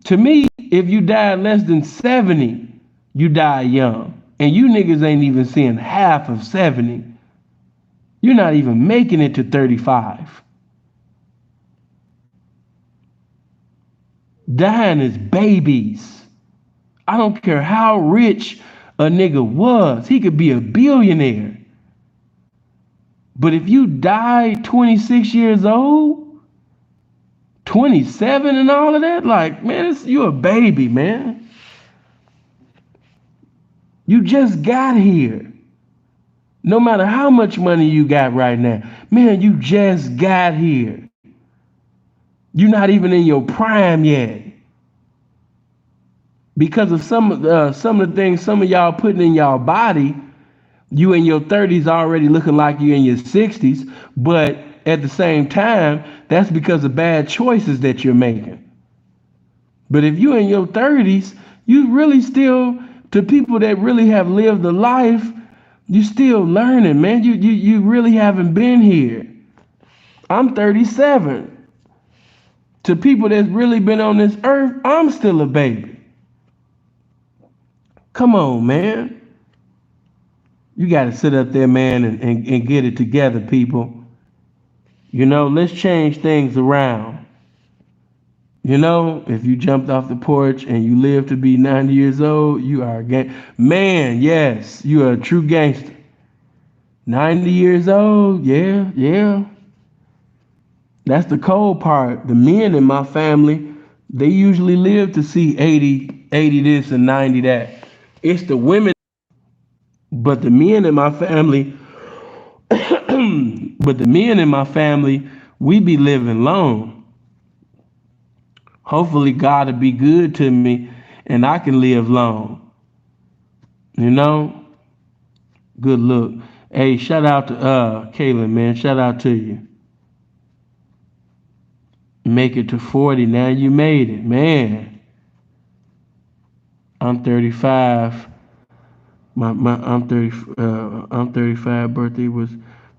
To me, if you died less than 70, you die young. And you niggas ain't even seeing half of 70. You're not even making it to 35. Dying is babies. I don't care how rich a nigga was. He could be a billionaire. But if you die 26 years old, 27 and all of that, like, man, you're a baby, man. You just got here. No matter how much money you got right now, man, you just got here. You're not even in your prime yet. Because of some of the things some of y'all putting in y'all body, you in your 30s already looking like you in your 60s, but at the same time, that's because of bad choices that you're making. But if you in your 30s, you really still, to people that really have lived a life, you still learning, man. You really haven't been here. I'm 37. To people that's really been on this earth, I'm still a baby. Come on, man. You got to sit up there, man, and get it together, people. You know, let's change things around. You know, if you jumped off the porch and you live to be 90 years old, you are a man. Yes, you are a true gangster. 90 years old, yeah. That's the cold part. The men in my family, they usually live to see 80 this and 90 that. It's the women, but the men in my family, we be living long. Hopefully God will be good to me and I can live long. You know? Good look. Hey, shout out to Kaylin, man. Shout out to you. Make it to 40. Now you made it, man. I'm 35. I'm 35. Birthday was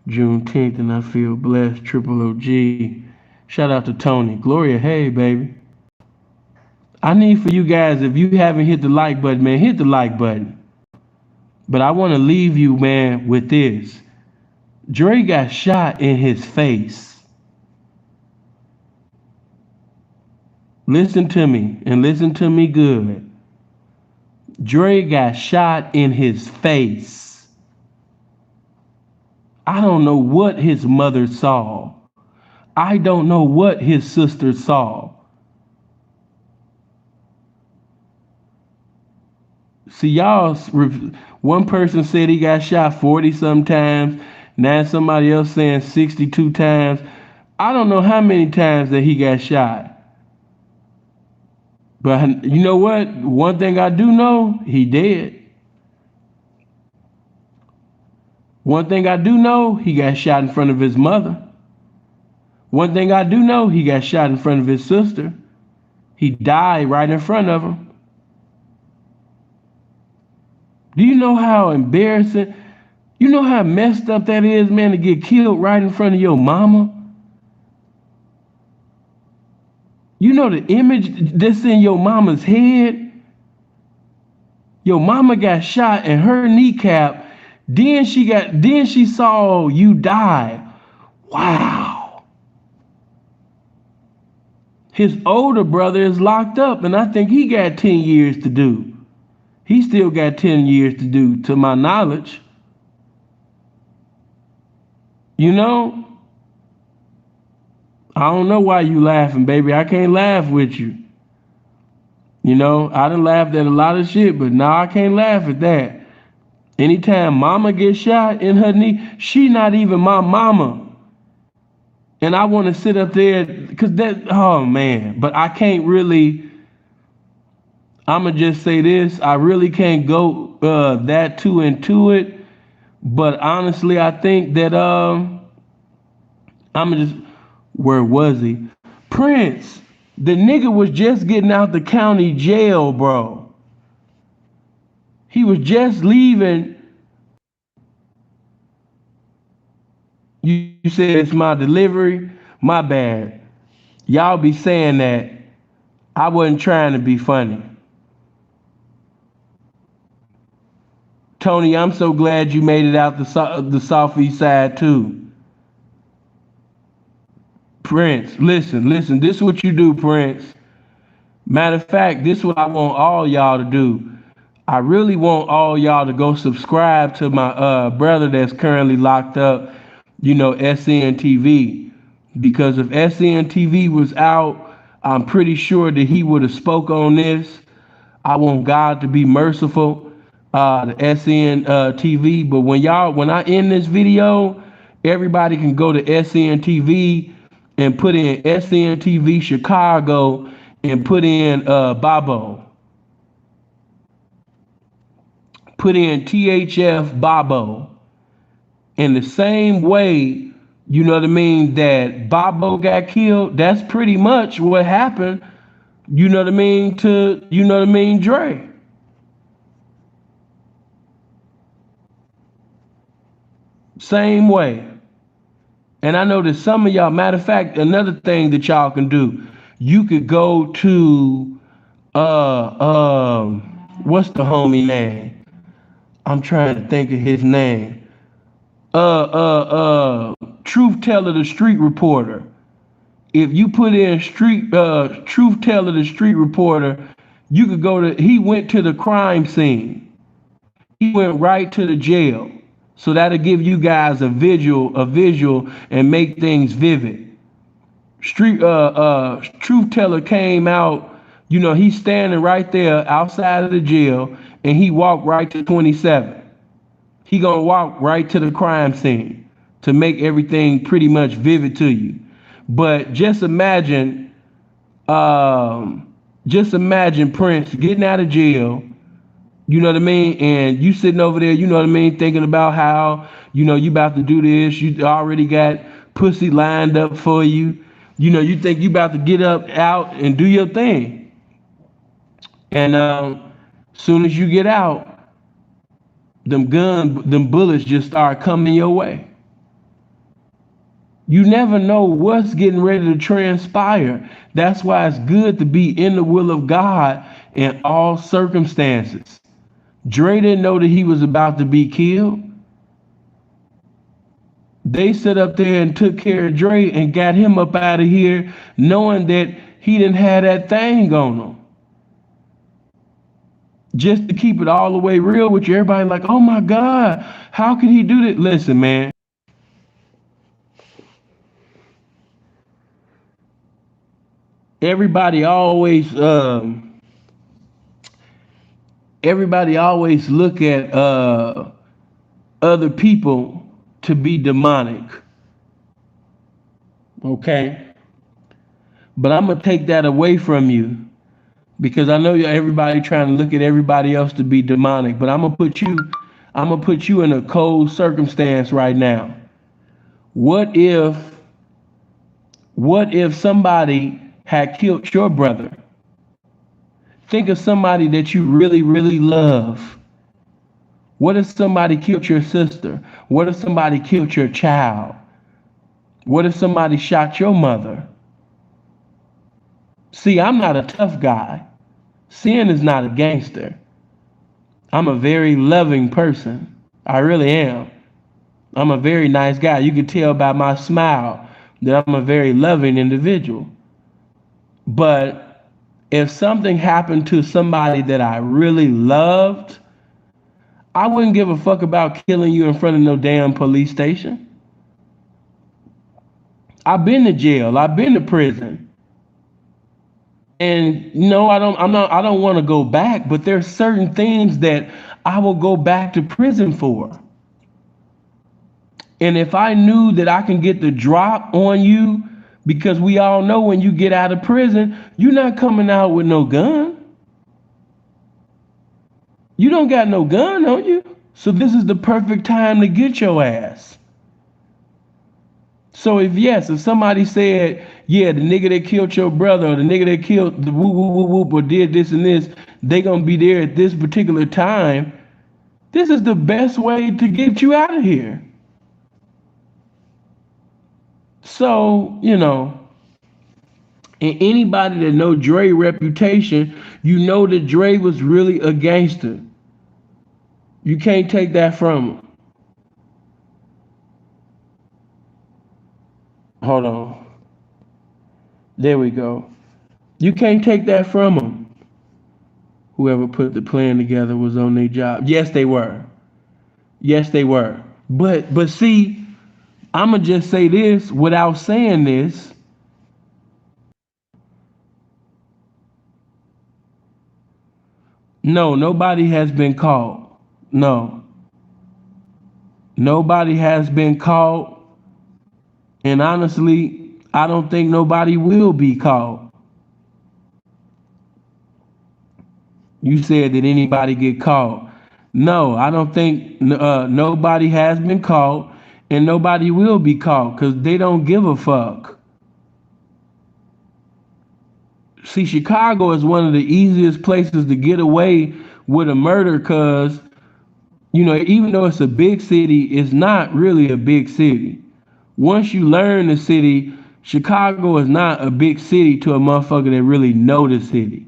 Juneteenth, and I feel blessed. Triple OG. Shout out to Tony. Gloria, hey baby. I need for you guys, if you haven't hit the like button, man, hit the like button. But I want to leave you, man, with this. Dre got shot in his face. Listen to me, and listen to me good. Dre got shot in his face. I don't know what his mother saw. I don't know what his sister saw. See, y'all, one person said he got shot 40 sometimes. Now somebody else saying 62 times. I don't know how many times that he got shot. But you know what? One thing I do know, he dead. One thing I do know, he got shot in front of his mother. One thing I do know, he got shot in front of his sister. He died right in front of him. Do you know how embarrassing, you know how messed up that is, man, to get killed right in front of your mama? You know the image that's in your mama's head? Your mama got shot in her kneecap, then she saw you die. Wow. His older brother is locked up, and I think he got 10 years to do. He still got 10 years to do, to my knowledge. You know, I don't know why you laughing, baby. I can't laugh with you. You know, I done laughed at a lot of shit, but now I can't laugh at that. Anytime mama gets shot in her knee, she not even my mama. And I want to sit up there, because that, oh man, but I can't really, I'm going to just say this. I really can't go that too into it. But honestly, I think that, I'm just, where was he? Prince, the nigga was just getting out the county jail, bro. He was just leaving. You said it's my delivery? My bad. Y'all be saying that. I wasn't trying to be funny. Tony, I'm so glad you made it out the southeast side too. Prince, listen, this is what you do, Prince. Matter of fact, this is what I want all y'all to do. I really want all y'all to go subscribe to my brother that's currently locked up, you know, SNTV. Because if SNTV was out, I'm pretty sure that he would have spoke on this. I want God to be merciful, the SNTV. But when I end this video, everybody can go to SNTV and put in SNTV Chicago and put in Babo. Put in THF Babo. In the same way, you know what I mean, that Babo got killed, that's pretty much what happened, you know what I mean, to, you know what I mean, Dre. Same way. And I know that some of y'all, matter of fact, another thing that y'all can do, you could go to what's the homie name? I'm trying to think of his name. Truth Teller, the Street Reporter. If you put in Truth Teller, the Street Reporter, you could go to, he went to the crime scene. He went right to the jail. So that'll give you guys a visual and make things vivid. Truth Teller came out, you know, he's standing right there outside of the jail, and he walked right to 27. He gonna walk right to the crime scene to make everything pretty much vivid to you. But just imagine Prince getting out of jail, you know what I mean? And you sitting over there, you know what I mean, thinking about how, you know, you about to do this, you already got pussy lined up for you. You know, you think you about to get up, out, and do your thing. And soon as you get out, them bullets just start coming your way. You never know what's getting ready to transpire. That's why it's good to be in the will of God in all circumstances. Dre didn't know that he was about to be killed. They sat up there and took care of Dre and got him up out of here knowing that he didn't have that thing on him. Just to keep it all the way real with you, everybody like, oh my God, how can he do that? Listen, man. Everybody always look at other people to be demonic. Okay? But I'm gonna take that away from you because I know everybody trying to look at everybody else to be demonic, but I'm gonna put you in a cold circumstance right now. What if what if somebody had killed your brother? Think of somebody that you really, really love. What if somebody killed your sister? What if somebody killed your child? What if somebody shot your mother? See, I'm not a tough guy. Sin is not a gangster. I'm a very loving person. I really am. I'm a very nice guy. You can tell by my smile that I'm a very loving individual. But if something happened to somebody that I really loved, I wouldn't give a fuck about killing you in front of no damn police station. I've been to jail. I've been to prison. And no, I don't want to go back, but there's certain things that I will go back to prison for. And if I knew that I can get the drop on you, because we all know when you get out of prison, you're not coming out with no gun. You don't got no gun on you. So this is the perfect time to get your ass. So if somebody said, yeah, the nigga that killed your brother or the nigga that killed the whoop whoop whoop whoop or did this and this, they gonna be there at this particular time. This is the best way to get you out of here. So, and anybody that know Dre reputation, you know that Dre was really a gangster. You can't take that from him. Hold on. There we go. You can't take that from him. Whoever put the plan together was on their job. Yes, they were. Yes, they were. But see, I'ma just say this without saying this. No, nobody has been caught. No. Nobody has been caught. And honestly, I don't think nobody will be caught. You said that anybody get caught. No, I don't think nobody has been caught and nobody will be caught because they don't give a fuck. See, Chicago is one of the easiest places to get away with a murder because, even though it's a big city, it's not really a big city. Once you learn the city, Chicago is not a big city to a motherfucker that really know the city.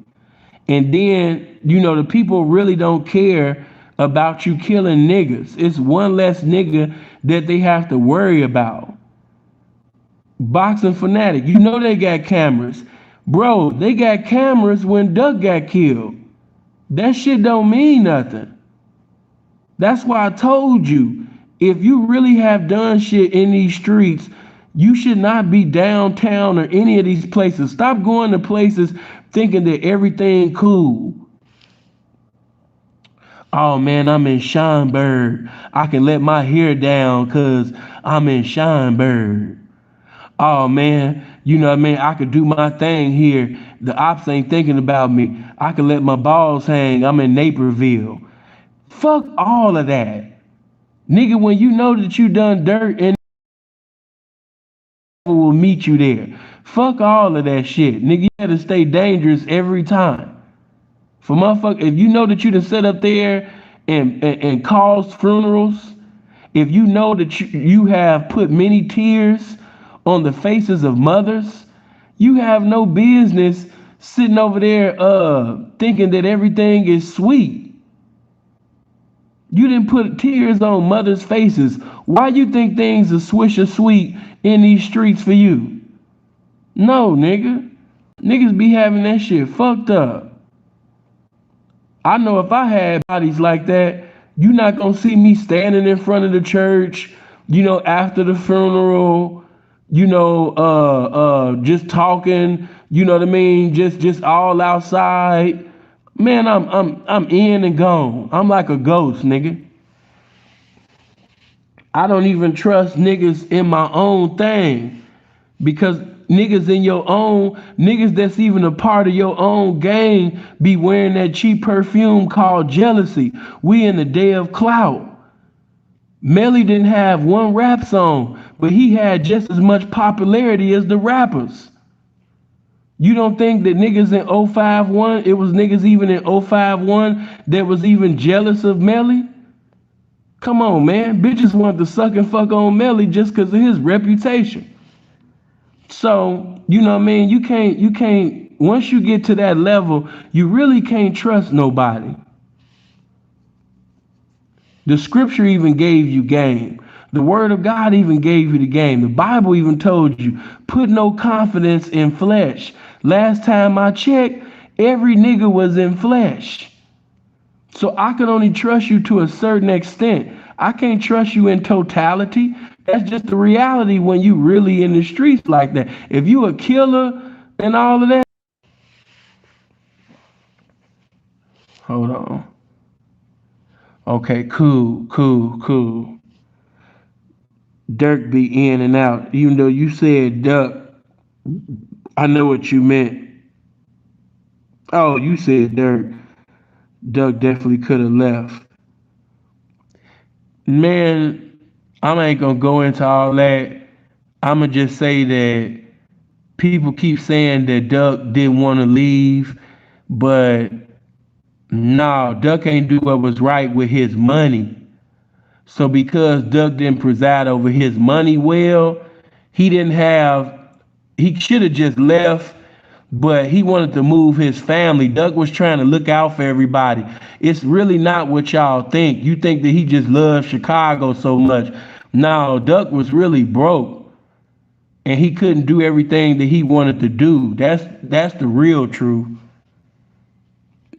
And then, the people really don't care about you killing niggas. It's one less nigga that they have to worry about. Boxing fanatic, they got cameras. Bro, they got cameras when Duck got killed. That shit don't mean nothing. That's why I told you, if you really have done shit in these streets, you should not be downtown or any of these places. Stop going to places thinking that everything cool. Oh man, I'm in Scheinberg. I can let my hair down because I'm in Scheinberg. Oh man, you know what I mean? I could do my thing here. The ops ain't thinking about me. I can let my balls hang. I'm in Naperville. Fuck all of that. Nigga, when you know that you done dirt and will meet you there. Fuck all of that shit. Nigga, you gotta stay dangerous every time. For motherfucker, if you know that you done set up there and caused funerals, if you know that you have put many tears on the faces of mothers, you have no business sitting over there thinking that everything is sweet. You didn't put tears on mothers' faces. Why you think things are swisher sweet in these streets for you? No, nigga. Niggas be having that shit fucked up. I know if I had bodies like that, you're not gonna see me standing in front of the church, after the funeral, just talking, you know what I mean? Just all outside. Man, I'm in and gone. I'm like a ghost, nigga. I don't even trust niggas in my own thing. Because niggas that's even a part of your own gang be wearing that cheap perfume called jealousy. We in the day of clout. Melly didn't have one rap song, but he had just as much popularity as the rappers. You don't think that niggas in 051, it was niggas even in 051 that was even jealous of Melly? Come on, man. Bitches wanted to suck and fuck on Melly just because of his reputation. So, you know what I mean? You can't, once you get to that level, you really can't trust nobody. The scripture even gave you game. The word of God even gave you the game. The Bible even told you, put no confidence in flesh. Last time I checked, every nigga was in flesh. So I can only trust you to a certain extent. I can't trust you in totality. That's just the reality when you really in the streets like that. If you a killer and all of that. Hold on. Okay, cool. Dirk be in and out. Even though you said Duck, I know what you meant. Oh, you said Dirk. Duck definitely could have left. Man, I ain't gonna go into all that. I'ma just say that people keep saying that Duck didn't want to leave, but no, Duck ain't do what was right with his money. So because Duck didn't preside over his money well, he didn't have, he should have just left, but he wanted to move his family. Duck was trying to look out for everybody. It's really not what y'all think. You think that he just loved Chicago so much. No, Duck was really broke and he couldn't do everything that he wanted to do. That's the real truth.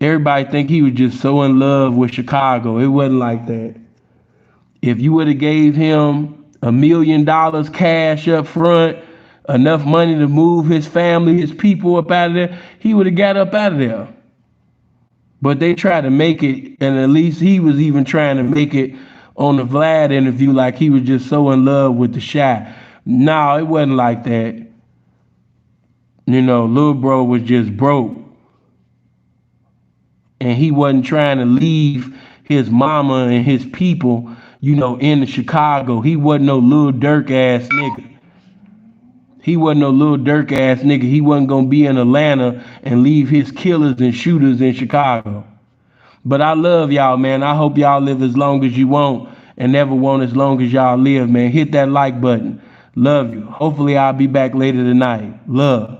Everybody think he was just so in love with Chicago. It wasn't like that. If you would have gave him $1 million cash up front, enough money to move his family, his people up out of there, he would have got up out of there. But they tried to make it, and at least he was even trying to make it on the Vlad interview like he was just so in love with the shot. No, it wasn't like that. You know, Lil Bro was just broke. And he wasn't trying to leave his mama and his people, you know, in Chicago. He wasn't no Lil Durk ass nigga. He wasn't no Lil Durk ass nigga. He wasn't gonna be in Atlanta and leave his killers and shooters in Chicago. But I love y'all, man. I hope y'all live as long as you want and never want as long as y'all live, man. Hit that like button. Love you. Hopefully I'll be back later tonight. Love.